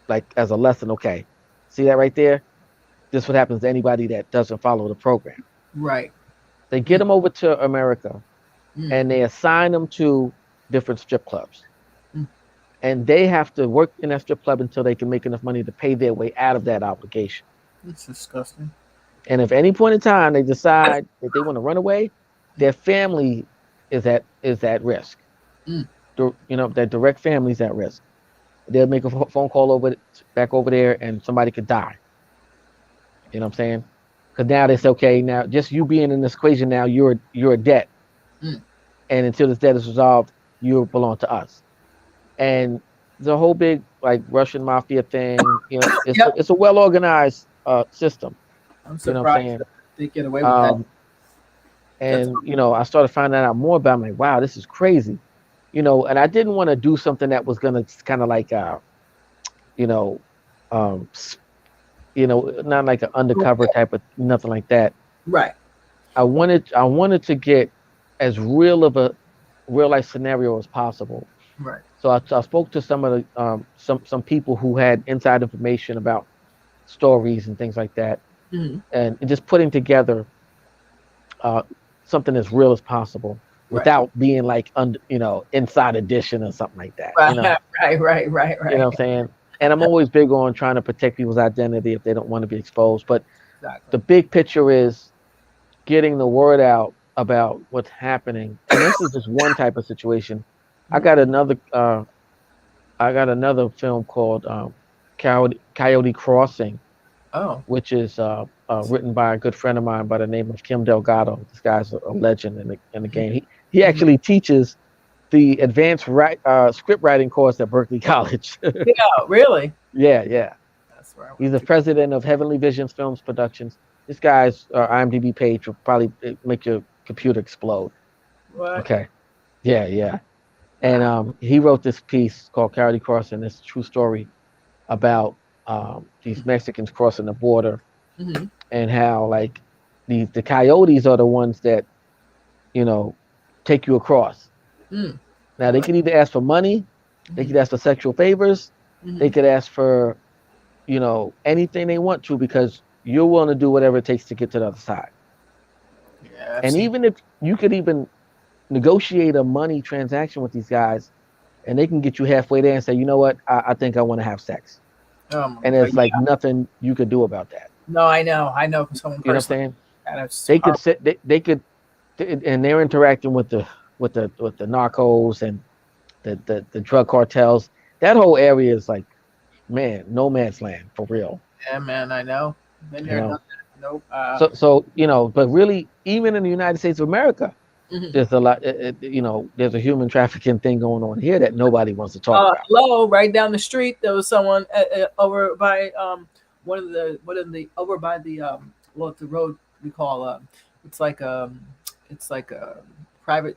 like, as a lesson. Okay, see that right there? This is what happens to anybody that doesn't follow the program. Right. They get them over to America Mm-mm. and they assign them to different strip clubs. And they have to work in that strip club until they can make enough money to pay their way out of that obligation. That's disgusting. And if any point in time they decide that they want to run away, their family is at risk. Mm. Their direct family is at risk. They'll make a phone call back over there, and somebody could die. You know what I'm saying? Because now they say, okay, now just you being in this equation, now you're a debt, Mm. and until this debt is resolved, you belong to us. And the whole big like Russian mafia thing, Yep. it's a well organized system. I'm You know what I'm surprised saying? that they get away with that. Um, That's and I started finding out more about. I'm like, wow, this is crazy. And I didn't want to do something that was gonna kind of like you know, um, not like an undercover type of nothing like that. right. I wanted to get as real of a real life scenario as possible. Right. So I spoke to some of the some people who had inside information about stories and things like that, Mm-hmm. and just putting together uh, something as real as possible Right. without being like inside edition or something like that. Right. Right. Right. Right. You know Right. what I'm saying? And I'm always big on trying to protect people's identity if they don't want to be exposed. But Exactly. the big picture is getting the word out about what's happening. And this is just one type of situation. I got another film called Coyote Crossing, Oh. which is written by a good friend of mine by the name of Kim Delgado. This guy's a legend in the game. He Mm-hmm. actually teaches the advanced script writing course at Berkeley College. Yeah. Really. Yeah, yeah. That's where I He's went the to. president of Heavenly Visions Films Productions. This guy's IMDb page will probably make your computer explode. What? Okay. Yeah, yeah. And Wow. he wrote this piece called Coyote Crossing. It's a true story about these Mexicans crossing the border Mm-hmm. and how like the coyotes are the ones that you know take you across. Mm. Now they What? can either ask for money, they Mm-hmm. could ask for sexual favors, they Mm-hmm. could ask for anything they want to because you're willing to do whatever it takes to get to the other side. Yeah. I've And seen. even if you could even negotiate a money transaction with these guys, and they can get you halfway there and say, you know what, I think I want to have sex, Oh my and God. there's like Yeah. nothing you could do about that. No, I know. I know from someone You know what I'm personally. saying? And it's They could horrible. sit, they could, and they're interacting with the narcos and the drug cartels. That whole area is like, man, no man's land for real. Yeah, man. I know. Been You there, done know, that. Nope. so but really, even in the United States of America, Mhm. there's a lot. There's a human trafficking thing going on here that nobody wants to talk about. Hello, right down the street, there was someone over by one of the over by the well, the road we call it's like a private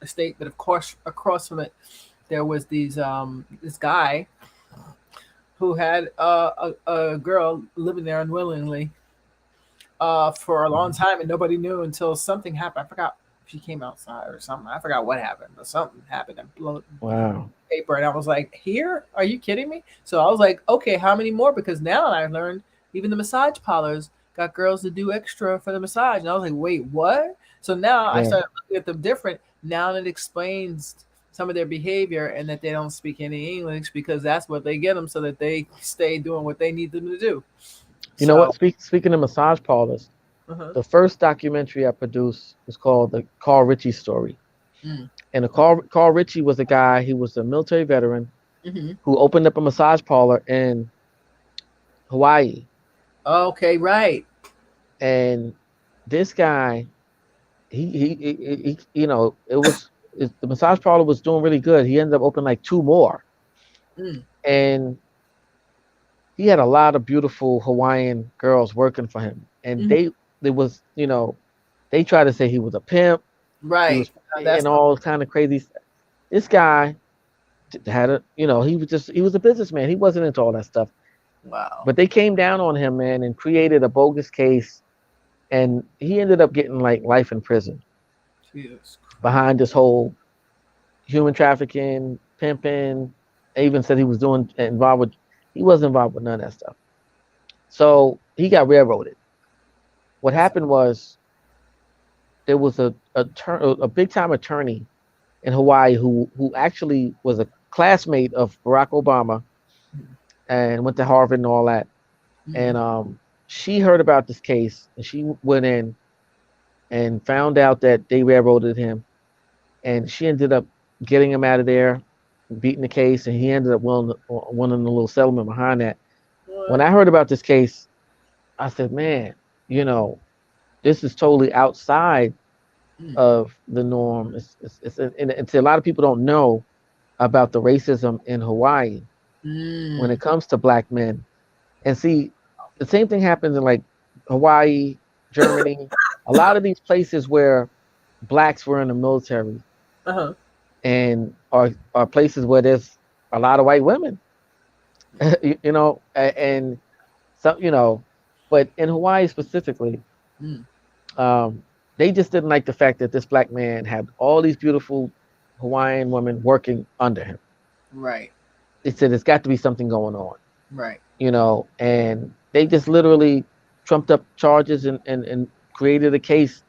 estate, but of course across from it there was this guy who had a girl living there unwillingly for a long Mhm. time, and nobody knew until something happened. I forgot if she came outside or something. I forgot what happened, but something happened and blew Wow. paper, and I was like, "Here? Are you kidding me?" So I was like, "Okay, how many more?" Because now I learned even the massage parlors got girls to do extra for the massage, and I was like, "Wait, what?" So now I Yeah. started looking at them different. Now it explains some of their behavior and that they don't speak any English because that's what they get them so that they stay doing what they need them to do. You know So, what? Speaking of massage parlors, uh-huh. the first documentary I produced was called the Carl Ritchie story. Mm. And the Carl Ritchie was a guy. He was a military veteran Hmm. who opened up a massage parlor in Hawaii. Okay, right. And this guy, he the massage parlor was doing really good. He ended up opening like two more. Mm. and he had a lot of beautiful Hawaiian girls working for him, and Mhm. they was, they tried to say he was a pimp, he Right. was, That's and the all kind of crazy. This guy had a, he was a businessman. He wasn't into all that stuff. wow. But they came down on him, man, and created a bogus case, and he ended up getting like life in prison Jesus Christ. behind this whole human trafficking, pimping. They even said he was doing involved with. He wasn't involved with none of that stuff. So he got railroaded. What That's happened was there was a big time attorney in Hawaii who actually was a classmate of Barack Obama and went to Harvard and all that. mm-hmm. And she heard about this case and she went in and found out that they railroaded him, and she ended up getting him out of there, beating the case, and he ended up winning a little settlement behind that. When What? I heard about this case, I said, man, you know, this is totally outside Mm. of the norm. It's a lot of people don't know about the racism in Hawaii when it Mm. comes to black men. And see, the same thing happens in like Hawaii, Germany, a lot of these places where blacks were in the military Uh-huh. and are places where there's a lot of white women, and so, but in Hawaii specifically, Mm. um, they just didn't like the fact that this black man had all these beautiful Hawaiian women working under him. Right. They said there's got to be something going on, Right. and they just literally trumped up charges and created a case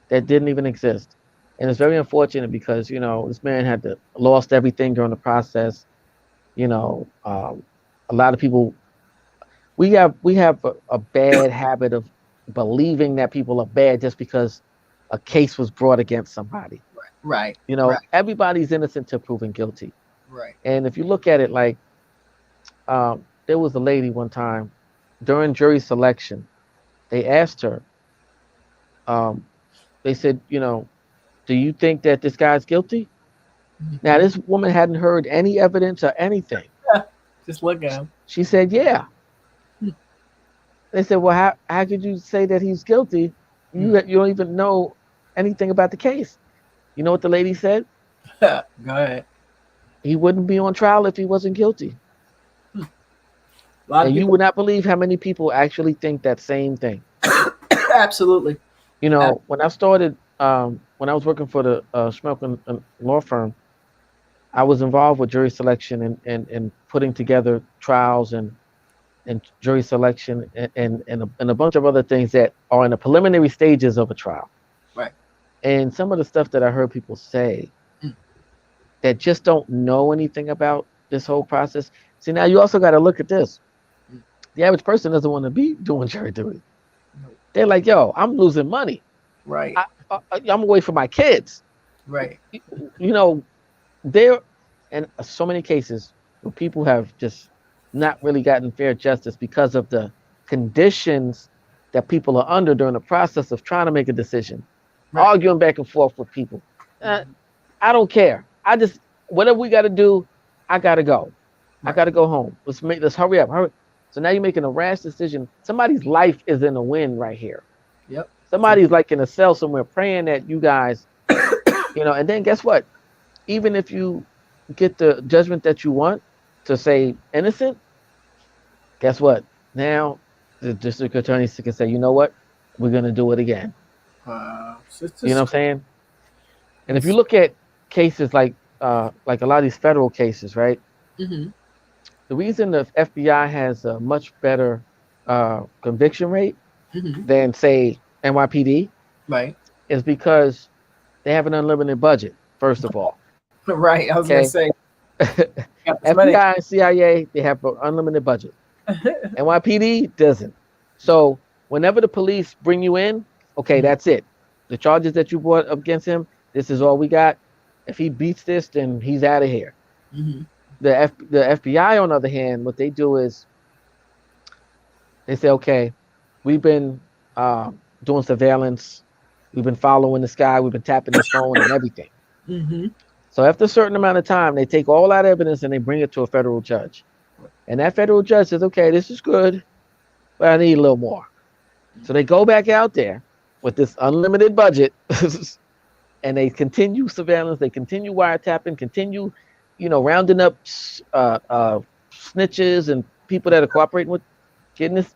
that didn't even exist. And it's very unfortunate because, this man had lost everything during the process. You know, a lot of people, we have a bad habit of believing that people are bad just because a case was brought against somebody. Right. Right. Everybody's innocent till proven guilty. Right. And if you look at it like, there was a lady one time during jury selection, they asked her, um, they said, do you think that this guy's guilty? Now, Mm-hmm. this woman hadn't heard any evidence or anything. Just look at him. She said, yeah. They said, well, how could you say that he's guilty? Mm. You don't even know anything about the case. You know what the lady said? Go ahead. He wouldn't be on trial if he wasn't guilty. A lot of And you people. would not believe how many people actually think that same thing. Absolutely. When I started, when I was working for the Schmelken law firm, I was involved with jury selection and putting together trials and jury selection and a bunch of other things that are in the preliminary stages of a trial. Right. And some of the stuff that I heard people say Mm. that just don't know anything about this whole process. See, now you also got to look at this. Mm. The average person doesn't want to be doing jury duty. No. They're like, yo, I'm losing money. Right. I'm away from my kids. Right. You know, there, and so many cases where people have just not really gotten fair justice because of the conditions that people are under during the process of trying to make a decision, Right. arguing back and forth with people. Uh, Mm-hmm. I don't care. I just, whatever we got to do, I got to go. I Right. got to go home. Let's hurry up. Hurry. So now you're making a rash decision. Somebody's life is in a win right here. Yep. So, Somebody's like in a cell somewhere praying that you guys, and then guess what? Even if you get the judgment that you want to say innocent, guess what? Now the district attorney can say, you know what? We're gonna do it again. it's You know just, what I'm saying? And if you it's, look at cases like a lot of these federal cases, right? mm-hmm. The reason the FBI has a much better conviction rate Mm-hmm. than say NYPD Right. is because they have an unlimited budget. First of all, Right. I was gonna okay, say, got this money. FBI and CIA they have an unlimited budget. NYPD doesn't. So whenever the police bring you in, okay, Mhm. that's it. The charges that you brought up against him, this is all we got. If he beats this, then he's out of here. Mhm. The FBI, on the other hand, what they do is they say, okay, we've been doing surveillance, we've been following this guy, we've been tapping his phone and everything. Mhm. So after a certain amount of time, they take all that evidence and they bring it to a federal judge. And that federal judge says, okay, this is good, but I need a little more. So they go back out there with this unlimited budget and they continue surveillance, they continue wiretapping, continue, rounding up snitches and people that are cooperating with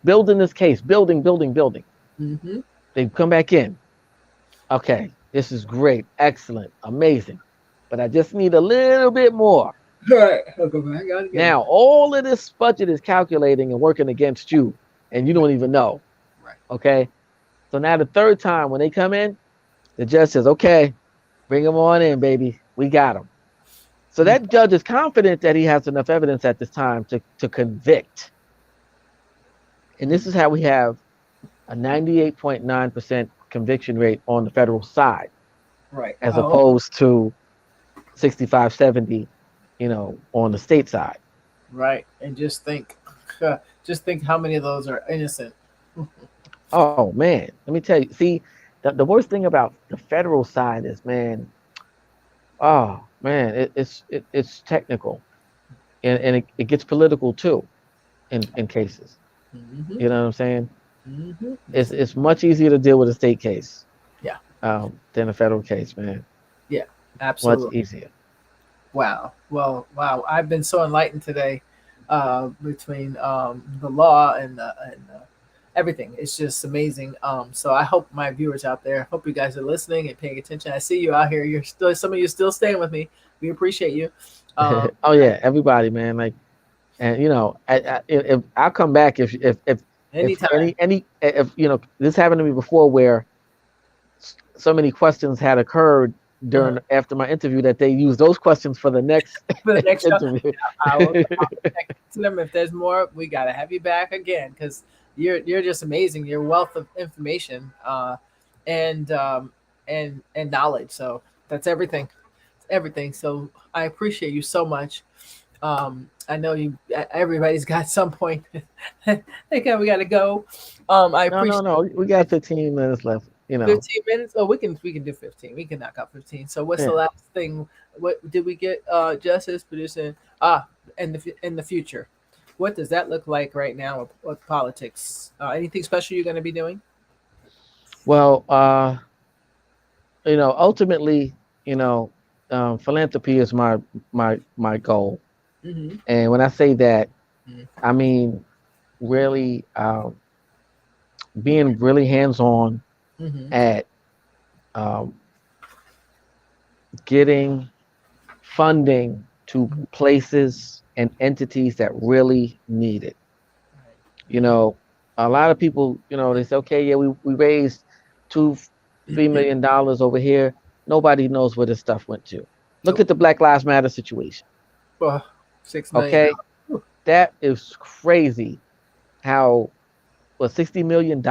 building this case, building. Mm-hmm. They come back in. Okay, this is great, excellent, amazing, but I just need a little bit more. All right, I'll go back out again. Now, all of this budget is calculating and working against you, and you don't even know. Right. Okay, so now the third time when they come in, the judge says, okay, bring them on in, baby. We got them. So that judge is confident that he has enough evidence at this time to convict. And this is how we have a 98.9% conviction rate on the federal side, right, as opposed to 65, 70, on the state side. Right. And just think how many of those are innocent. Oh, man. Let me tell you. See, the worst thing about the federal side is, man, oh, man, it's technical. And it gets political, too, in cases. Mm-hmm. You know what I'm saying? Mm-hmm. It's much easier to deal with a state case. Yeah. Than a federal case, man. Yeah, absolutely. Much easier. Wow. Well, wow. I've been so enlightened today between the law and everything. It's just amazing. So I hope my viewers out there, hope you guys are listening and paying attention. I see you out here. You're still, some of you still staying with me. We appreciate you. Oh yeah, everybody, man. Like, and if I'll come back if anytime. if this happened to me before where so many questions had occurred after my interview that they used those questions for the next interview. I will connect to them. If there's more, we gotta have you back again because you're just amazing. Your wealth of information and knowledge. So that's everything. It's everything. So I appreciate you so much. I know everybody's got some point. We gotta go. I appreciate. No. We got 15 minutes left. 15 minutes. Oh, we can do 15. We can knock out 15. So what's the last thing? What did we get? Justice producing. In the future, what does that look like right now with politics? Anything special you're going to be doing? Well, ultimately, philanthropy is my goal. Mm-hmm. And when I say that, I mean really being really hands-on at getting funding to places and entities that really need it. A lot of people, they say, okay, yeah, we raised $2-3 million over here. Nobody knows where this stuff went to. Look at the Black Lives Matter situation. Well, $6 million. Okay, that is crazy. How $60 million?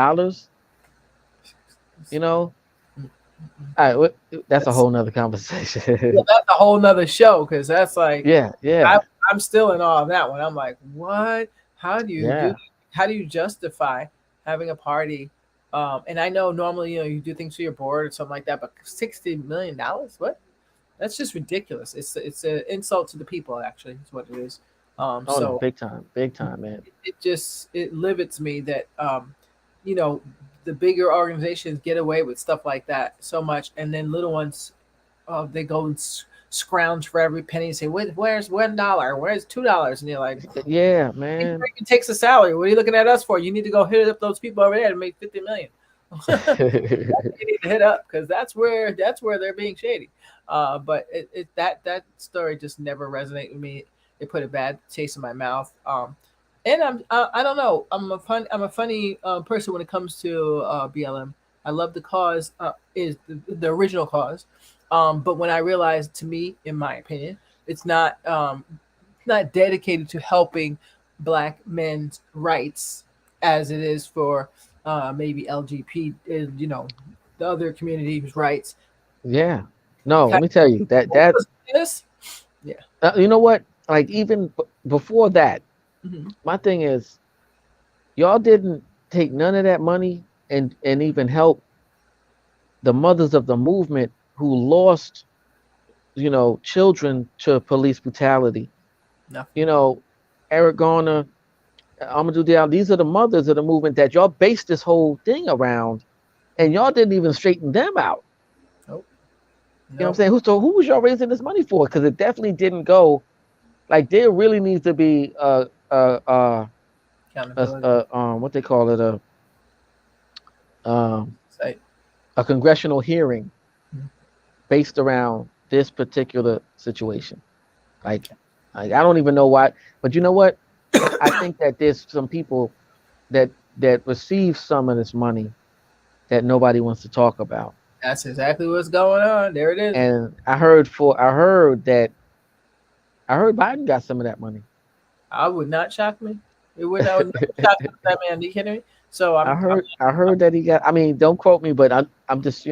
All right, that's a whole nother conversation. Well, that's a whole nother show because that's like, yeah. I'm still in awe of that one. I'm like, what? How do you do? How do you justify having a party? And I know normally, you do things for your board or something like that, but $60 million? What? That's just ridiculous. It's an insult to the people. Actually, is what it is. No, big time, man. It limits me that the bigger organizations get away with stuff like that so much, and then little ones, they go and scrounge for every penny and say, "Where's $1? Where's $2?" And you're like, "Yeah, man, it takes a salary. What are you looking at us for? You need to go hit up those people over there to make $50 million." You need to hit up because that's where they're being shady. But that story just never resonated with me. It put a bad taste in my mouth. And I don't know. I'm a funny person when it comes to BLM. I love the cause, is the original cause. But when I realized, to me, in my opinion, it's not dedicated to helping Black men's rights as it is for maybe LGBT, the other community's rights. Yeah. No, let me tell you that yeah. You know what? Like even before that, my thing is, y'all didn't take none of that money and even help the mothers of the movement who lost children to police brutality. You Nothing. know, Eric Garner, Amadou Diallo, these are the mothers of the movement that y'all based this whole thing around, and y'all didn't even straighten them out. Nope. You know what I'm Nope. saying? Who was y'all raising this money for? Because it definitely didn't go like there really needs to be Accountability. what they call it um Say. a congressional hearing Mhm. based around this particular situation. Like, I don't even know why, but you know what? I think that there's some people that receive some of this money that nobody wants to talk about. That's exactly what's going on. There it is. And I heard Biden got some of that money. I would not shock me. It would not, would never shock me with that man. Are you kidding me? So I heard that he got. I mean, don't quote me, but I'm just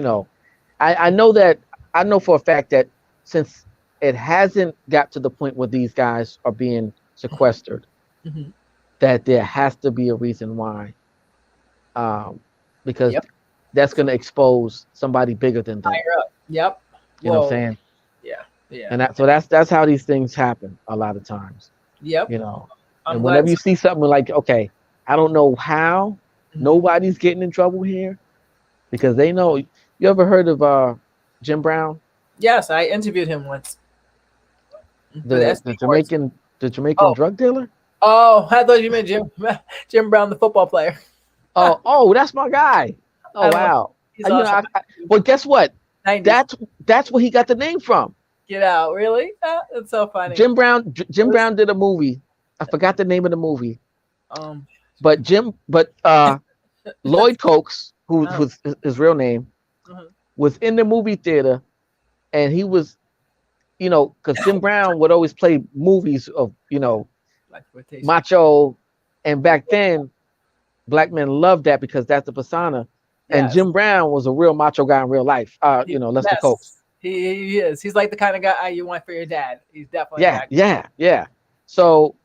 I know that I know for a fact that since it hasn't got to the point where these guys are being sequestered, Mhm. that there has to be a reason why, um, because Yep. that's going to expose somebody bigger than them. Higher up. Yep. You know what I'm Whoa. saying? Yeah. Yeah. And that's how these things happen a lot of times. Yep. You know, I'm and glad. whenever you see something like, okay, I don't know how Mhm. nobody's getting in trouble here because they know. You ever heard of Jim Brown, Yes, I interviewed him once for the the SB Awards. The Jamaican Oh. drug dealer? Oh, I thought you meant Jim Jim Brown, the football player. Oh, that's my guy. Oh I love. wow. He's awesome. Well, guess what? 90s. That's where he got the name from. Get out. Really? That's so funny. Jim Listen, Brown did a movie. I forgot the name of the movie, um, but that's, Lloyd Cokes, uh, who's his real name, uh was in the movie theater, and he was, because Jim Brown would always play movies of, Black exploitation. macho, and back then black men loved that because that's the persona. And Yes. Jim Brown was a real macho guy in real life. Lester Cokes. Yes. He is. He's like the kind of guy you want for your dad. He's definitely Yeah, that. yeah, yeah. So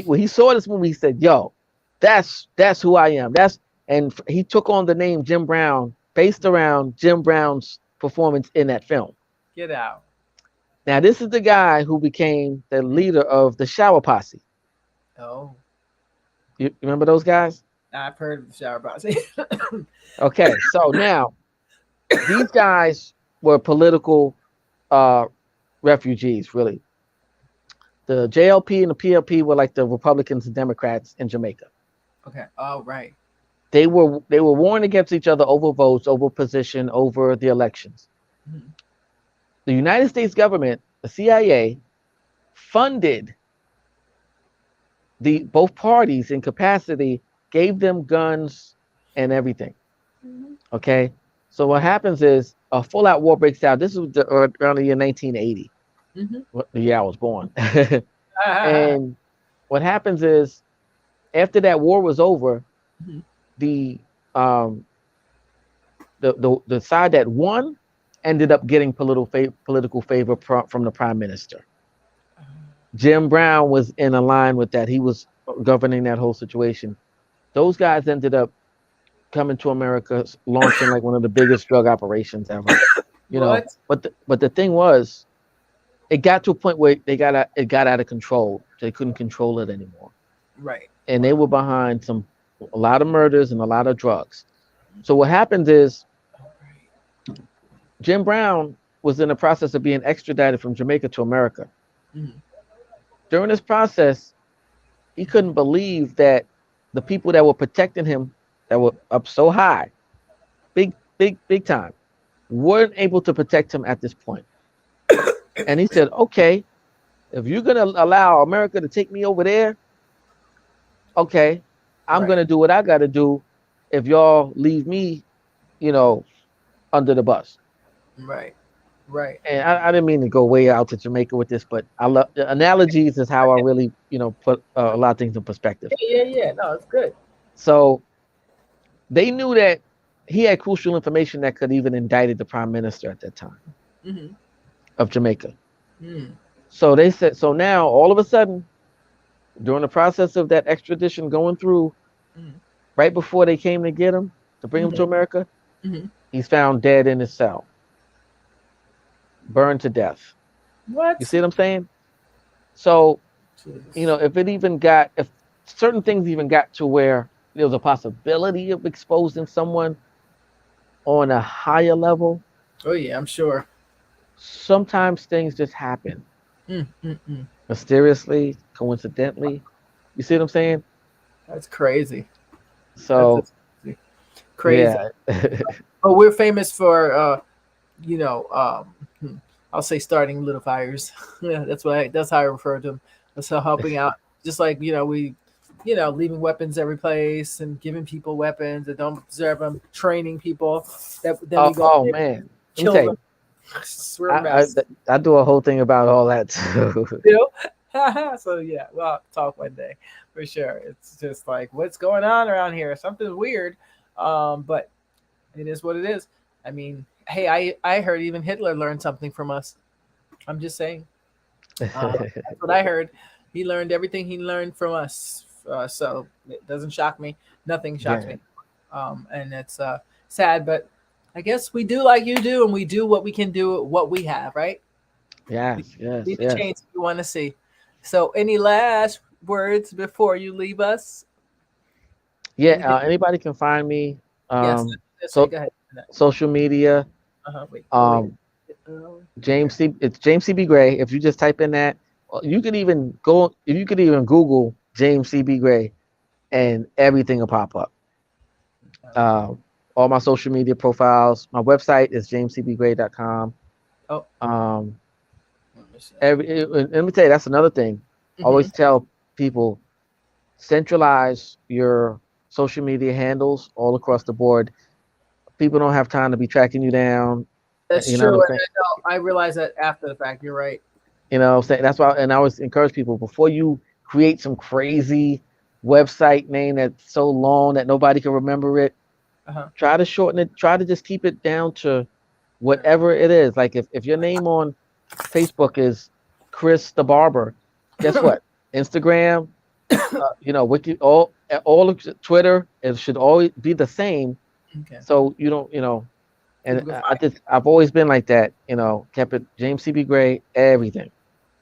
when he saw this movie, he said, "Yo, that's who I am." He took on the name Jim Brown based around Jim Brown's performance in that film. Get out. Now, this is the guy who became the leader of the Shower Posse. Oh, You remember those guys? I've heard of the shower box. Okay, so now these guys were political uh, refugees, really. The JLP and the PLP were like the Republicans and Democrats in Jamaica. Okay. Oh, right. They were warring against each other over votes, over position, over the elections. Mhm. The United States government, the CIA, funded the both parties in capacity, gave them guns and everything. Okay, so what happens is a full-out war breaks out. This was around the year 1980, Mhm. the year I was born. Ah, And what happens is after that war was over, mhm. the um the side that won ended up getting political favor from the prime minister. Jim Brown was in a line with that. He was governing that whole situation. Those guys ended up coming to America, launching like one of the biggest drug operations ever. What? But the thing was, it got to a point where it got out of control. They couldn't control it anymore, Right. and they were behind a lot of murders and a lot of drugs. So what happens is Jim Brown was in the process of being extradited from Jamaica to America. Mhm. During this process, he couldn't believe that the people that were protecting him, that were up so high, big time, weren't able to protect him at this point. And he said, okay, if you're going to allow America to take me over there, okay, I'm going Right. to do what I got to do if y'all leave me, you know, under the bus. Right. Right. And I didn't mean to go way out to Jamaica with this, but I love analogies is how I really, put a lot of things in perspective. Yeah. Yeah. Yeah. No, it's good. So they knew that he had crucial information that could even indicted the prime minister at that time Mm-hmm. of Jamaica. Mm. So they said, so now all of a sudden, during the process of that extradition going through, Mm. right before they came to get him to bring him to Mm-hmm. America, Mm-hmm. he's found dead in his cell, burned to death. You What? see what I'm saying? So, Jesus. if certain things even got to where there was a possibility of exposing someone on a higher level, Oh yeah, I'm sure. sometimes things just happen Mm, mm, mm. mysteriously, coincidentally. You see what I'm saying? That's crazy. That's So, just crazy. Crazy. yeah. But we're famous for, you know, I'll say starting little fires. Yeah, that's how I refer to them. So helping out, just like we, leaving weapons every place and giving people weapons that don't deserve them, training people that then we go Oh there, man, let me kill tell them. you, We're a I, I mess, I do a whole thing about all that too. you know. So yeah, we'll have to talk one day for sure. It's just like what's going on around here. Something's weird, but it is what it is. I mean, hey, I heard even Hitler learned something from us. I'm just saying. That's what I heard. He learned everything he learned from us. So it doesn't shock me. Nothing shocks Yeah. me. And it's sad, but I guess we do like you do, and we do what we can do, with what we have, right? We Yes. Yes. be the Yes. change we want to see. So, any last words before you leave us? Yeah. Anything? Anybody can find me. Yes. Um. Let's say, So go ahead. social media. Wait. Oh, wait. Um. Okay. It's James C.B Gray. If you just type in that, you could even go. If you could even Google James C.B Gray, and everything will pop up. Um. All my social media profiles. My website is jamescbgray.com. Oh, Um. let me see. Let me tell you, that's another thing. I Mm-hmm. always tell people centralize your social media handles all across the board. People don't have time to be tracking you down. That's You know what true. I'm And saying? I realize that after the fact. You're right. You know what I'm saying? That's why, and I always encourage people before you create some crazy website name that's so long that nobody can remember it, Uh-huh. try to shorten it, try to just keep it down to whatever it is. Like if your name on Facebook is Chris the Barber, guess what? Instagram, Wiki, all of Twitter, it should always be the same. Okay. So you don't, and People can find. I've always been like that, kept it James C.B. Gray, everything.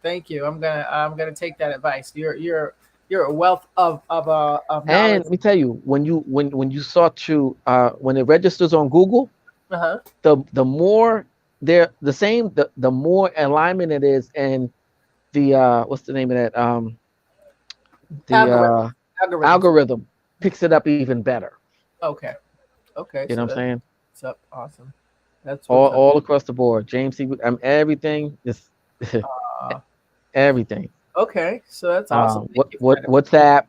Thank you. I'm gonna take that advice. You're a wealth of And knowledge. let me tell you, when you start to when it registers on Google, Uh huh. the more they're the same, the more alignment it is, and the what's the name of that the Algorithm. Algorithms. algorithm picks it up even better. Okay. Okay. You know So what I'm that's saying? what's up. Awesome. That's all what's up. all across the board. James C. Everything is Uh, everything. okay. So that's awesome. Thank What you for what that. WhatsApp,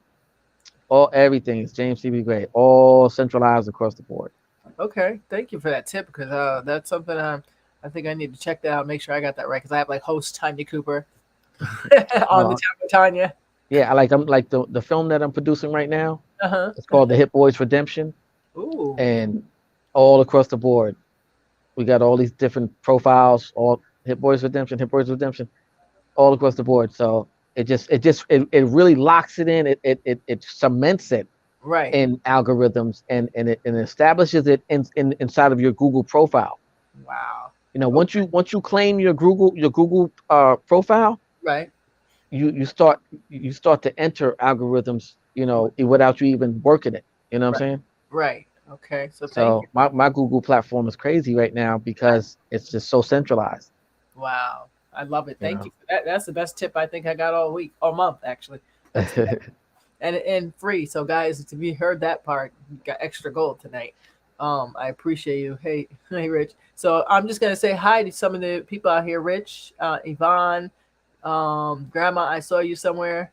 all everything is James C.B. Gray, all centralized across the board. Okay. Thank you for that tip because that's something I think I need to check that out. Make sure I got that right because I have like host Tanya Cooper on the Uh, top of Tanya. yeah, I'm like the film that I'm producing right now. Uh huh. It's called The Hit Boys Redemption, Ooh. and all across the board, we got all these different profiles, all Hit Boys Redemption, all across the board. So it really locks it in. It cements it Right. in algorithms, and establishes it inside of your Google profile. Wow. Okay. Once you claim your Google profile, Right. you start to enter algorithms, without you even working it. You know what I'm Right. saying? Right. Okay. So thank you. So my Google platform is crazy right now I, because it's just so centralized. wow. I love it. You Thank you know. for that. That's the best tip I think I got all week, all month actually. That's the best. And free. So guys, if you heard that part, you got extra gold tonight. I appreciate you. Hey, hey, Rich. So I'm just gonna say hi to some of the people out here. Rich, Yvonne, Grandma. I saw you somewhere,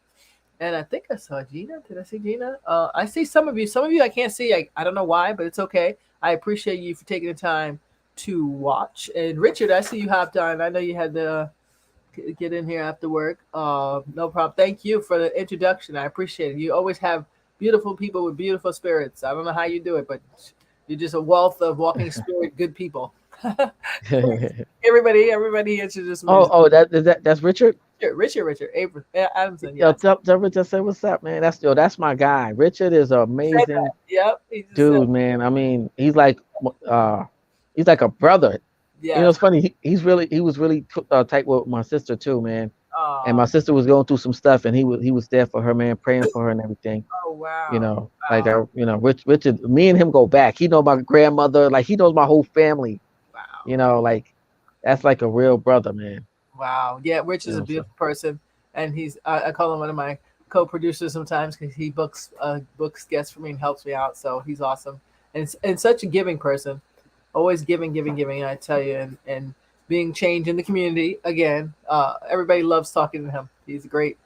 and I think I saw Gina. Did I see Gina? I see some of you. Some of you I can't see. I don't know why, but it's okay. I appreciate you for taking the time to watch. And Richard, I see you hopped on. I know you had to get in here after work. No problem. Thank you for the introduction. I appreciate it. You always have beautiful people with beautiful spirits. I don't know how you do it, but you're just a wealth of walking spirit, good people. Everybody introduce me. that's Richard. Richard, April, Adamson. Yo, Yes, tell Richard, say what's up, man. That's my guy. Richard is an he said that. amazing Yep, he just said. dude, man. I mean, uh he's like a brother. You know, Yes. it's funny. He was really tight with my sister too, man. And my Oh, sister was going through some stuff, and he was there for her, man, praying for her and everything. oh You wow. know, like Wow. Richard, me and him go back. He knows my grandmother, like he knows my whole family. You Wow. know, like that's like a real brother, man. Wow. Yeah, Rich You is know a what I'm saying? beautiful person, and I call him one of my co-producers sometimes because he books guests for me and helps me out. So he's awesome, and such a giving person. Always giving, giving, giving. I tell you, and being change in the community again. Everybody loves talking to him. He's great,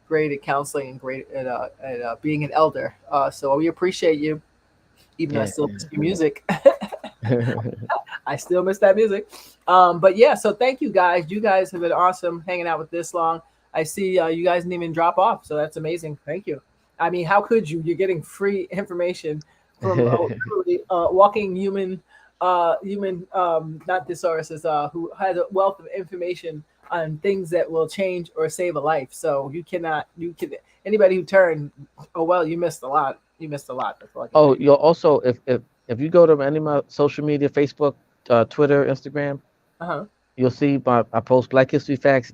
great at counseling and great at being an elder. So we appreciate you, even though I Yeah, still miss your music. I still miss that music. But yeah, so thank you guys. You guys have been awesome hanging out with this long. I see you guys didn't even drop off, so that's amazing. Thank you. I mean, how could you? You're getting free information from literally walking human, not thesauruses, who has a wealth of information on things that will change or save a life. So you cannot, you can anybody who turned, oh well, you missed a lot. You missed a lot. That's all I can tell Oh, you. you'll also if you go to any of my social media, Facebook, Twitter, Instagram, Uh huh. you'll see I post Black History Facts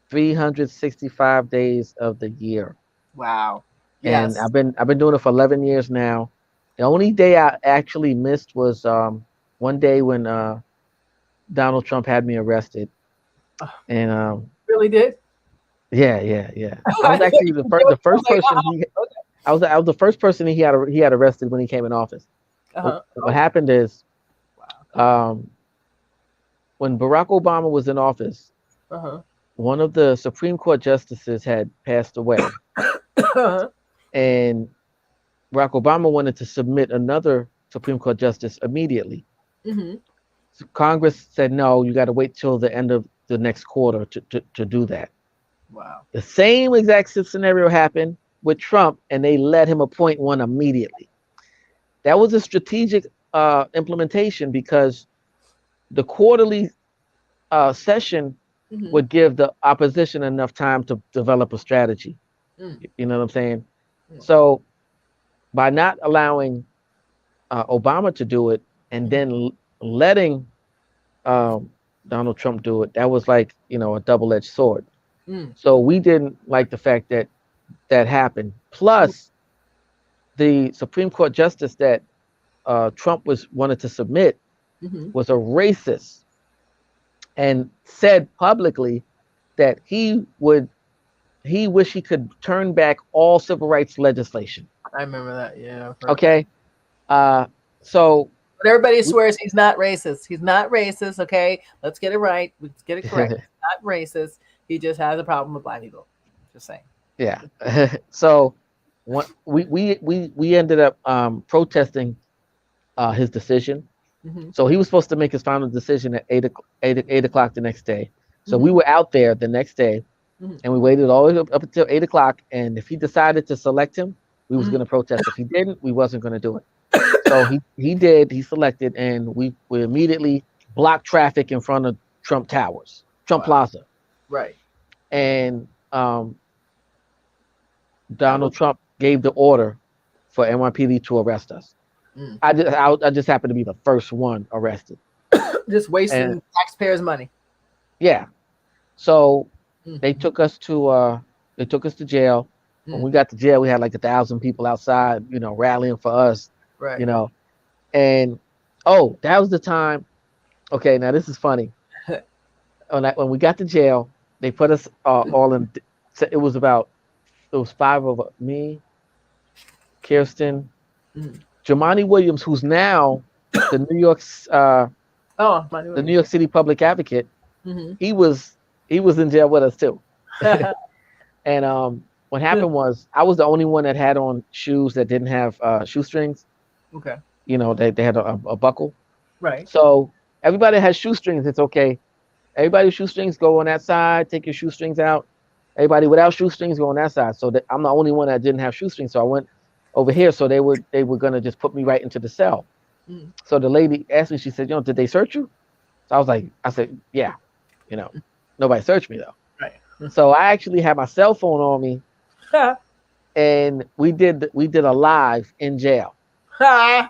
365 days of the year. Wow. And Yes. I've been doing it for 11 years now. The only day I actually missed was one day when Donald Trump had me arrested. And Really did. yeah. I I was thought actually you were joking. the I was first like, person he okay. I was the first person he had arrested when he came in office. Uh huh. What Oh, happened is wow. um, when Barack Obama was in office, Uh huh. one of the Supreme Court justices had passed away, Uh-huh. and Barack Obama wanted to submit another Supreme Court justice immediately. Mm-hmm. So Congress said, no, you got to wait till the end of the next quarter to do that. Wow. The same exact scenario happened with Trump, and they let him appoint one immediately. That was a strategic implementation because the quarterly session Mm-hmm. would give the opposition enough time to develop a strategy. Mm. You know what I'm saying? Mm. So by not allowing Obama to do it and Mm-hmm. then letting um, Donald Trump do it, that was like a double-edged sword. Mm. So we didn't like the fact that that happened. Plus, the Supreme Court justice that Trump was wanted to submit Mm-hmm. was a racist and said publicly that he wished he could turn back all civil rights legislation. I remember that. Yeah, I've heard that. Okay, uh, so But everybody swears he's not racist. He's not racist. Okay, let's get it right. Let's get it correct. He's not racist. He just has a problem with black people. Just saying. yeah, so we ended up protesting his decision. Mm-hmm. So he was supposed to make his final decision at 8 o'clock the next day. So we Mm-hmm. were out there the next day, Mm-hmm. and we waited all the way up until 8 o'clock. And if he decided to select him, we was Mm-hmm. going to protest. If he didn't, we wasn't going to do it. So he did. He selected, and we immediately blocked traffic in front of Trump Towers, Trump Wow. Plaza, Right. and That was. Donald Trump gave the order for NYPD to arrest us. Mm. I just happened to be the first one arrested, Just and wasting taxpayers' money. yeah, so Mm-hmm. they took us to jail. When Mm. we got to jail, we had like 1,000 people outside, rallying for us, you Right. know. And oh, that was the time. Okay, now this is funny. When we got to jail, they put us all in. So it was five of me, Kirsten, Mm. Jamani Williams, who's now the New York's Oh, Money the New Williams. York City public advocate. Mm-hmm. He was in jail with us too. And what happened was I was the only one that had on shoes that didn't have shoestrings. Okay. They had a buckle. Right. So everybody has shoestrings. It's okay. Everybody with shoestrings go on that side. Take your shoestrings out. Everybody without shoestrings go on that side. So I'm the only one that didn't have shoestrings. So I went over here. So they were gonna just put me right into the cell. Mm. So the lady asked me. She said, did they search you? So I said, yeah. Nobody searched me though. Right. So I actually had my cell phone on me, and we did a live in jail. No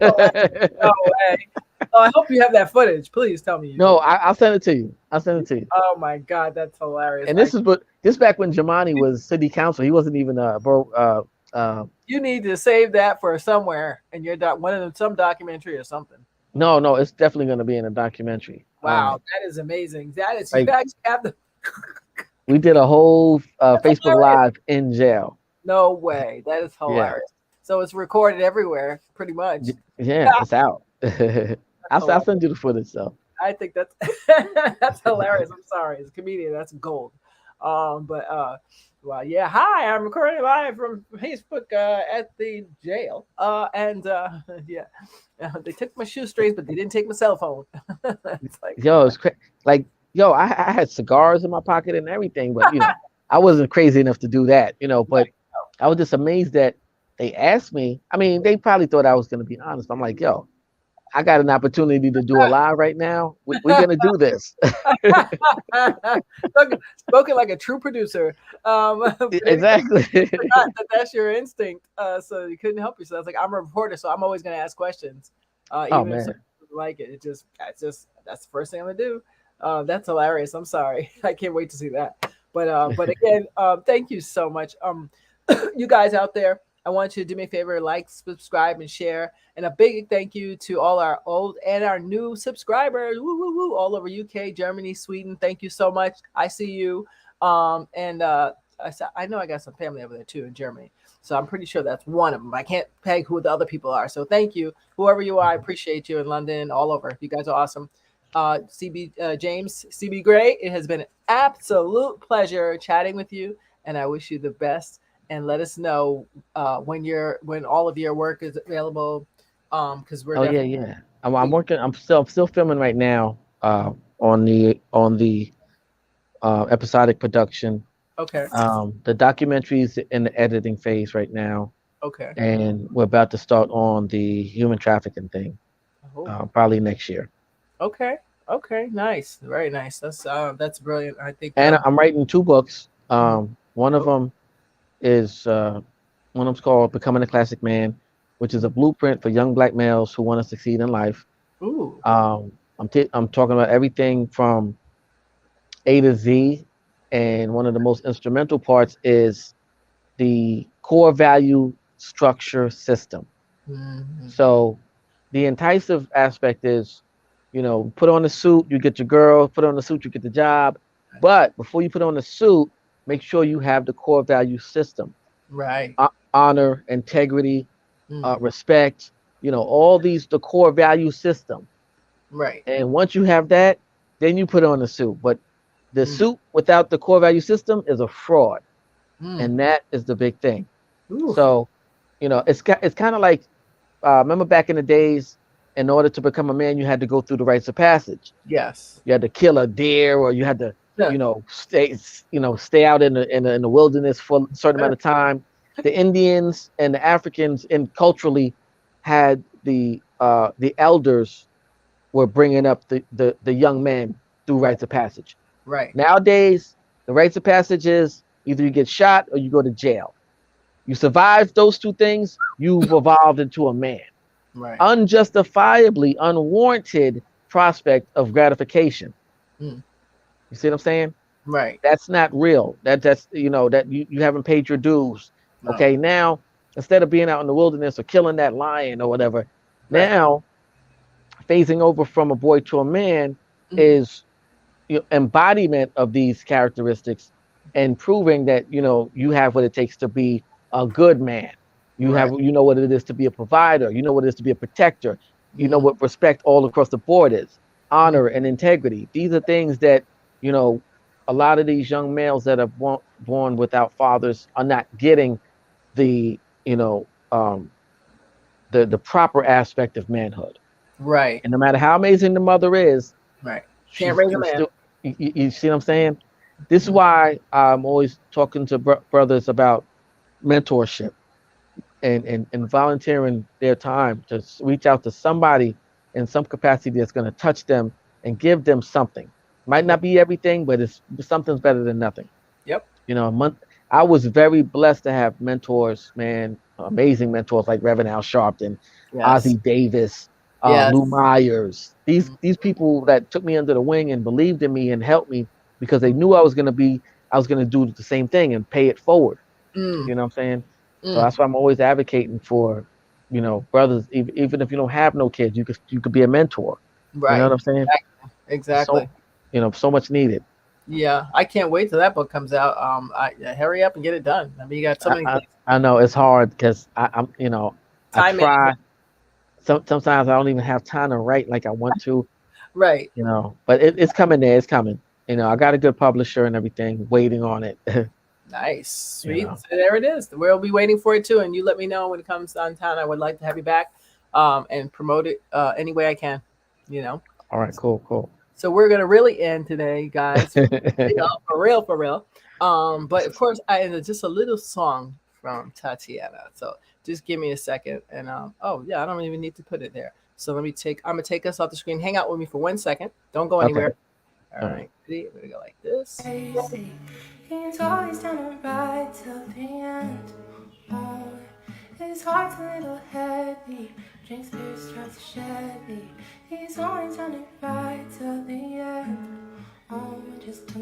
way. No way. Oh, I hope you have that footage. Please tell me you do. No, I'll send it to you. I'll send it to you. Oh my God, that's hilarious. And this back when Jamani was city council. He wasn't even You need to save that for somewhere in your one of them, some documentary or something. no, it's definitely going to be in a documentary. Wow, that is amazing. That is, you Like actually have the. we did a whole That's Facebook hilarious. Live in jail. No way. That is Yeah, hilarious. So it's recorded everywhere, pretty much. yeah, it's out. That's I'll hilarious. send you the footage though. I think that's that's hilarious. I'm sorry, as a comedian, that's gold. But well, yeah. Hi, I'm recording live from Facebook at the jail. And yeah, they took my shoestrings, but they didn't take my cell phone. It's like, Yo, like yo, I had cigars in my pocket and everything, but I wasn't crazy enough to do that, But I was just amazed that they asked me. I mean, they probably thought I was going to be honest. I'm like, yo, I got an opportunity to do a live right now. We're gonna do this. spoken like a true producer. But anyway, Exactly. forgot that that's your instinct. So you couldn't help yourself. It's like I'm a reporter, so I'm always going to ask questions, Oh even if man. someone doesn't like it. It's just that's the first thing I'm gonna do. That's hilarious. I'm sorry. I can't wait to see that. But again, thank you so much. You guys out there, I want you to do me a favor, like, subscribe, and share. And a big thank you to all our old and our new subscribers, woo, woo, woo, all over UK, Germany, Sweden. Thank you so much. I see you. And I know I got some family over there too in Germany. So I'm pretty sure that's one of them. I can't peg who the other people are. So thank you, whoever you are. I appreciate you in London, all over. You guys are awesome. James C.B Gray, it has been an absolute pleasure chatting with you, and I wish you the best. And let us know when all of your work is available, because we're Oh yeah, definitely. yeah. I'm working. I'm still filming right now. On the episodic production. Okay. The documentary's in the editing phase right now, Okay. and we're about to start on the human trafficking thing. Oh, Probably next year. okay. Okay. Nice. Very nice. That's brilliant. I think. And I'm writing two books. Mhm. One of Oh, them is one of them's called "Becoming a Classic Man," which is a blueprint for young black males who want to succeed in life. ooh. I'm talking about everything from A to Z, and one of the most instrumental parts is the core value structure system. Mhm. So the enticing aspect is, put on the suit, you get your girl, put on the suit, you get the job. But before you put on the suit, make sure you have the core value system, Right. honor, integrity, Mm. respect, all these, the core value system. Right. And once you have that, then you put on the suit. But the Mm. suit without the core value system is a fraud. Mm. And that is the big thing. Ooh. So, it's kind of like, remember back in the days, in order to become a man, you had to go through the rites of passage. Yes. You had to kill a deer, or you had to, Yeah. stay out in the wilderness for a certain Yeah. amount of time. The Indians and the Africans, and culturally, had the elders were bringing up the young men through Right. rites of passage. Right. Nowadays, the rites of passage is either you get shot or you go to jail. You survive those two things, you've evolved into a man. Right. Unjustifiably unwarranted prospect of gratification. Mm. You see what I'm saying? Right. That's not real. That's that you haven't paid your dues. No. Okay, now instead of being out in the wilderness or killing that lion or whatever, Right. now phasing over from a boy to a man Mm. is embodiment of these characteristics, and proving that you have what it takes to be a good man. Right. You know what it is to be a provider. You know what it is to be a protector. You know Mm. what respect all across the board is. Mm. Honor and integrity. These are things that you know a lot of these young males that are born without fathers are not getting the the proper aspect of manhood. Right. And no matter how amazing the mother is, Right. Can't she's raise a can man. still. You see what I'm saying? This is Mm. why I'm always talking to brothers about mentorship, and volunteering their time to reach out to somebody in some capacity that's going to touch them and give them something. Might Right. not be everything, but it's something's better than nothing. Yep. A month. I was very blessed to have mentors, man, amazing mentors like Reverend Al Sharpton, Yes. Ozzie Davis. Lou Yes. Myers. These Mhm. people that took me under the wing and believed in me and helped me because they Mm, knew I was gonna do the same thing and pay it forward. mm, You know what I'm saying? So mm. that's why I'm always advocating for, brothers. Even if you don't have no kids, you could be a mentor. You know Right. what I'm saying? Exactly. Exactly. So, so much needed. Yeah, I can't wait till that book comes out. Yeah, hurry up and get it done. I mean, you got so I many I, things. I know it's hard because I Time try. management. Sometimes I don't even have time to write like I want to. Right. But it's coming there. It's coming. I got a good publisher and everything waiting on it. Nice. you Sweet. know. So there it is. We'll be waiting for it too. And you let me know when it comes on time. I would like to have you back and promote it any way I can, you know. All right. Cool. Cool. So we're gonna really end today, guys. For real, for real. But of course, I ended just a little song from Tatiana. So just give me a second, and oh yeah, I don't even need to put it there. So I'm gonna take us off the screen. Hang out with me for 1 second. Don't go Okay. anywhere. All All right, right. ready? We're gonna go like this. Crazy. He's always down to ride till the end. Oh, his heart's a little heavy. Drinks beer, drives a Chevy. He's always down to ride till the end. Oh, just to